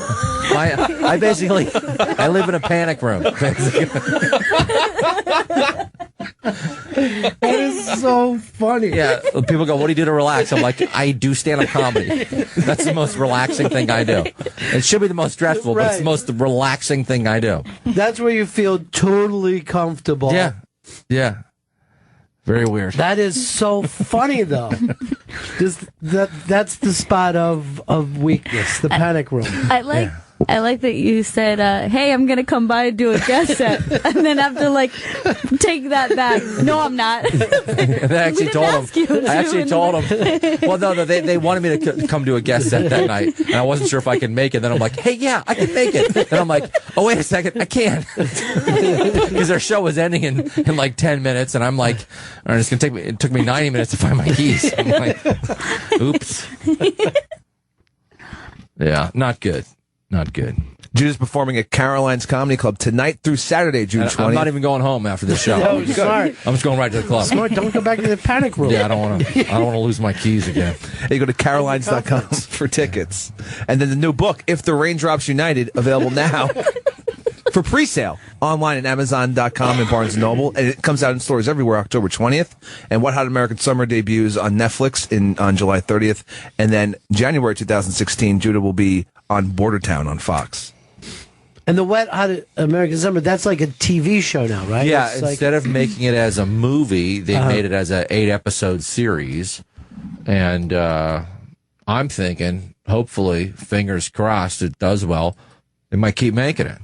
I basically I live in a panic room. That is so funny. Yeah, people go, what do you do to relax? I'm like, I do stand-up comedy. That's the most relaxing thing I do. It should be the most stressful, but it's the most relaxing thing I do. That's where you feel totally comfortable. Yeah, yeah. Very weird. That is so funny, though. That's the spot of weakness, the panic room. I like that you said, hey, I'm going to come by and do a guest set. And then have to, like, take that back. No, I'm not. I actually told him. Well, no, they wanted me to come do a guest set that night. And I wasn't sure if I could make it. Then I'm like, hey, yeah, I can make it. Then I'm like, oh, wait a second, I can't. Because their show was ending in like 10 minutes. And I'm like, all right, it's going to take me, it took me 90 minutes to find my keys. I'm like, oops. Yeah, not good. Not good. Jude's performing at Caroline's Comedy Club tonight through Saturday, June 20th. I'm not even going home after this show. No, smart. I'm just going right to the club. Smart. Don't go back to the panic room. Yeah, I don't want to lose my keys again. You go to carolines.com for tickets. And then the new book, If the Raindrops United, available now for pre-sale online at Amazon.com and Barnes & Noble. And it comes out in stores everywhere October 20th. And What Hot American Summer debuts on Netflix on July 30th. And then January 2016, Judah will be on Bordertown on Fox. And the Wet Hot American Summer, that's like a TV show now, right? Yeah, it's instead of making it as a movie, they made it as an 8-episode series. And I'm thinking, hopefully, fingers crossed, it does well. They might keep making it.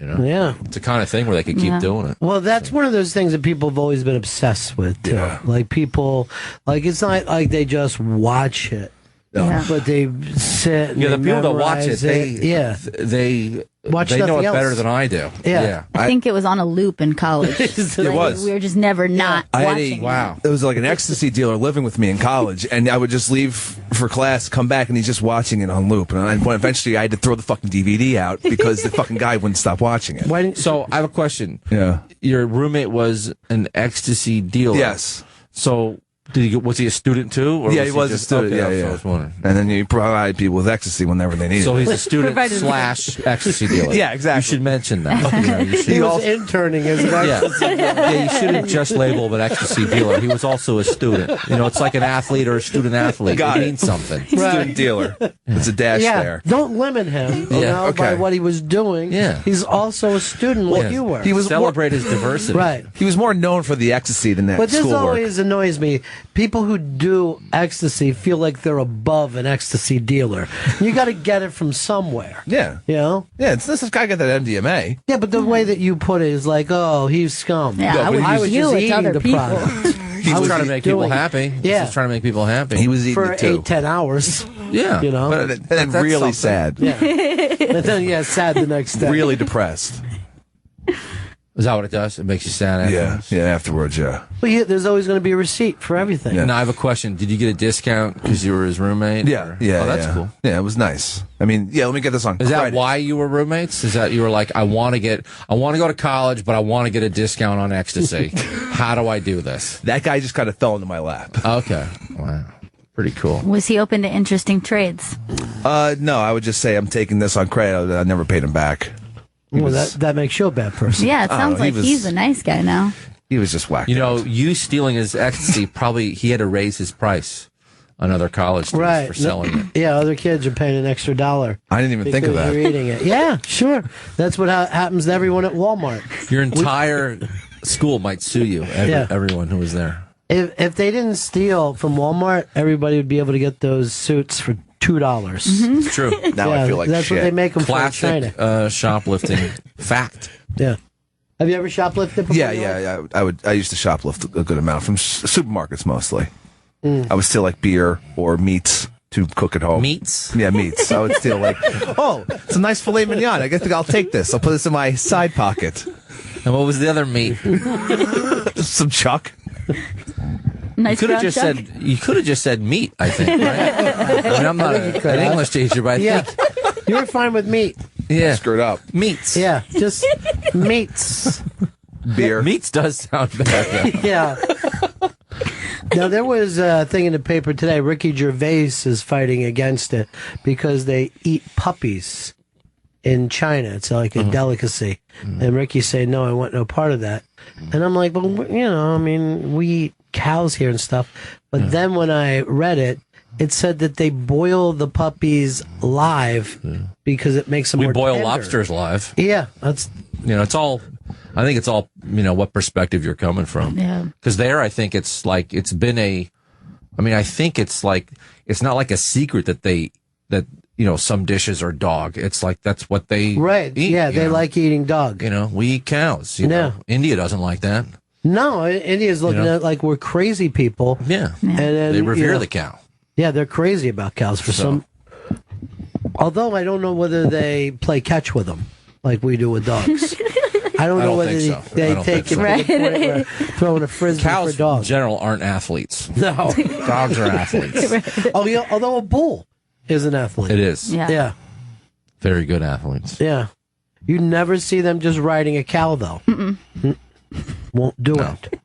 You know? Yeah. It's the kind of thing where they could keep doing it. Well, that's one of those things that people have always been obsessed with, too. Yeah. Like, people, like, it's not like they just watch it. No. But they sit and the people that watch it, they watch they know it else. better than I do. Yeah. I think it was on a loop in college. It was. We were just never not watching. Wow. It was like an ecstasy dealer living with me in college, and I would just leave for class, come back, and he's just watching it on loop. And eventually I had to throw the fucking DVD out because the fucking guy wouldn't stop watching it. So I have a question. Yeah. Your roommate was an ecstasy dealer. Yes. So was he a student too? Or yeah, he was a student. Okay, yeah. I was wondering. And then you provide people with ecstasy whenever they need it. So he's a student / ecstasy dealer. Yeah, exactly. You should mention that. He was interning as an ecstasy dealer. Yeah, you shouldn't just label him an ecstasy dealer. He was also a student. You know, it's like an athlete or a student athlete. It means something. Right. Student dealer. It's a dash there. Don't limit him by what he was doing. Yeah. He's also a student like you were. He was celebrate his diversity. Right. He was more known for the ecstasy than that But this schoolwork. always annoys me. People who do ecstasy feel like they're above an ecstasy dealer. You got to get it from somewhere. Yeah. You know? Yeah, it's this guy got that MDMA. Yeah, but the way that you put it is like, oh, he's scum. Yeah, I was just eating the product. He was trying to make people happy. Yeah. He's trying to make people happy. He was eating for it too. 8-10 hours. Yeah. You know? But then really sad. Yeah. But then, sad the next day. Really depressed. Is that what it does? It makes you sad afterwards? Yeah, afterwards, yeah. Well, there's always going to be a receipt for everything. Now, I have a question. Did you get a discount because you were his roommate? Yeah. Oh, that's cool. Yeah, it was nice. I mean, let me get this on Is credit. that why you were roommates? Is that you were like, I want to go to college, but I want to get a discount on ecstasy. How do I do this? That guy just kind of fell into my lap. Okay. Wow. Pretty cool. Was he open to interesting trades? No, I would just say I'm taking this on credit. I never paid him back. Well, that makes you a bad person. Yeah, it sounds like he's a nice guy now. He was just whacked. You know, you stealing his ecstasy, probably he had to raise his price on other college students for selling it. Yeah, other kids are paying an extra $1. I didn't even think of that. You're eating it. Yeah, sure. That's what happens to everyone at Walmart. Your entire school might sue you, everyone who was there. If they didn't steal from Walmart, everybody would be able to get those suits for $2. It's true. Now I feel like that's shit. what they make them Classic for in China. Shoplifting fact. Yeah. Have you ever shoplifted before? Yeah. I used to shoplift a good amount from supermarkets mostly. I would steal like beer or meats to cook at home. Meats? Yeah, meats. I would steal like, it's a nice filet mignon. I guess I'll take this. I'll put this in my side pocket. And what was the other meat? Some chuck. Nice you could have just said meat, I think. Right? I mean, I'm not an English teacher, but I think you were fine with meat. Yeah, screwed up. Meats. Yeah, just meats. Beer. Meats does sound bad. Yeah. Now, there was a thing in the paper today. Ricky Gervais is fighting against it because they eat puppies in China. It's like a delicacy. And Ricky's saying, no, I want no part of that. And I'm like, well, we eat cows here and stuff. But then when I read it, it said that they boil the puppies live because it makes them more boil tender. lobsters live. Yeah. That's it's all, I think it's all, what perspective you're coming from. Yeah. Because there, I think it's like, it's been I think it's like, it's not like a secret that some dishes are dog. It's like, that's what they right. eat. Yeah. They like eating dog. We eat cows. You know, India doesn't like that. No, India's looking at it like we're crazy people. Yeah. And then, they revere the cow. Yeah, they're crazy about cows for some. Although I don't know whether they play catch with them like we do with dogs. I don't know whether they take it to the point where throwing a frisbee Cows for dogs. in general aren't athletes. No. Dogs are athletes. Oh, yeah, although a bull is an athlete. It is. Yeah. Very good athletes. Yeah. You never see them just riding a cow, though. Won't do it.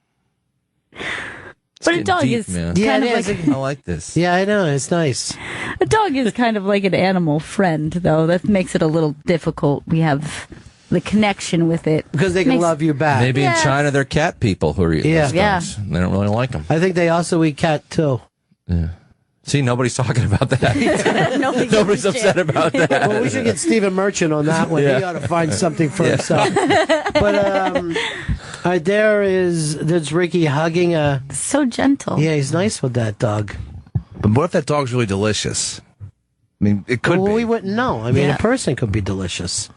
But a dog deep, is man. kind of like I like this. Yeah, I know. It's nice. a dog is kind of like an animal friend, though. That makes it a little difficult. We have the connection with it because they can love you back. Maybe in China they're cat people who are eating those dogs. They don't really like them. I think they also eat cat too. Yeah. See, nobody's talking about that. Nobody's upset about that. Well, we should get Stephen Merchant on that one. He ought to find something for himself. But there's Ricky hugging a. So gentle. Yeah, he's nice with that dog. But what if that dog's really delicious? I mean, it could be. We wouldn't know. I mean, a person could be delicious.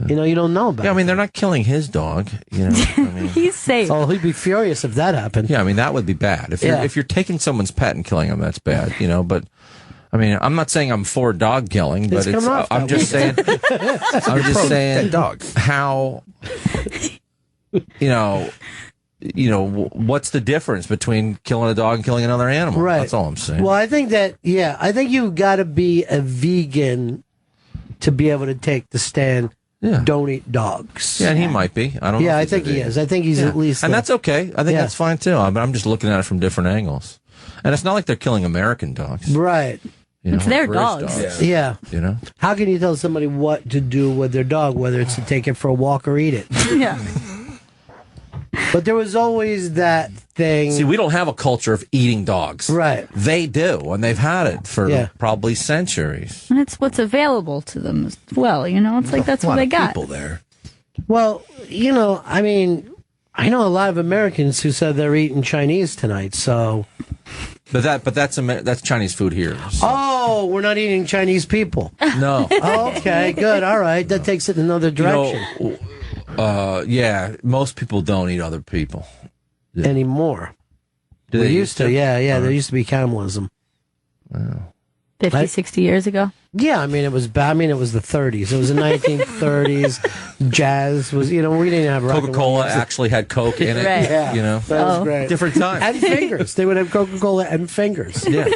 You don't know about. Yeah, I mean, they're not killing his dog. He's safe. Oh, he'd be furious if that happened. Yeah, I mean, that would be bad. If you're taking someone's pet and killing them, that's bad. But I mean, I'm not saying I'm for dog killing, but I'm just saying. I'm just saying, dog. How what's the difference between killing a dog and killing another animal? Right. That's all I'm saying. Well, I think you've got to be a vegan to be able to take the stand. Yeah. Don't eat dogs. Yeah, and he might be. I don't know. Yeah, I think he is. I think he's at least. And that's okay. I think that's fine too. I'm just looking at it from different angles. And it's not like they're killing American dogs. Right. It's their dogs. Yeah. How can you tell somebody what to do with their dog, whether it's to take it for a walk or eat it? Yeah. But there was always that thing. See, we don't have a culture of eating dogs. Right. They do, and they've had it for probably centuries. And it's what's available to them as well. It's like that's what they got. People there. Well, I mean, I know a lot of Americans who said they're eating Chinese tonight. So, but that's Chinese food here. So. Oh, we're not eating Chinese people. No. Okay, good. All right, that takes it in another direction. Yeah, most people don't eat other people anymore. Do We they used to, yeah. There used to be cannibalism. Wow. 50, 60 years ago. Yeah, I mean, it was bad. I mean, it was the 30s. It was the 1930s. Jazz was, we didn't have rock and roll Coca-Cola music. actually had Coke in it. Right. Yeah, that was great. Different time. And fingers. They would have Coca-Cola and fingers. Yeah.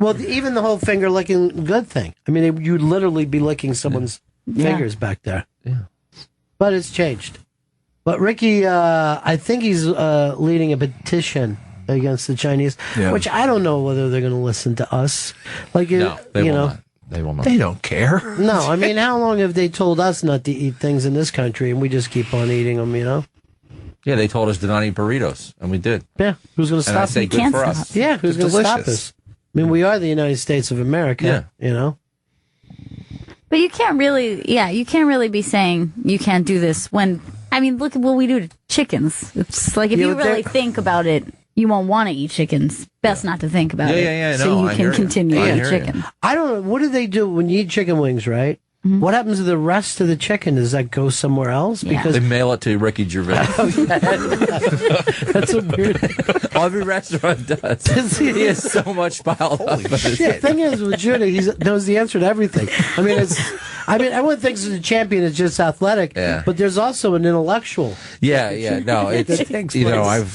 Well, even the whole finger licking good thing. I mean, you'd literally be licking someone's fingers back there. Yeah. But it's changed. But Ricky, I think he's leading a petition against the Chinese, which I don't know whether they're going to listen to us. Like, No, they will not. They will not. They don't care. No, I mean, how long have they told us not to eat things in this country, and we just keep on eating them? Yeah, they told us to not eat burritos, and we did. Yeah, who's going to And I stop say us? good for us. Yeah, who's going It's to stop delicious. us? I mean, we are the United States of America. But you can't really be saying you can't do this when, I mean, look at what we do to chickens. It's like if Yeah, you but really think about it, you won't want to eat chickens. Best not to think about it. So no, you I can hear continue you. to I eat hear you. chicken. I don't know. What do they do when you eat chicken wings, right? What happens to the rest of the chicken? Does that go somewhere else? They mail it to Ricky Gervais. That's a weird. Every restaurant does. He has so much piled up. The thing is with Judah, he knows the answer to everything. I mean, everyone thinks the champion is just athletic, but there's also an intellectual. Yeah. No, it's That takes I've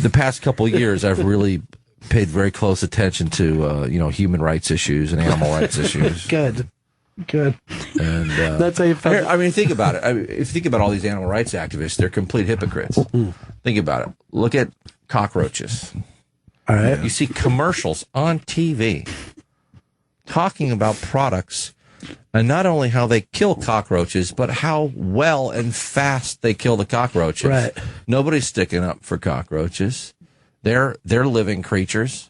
the past couple of years I've really paid very close attention to human rights issues and animal rights issues. Good. And That's how you felt. I mean, think about it. If you think about all these animal rights activists, they're complete hypocrites. Think about it. Look at cockroaches. All right. You see commercials on TV talking about products and not only how they kill cockroaches, but how well and fast they kill the cockroaches. Right. Nobody's sticking up for cockroaches. They're living creatures.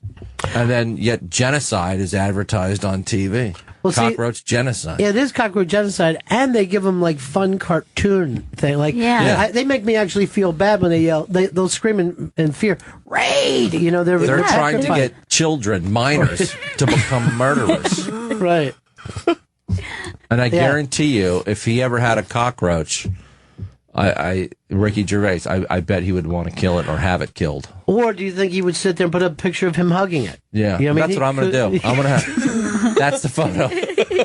And then yet genocide is advertised on TV. Well, see- Cockroach genocide. Yeah, it is cockroach genocide, and they give them like fun cartoon thing. Like, they make me actually feel bad when they yell. They'll scream in fear, "Raid!" They're trying to get children, minors, to become murderers. Right. And I guarantee you, if he ever had a cockroach, Ricky Gervais, I bet he would want to kill it or have it killed. Or do you think he would sit there and put a picture of him hugging it? Yeah, You know that's what I'm going to do. I'm going to have. That's the photo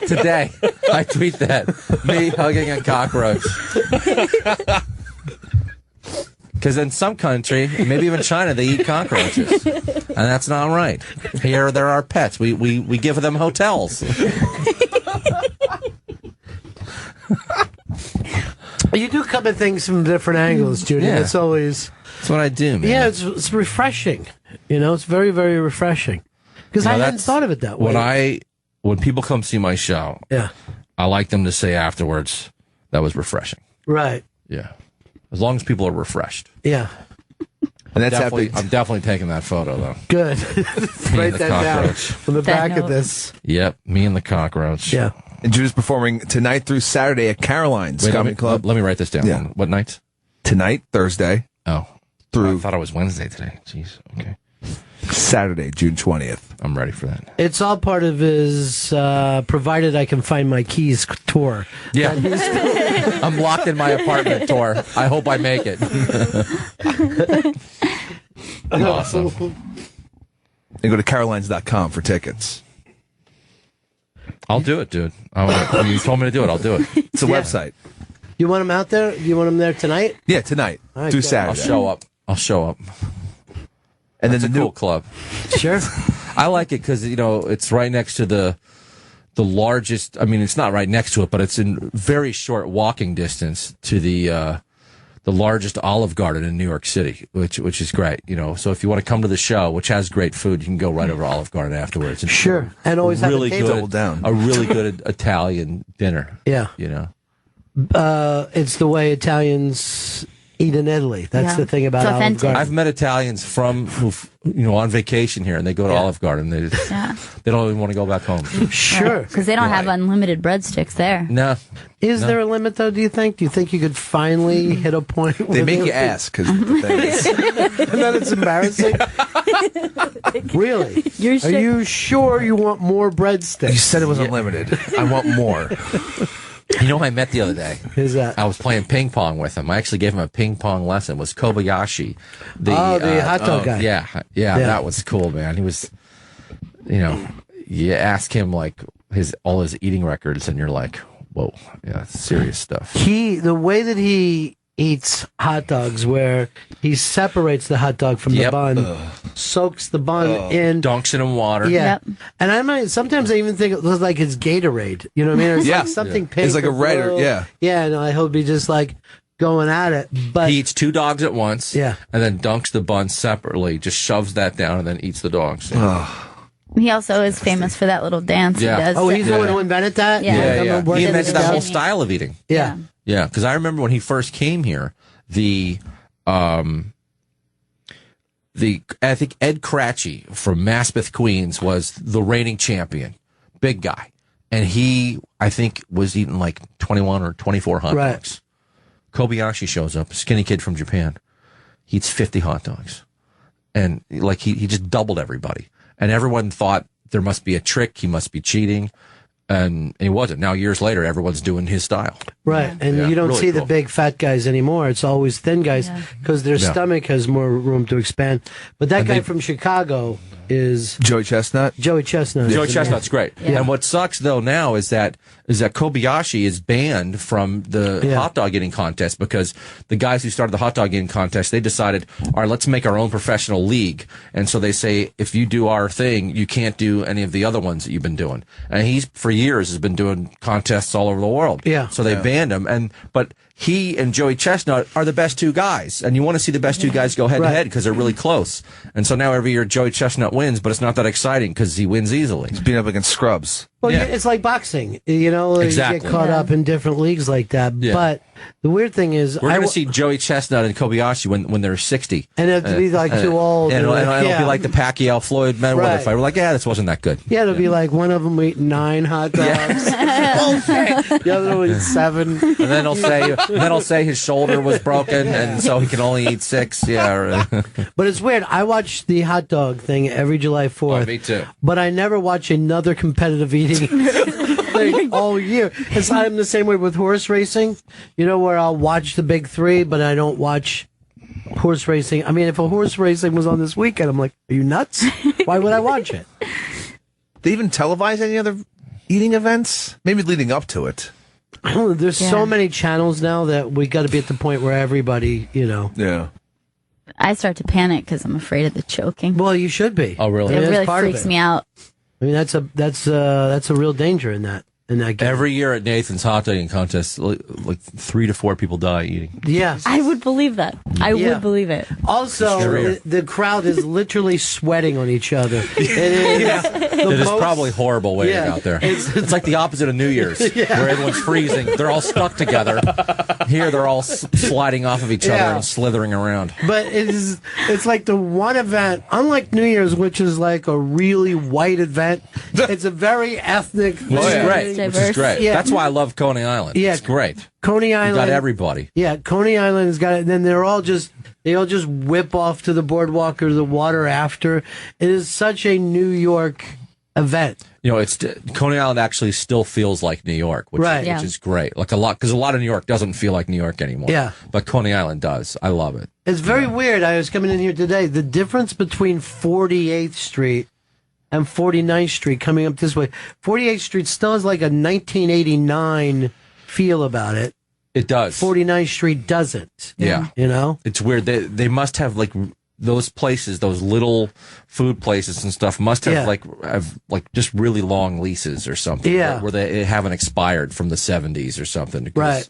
today. I tweet that me hugging a cockroach. Because in some country, maybe even China, they eat cockroaches, and that's not right. Here, they're our pets. We give them hotels. You do come at things from different angles, Judy. Yeah. It's always. That's what I do, man. Yeah, it's refreshing. It's very, very refreshing. Because I hadn't thought of it that way. When people come see my show, I like them to say afterwards, that was refreshing. Right. Yeah. As long as people are refreshed. Yeah. And that's I'm definitely taking that photo, though. Good. Write the that down cockroach. on the back of this. Yep, me and the cockroach. Yeah. And Judah's performing tonight through Saturday at Caroline's Comedy Club. Let me write this down. Yeah. What nights? Tonight, Thursday. Oh. Through I thought it was Wednesday today. Jeez. Okay. Saturday, June 20th. I'm ready for that. It's all part of his Provided I Can Find My Keys tour. Yeah. I'm locked in my apartment tour. I hope I make it. Awesome. And go to carolines.com for tickets. I'll do it, dude. You told me to do it. I'll do it. It's a website. You want him out there? You want him there tonight? Yeah, tonight. All right, Through good. Saturday. I'll show up. And That's then a the new cool club. Sure. I like it because it's right next to the largest. I mean, it's not right next to it, but it's in very short walking distance to the largest Olive Garden in New York City, which is great. So if you want to come to the show, which has great food, you can go right over to Olive Garden afterwards. And Sure. And always have a table. Double down. A really good Italian dinner. Yeah. It's the way Italians eat in Italy. That's the thing about Olive Garden. I've met Italians who've on vacation here, and they go to Olive Garden. They don't even want to go back home. Sure. Because they don't have unlimited breadsticks there. No. Is there a limit, though, do you think? Do you think you could finally hit a point where They make you ask because the thing is. And then it's embarrassing. Really? Are you sure you want more breadsticks? You said it was unlimited. I want more. You know who I met the other day? Who's that? I was playing ping pong with him. I actually gave him a ping pong lesson. It was Kobayashi. The hot dog guy. Yeah, that was cool, man. He was, you ask him like all his eating records, and you're like, whoa, yeah, serious stuff. The way that he eats hot dogs, where he separates the hot dog from the bun, soaks the bun in, dunks it in water. Yeah, and sometimes I even think it looks like it's Gatorade. You know what I mean? Or it's like something pink. It's like a red, and I hope he just like going at it. But he eats 2 dogs at once. Yeah, and then dunks the bun separately. Just shoves that down and then eats the dogs. He also is famous for that little dance he does. Oh, he's the one who invented that? Yeah. He invented that whole style of eating. Yeah. Yeah, because I remember when he first came here, I think Ed Cratchey from Maspeth, Queens was the reigning champion. Big guy. And he, I think, was eating like 21 or 24 hot dogs. Kobayashi shows up, a skinny kid from Japan. He eats 50 hot dogs. And like he just doubled everybody. And everyone thought there must be a trick, he must be cheating. And he wasn't. Now, years later, everyone's doing his style. Right. And you don't really see cool. the big fat guys anymore. It's always thin guys because their stomach has more room to expand. But that guy from Chicago is Joey Chestnut. Joey Chestnut. Joey Chestnut's great. Yeah. And what sucks though now is that Kobayashi is banned from the hot dog eating contest because the guys who started the hot dog eating contest, they decided, all right, let's make our own professional league. And so they say, if you do our thing, you can't do any of the other ones that you've been doing. And he's for years has been doing contests all over the world. Yeah. So they banned him. But he and Joey Chestnut are the best 2 guys. And you want to see the best 2 guys go head to head because they're really close. And so now every year Joey Chestnut wins, but it's not that exciting because he wins easily. He's beating up against scrubs. Well, it's like boxing. You know, exactly. You get caught up in different leagues like that. Yeah. But the weird thing is, we're going to see Joey Chestnut and Kobayashi when they're 60. And it'll be like too old. And it'll be like the Pacquiao Floyd Mayweather fight. We're like, this wasn't that good. Yeah, it'll be like one of them eat 9 hot dogs. Bullshit. The other one eats 7. And then he'll say his shoulder was broken, and so he can only eat 6. Yeah. But it's weird. I watch the hot dog thing every July 4th. Oh, me too. But I never watch another competitive eating thing all year. I'm the same way with horse racing. You know, where I'll watch the big 3, but I don't watch horse racing. I mean, if a horse racing was on this weekend, I'm like, are you nuts? Why would I watch it? They even televise any other eating events? Maybe leading up to it. I don't know. There's so many channels now that we got to be at the point where everybody, Yeah. I start to panic because I'm afraid of the choking. Well, you should be. Oh, really? It really freaks me out. I mean, that's a real danger in that game. Every year at Nathan's hot dogging contest, like 3 to 4 people die eating. Yeah, I would believe that. I would believe it. Also, the crowd is literally sweating on each other. It is probably horrible waiting out there. It's like the opposite of New Year's, where everyone's freezing. They're all stuck together. Here, they're all sliding off of each other and slithering around. But it's like the one event, unlike New Year's, which is like a really white event. It's a very ethnic. Which is great. Which is great. Yeah. That's why I love Coney Island. Yeah, it's great. Coney Island. You got everybody. Yeah, Coney Island has got it. And then they all just whip off to the boardwalk or the water after. It is such a New York event. You know, Coney Island actually still feels like New York, which is great. Like because a lot of New York doesn't feel like New York anymore. Yeah, but Coney Island does. I love it. It's very weird. I was coming in here today. The difference between 48th Street and 49th Street coming up this way. 48th Street still has like a 1989 feel about it. It does. 49th Street doesn't. Yeah. You know? It's weird. They must have like those places, those little food places and stuff must have like just really long leases or something. Yeah. Where they haven't expired from the 70s or something. Because, right.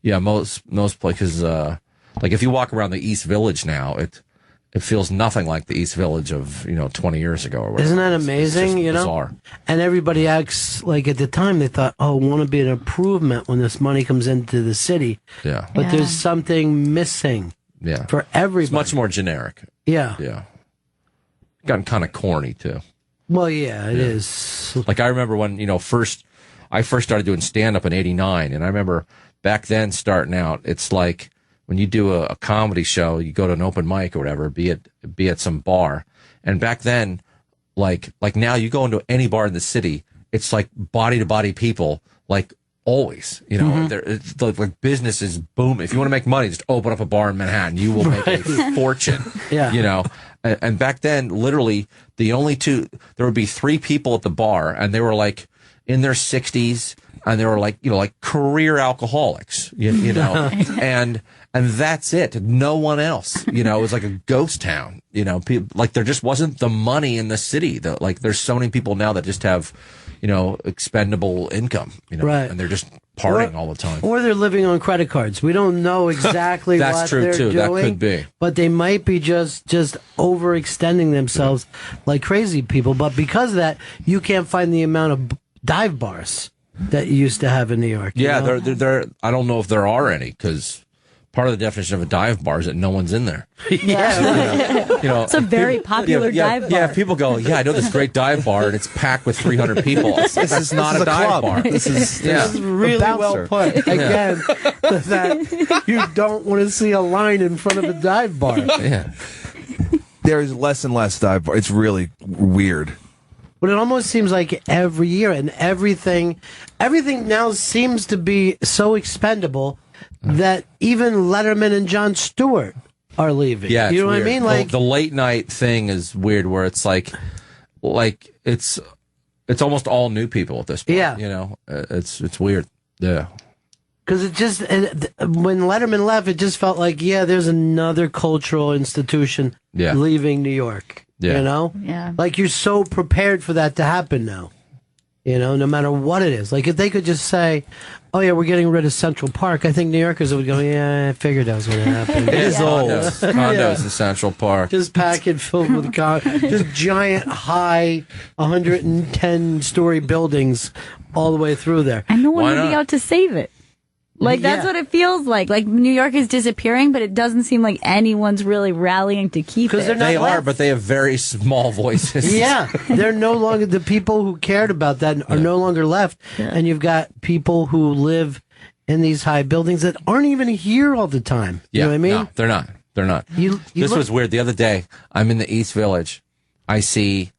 Yeah, most places like if you walk around the East Village now, it feels nothing like the East Village of 20 years ago or whatever. Isn't that amazing? It's bizarre. And everybody acts like at the time they thought, want to be an improvement when this money comes into the city. Yeah. But there's something missing. Yeah. For everybody. It's much more generic. Yeah. Yeah. Gotten kind of corny too. Well, yeah, it is. Like I remember when I first started doing stand up in '89, and I remember back then starting out, it's like. When you do a comedy show, you go to an open mic or whatever, be at some bar. And back then, like now you go into any bar in the city, it's like body to body people, like Always, it's like business is booming. If you want to make money, just open up a bar in Manhattan. You will make a fortune. Yeah. And back then, literally, there would be 3 people at the bar, and they were like in their 60s, and they were like, like career alcoholics, and that's it. No one else, it was like a ghost town, people, like there just wasn't the money in the city. Like there's so many people now that just have, expendable income, right. And they're just partying all the time. Or they're living on credit cards. We don't know exactly That's what true they're too. doing. That could be. But they might be just overextending themselves like crazy people. But because of that, you can't find the amount of dive bars that you used to have in New York. Yeah, there. I don't know if there are any, because part of the definition of a dive bar is that no one's in there. It's a very popular dive bar. Yeah, people go, I know this great dive bar, and it's packed with 300 people. This is not a dive club. bar. This is really well put. Again, that you don't want to see a line in front of a dive bar. Yeah. There's less and less dive bar. It's really weird. But it almost seems like every year, and everything now seems to be so expendable that even Letterman and Jon Stewart are leaving. Yeah, you know what I weird. mean? Like the late night thing is weird, where it's like it's almost all new people at this point. Yeah. It's weird. Yeah. Because when Letterman left, it just felt like, there's another cultural institution leaving New York. Yeah. Yeah. Like you're so prepared for that to happen now. No matter what it is. Like if they could just say, oh yeah, we're getting rid of Central Park, I think New Yorkers would go, yeah, I figured that was going to happen. It is old. Condos in Central Park. Just pack it filled with just giant, high, 110-story buildings all the way through there. And no one would be out to save it. Like, that's what it feels like. Like, New York is disappearing, but it doesn't seem like anyone's really rallying to keep it. They are, but they have very small voices. Yeah, they're no longer, the people who cared about that are no longer left. Yeah. And you've got people who live in these high buildings that aren't even here all the time. You know what I mean? No, they're not. They're not. This was weird. The other day, I'm in the East Village. I see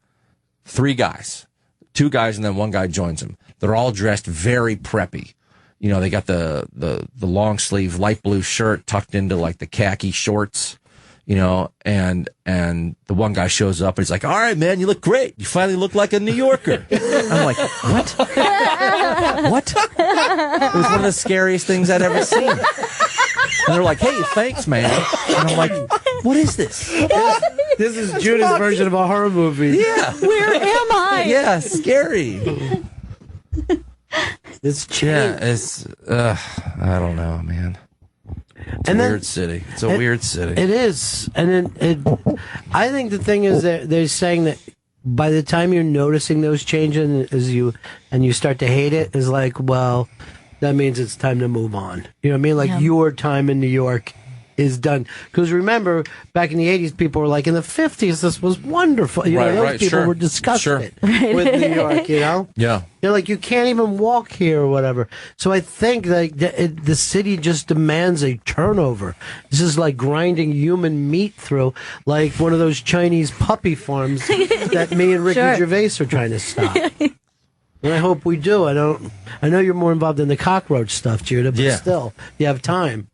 3 guys. 2 guys, and then 1 guy joins them. They're all dressed very preppy. They got the long sleeve light blue shirt tucked into like the khaki shorts, and the one guy shows up and he's like, all right, man, you look great. You finally look like a New Yorker. I'm like, what? What? It was one of the scariest things I'd ever seen. And they're like, hey, thanks, man. And I'm like, what is this? This is Judah's version of a horror movie. Yeah. Where am I? Yeah, scary. It's changed. Yeah, it's I don't know, man. It's a weird city. It's a weird city. It is, and I think the thing is that they're saying that by the time you're noticing those changes, and you start to hate it, is like, well, that means it's time to move on. You know what I mean? Like your time in New York is done. Because remember, back in the 80s, people were like, in the 50s, this was wonderful. Those people were disgusted with New York, Yeah. They're like, you can't even walk here or whatever. So I think like the city just demands a turnover. This is like grinding human meat through, like one of those Chinese puppy farms that me and Ricky Gervais are trying to stop. And I hope we do. I know you're more involved in the cockroach stuff, Judah, but still, you have time.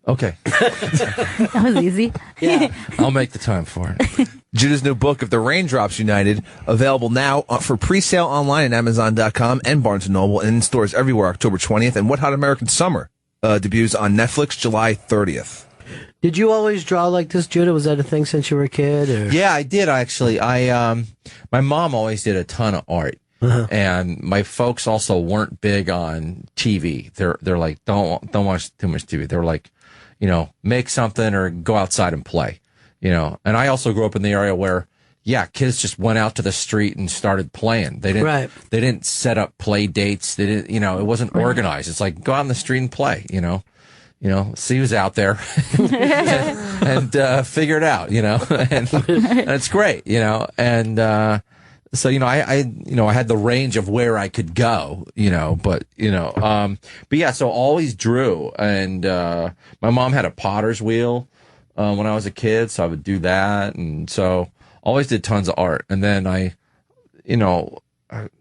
Okay. That was easy. Yeah. I'll make the time for it. Judah's new book, If the Raindrops United, available now for pre-sale online at Amazon.com and Barnes & Noble and in stores everywhere October 20th. And What Hot American Summer debuts on Netflix July 30th. Did you always draw like this, Judah? Was that a thing since you were a kid? Or? Yeah, I did, actually. My mom always did a ton of art. Uh-huh. And my folks also weren't big on TV. They're like, don't watch too much TV. They're like, make something or go outside and play, And I also grew up in the area where, kids just went out to the street and started playing. They didn't set up play dates. They didn't, it wasn't organized. It's like, go out in the street and play, see who's out there and figure it out, and it's great, so, I had the range of where I could go, but so always drew. And, my mom had a potter's wheel, when I was a kid. So I would do that. And so always did tons of art. And then I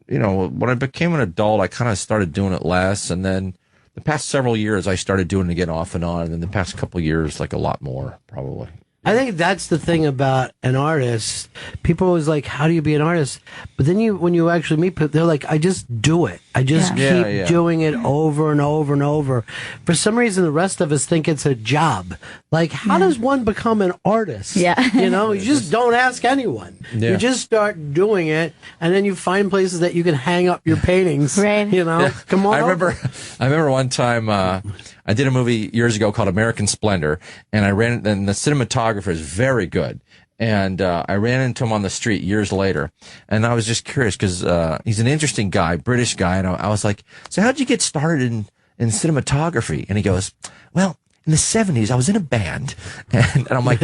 when I became an adult, I kind of started doing it less, and then the past several years, I started doing it again off and on, and then the past couple of years, like a lot more, probably. I think that's the thing about an artist. People are always like, how do you be an artist? But then when you actually meet people, they're like, I just do it. I just keep doing it over and over and over. For some reason, the rest of us think it's a job. Like, how does one become an artist? Yeah. You just don't ask anyone. Yeah. You just start doing it, and then you find places that you can hang up your paintings. Right. Come on. I remember one time, I did a movie years ago called American Splendor, and and the cinematographer is very good. And I ran into him on the street years later, and I was just curious because he's an interesting guy, British guy, and I was like, so how'd you get started in cinematography? And he goes, well, in the 70s, I was in a band, and I'm like,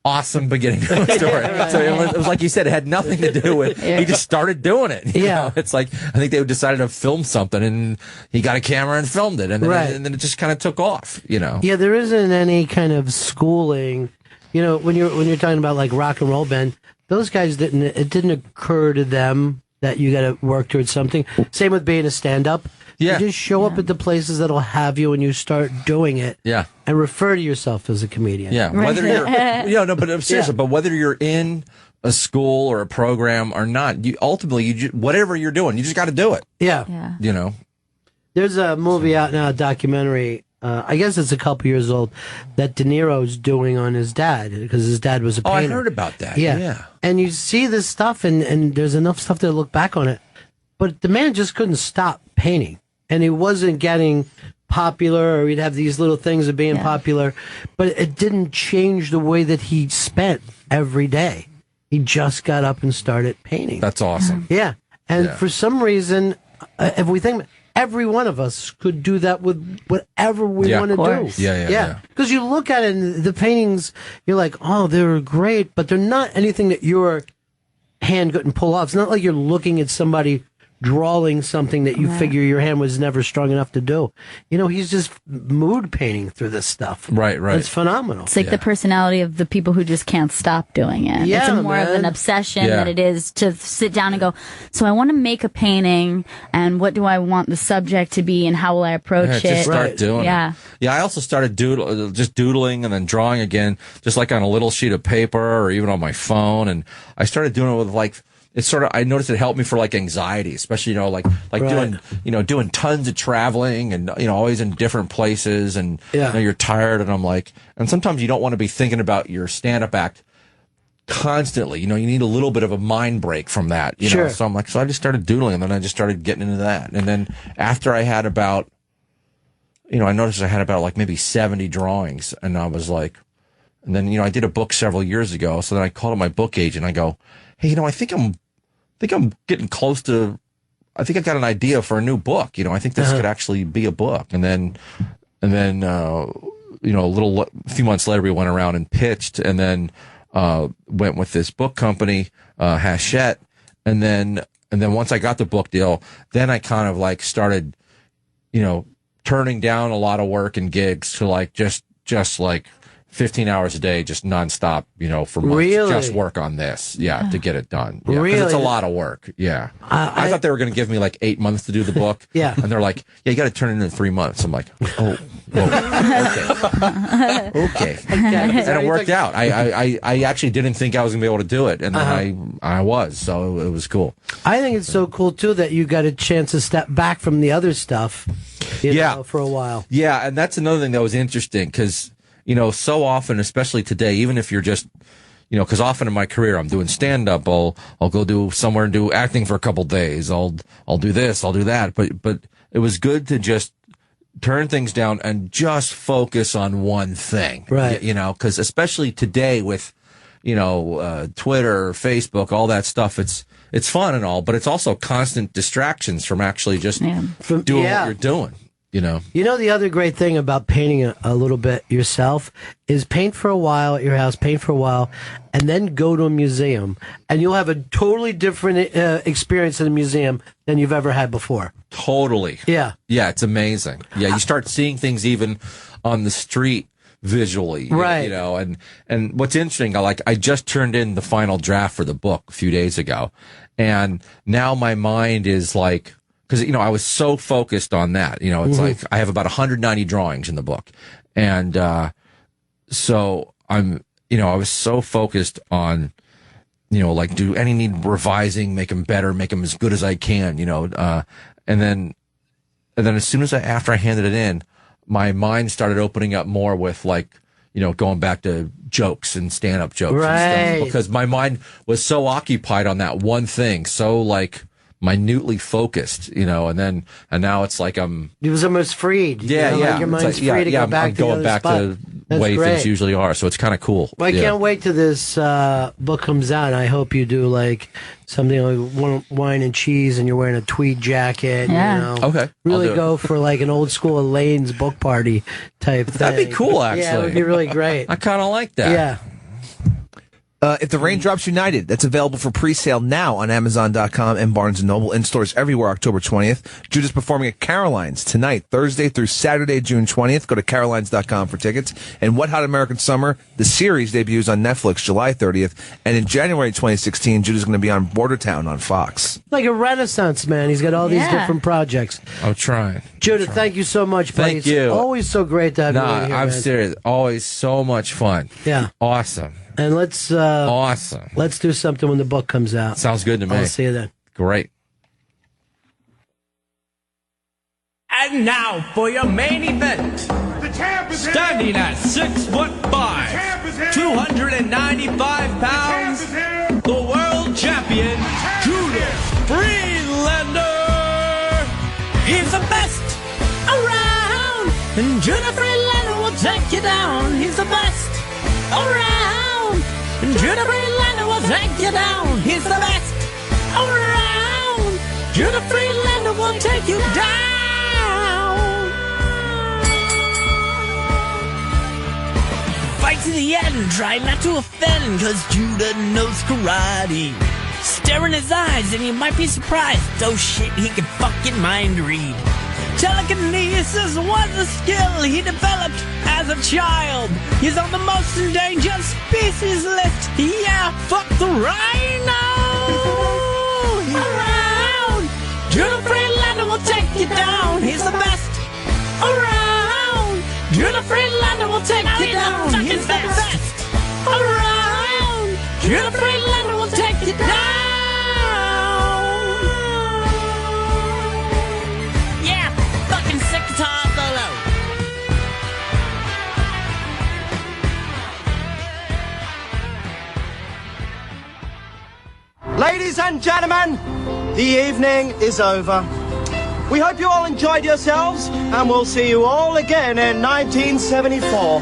awesome beginning to a story. So it was like you said, it had nothing to do with, he just started doing it. You know? It's like, I think they decided to film something, and he got a camera and filmed it, and then it just kind of took off, Yeah, there isn't any kind of schooling. When you're talking about like rock and roll band, those guys it didn't occur to them that you got to work towards something. Same with being a stand-up. Yeah. You just show up at the places that'll have you, and you start doing it. Yeah. And refer to yourself as a comedian. Yeah. Whether you're, but seriously, but whether you're in a school or a program or not, whatever you're doing, you just got to do it. Yeah. There's a movie out now, a documentary. I guess it's a couple years old, that De Niro's doing on his dad, because his dad was a painter. I heard about that. Yeah. And you see this stuff, and there's enough stuff to look back on it. But the man just couldn't stop painting. And he wasn't getting popular, or he'd have these little things of being popular. But it didn't change the way that he spent every day. He just got up and started painting. That's awesome. Yeah. And for some reason, if we think... every one of us could do that with whatever we want to do. Yeah. Because you look at it, and the paintings, you're like, oh, they're great, but they're not anything that your hand couldn't pull off. It's not like you're looking at somebody drawing something that you figure your hand was never strong enough to do. He's just mood painting through this stuff. Right. It's phenomenal. It's like the personality of the people who just can't stop doing it. Yeah, it's more of an obsession than it is to sit down and go, so I want to make a painting, and what do I want the subject to be, and how will I approach it? Just start doing it. Yeah, I also started doodling and then drawing again, just like on a little sheet of paper or even on my phone. And I started doing it with like, it's sort of, I noticed it helped me for like anxiety, especially, doing tons of traveling and, always in different places, and you're tired, and I'm like, and sometimes you don't want to be thinking about your stand-up act constantly, you need a little bit of a mind break from that, know? So I'm like, so I just started doodling, and then I just started getting into that. And then after I had about, I noticed I had about like maybe 70 drawings, and I was like, and then, I did a book several years ago. So then I called up my book agent, and I go, hey, I think I'm getting close to, I think I got an idea for a new book. I think this could actually be a book. And then, a few months later, we went around and pitched, and then, went with this book company, Hachette. And then once I got the book deal, then I kind of like started, turning down a lot of work and gigs to like, just like 15 hours a day, just nonstop, for months, just work on this, to get it done. Yeah, because it's a lot of work. Yeah, I thought they were going to give me like 8 months to do the book. And they're like, you got to turn it in 3 months. I'm like, okay. And it worked out. I actually didn't think I was going to be able to do it, and then I was, so it was cool. I think it's so cool too that you got a chance to step back from the other stuff, for a while. Yeah, and that's another thing that was interesting, because so often, especially today, even if you're just, because often in my career I'm doing stand up, I'll go do somewhere and do acting for a couple days. I'll do this, I'll do that. But it was good to just turn things down and just focus on one thing, right? Because especially today with, Twitter, Facebook, all that stuff, it's fun and all, but it's also constant distractions from actually just doing what you're doing. The other great thing about painting a little bit yourself is paint for a while at your house, paint for a while, and then go to a museum, and you'll have a totally different experience in a museum than you've ever had before. Totally. Yeah. Yeah, it's amazing. Yeah, you start seeing things even on the street visually, right? You know, and what's interesting, I just turned in the final draft for the book a few days ago, and now my mind is like, because I was so focused on that. It's like I have about 190 drawings in the book, and so I'm, I was so focused on, like, do any need revising, make them better, make them as good as I can, and then as soon as after I handed it in, my mind started opening up more with, like, going back to jokes and stand-up jokes and stuff, because my mind was so occupied on that one thing, so, like, minutely focused, and now it's like It was almost freed. Like your mind's free to go back I'm going back to the way things usually are, so it's kind of cool. Well, I can't wait till this book comes out. I hope you do, like, something like wine and cheese, and you're wearing a tweed jacket. Okay. Really go for, like, an old school Elaine's book party type thing. That'd be cool, actually. Yeah, it would be really great. I kind of like that. Yeah. If the Raindrops United, that's available for pre-sale now on Amazon.com and Barnes & Noble, in stores everywhere October 20th. Judah's performing at Caroline's tonight, Thursday through Saturday, June 20th. Go to Carolines.com for tickets. And What Hot American Summer, the series, debuts on Netflix July 30th. And in January 2016, Judah's going to be on Bordertown on Fox. Like a renaissance man. He's got all these different projects. I'm trying. Judah, thank you so much, buddy. Thank you. It's always so great to have you in here, I'm man. serious. Always so much fun. Yeah. Awesome. And let's awesome. Let's do something when the book comes out. Sounds good to me. I'll see you then. Great. And now for your main event. The champ is standing at 6'5", 295 pounds, the world champion, Judah Friedlander. He's the best around, and Judah Friedlander will take you down. He's the best around, and Judah Friedlander will take you down. He's the best around. Judah Friedlander will take you down. Fight to the end, try not to offend, cause Judah knows karate. Stare in his eyes and you might be surprised. Oh shit, he can fucking mind read. Telekinesis was a skill he developed as a child. He's on the most endangered species list. Yeah, fuck the rhino. Around, Judah Friedlander will take you down. He's the best around. Judah Friedlander will take you down. He's the best around. Judah Friedlander will take you down. Ladies and gentlemen, the evening is over. We hope you all enjoyed yourselves, and we'll see you all again in 1974.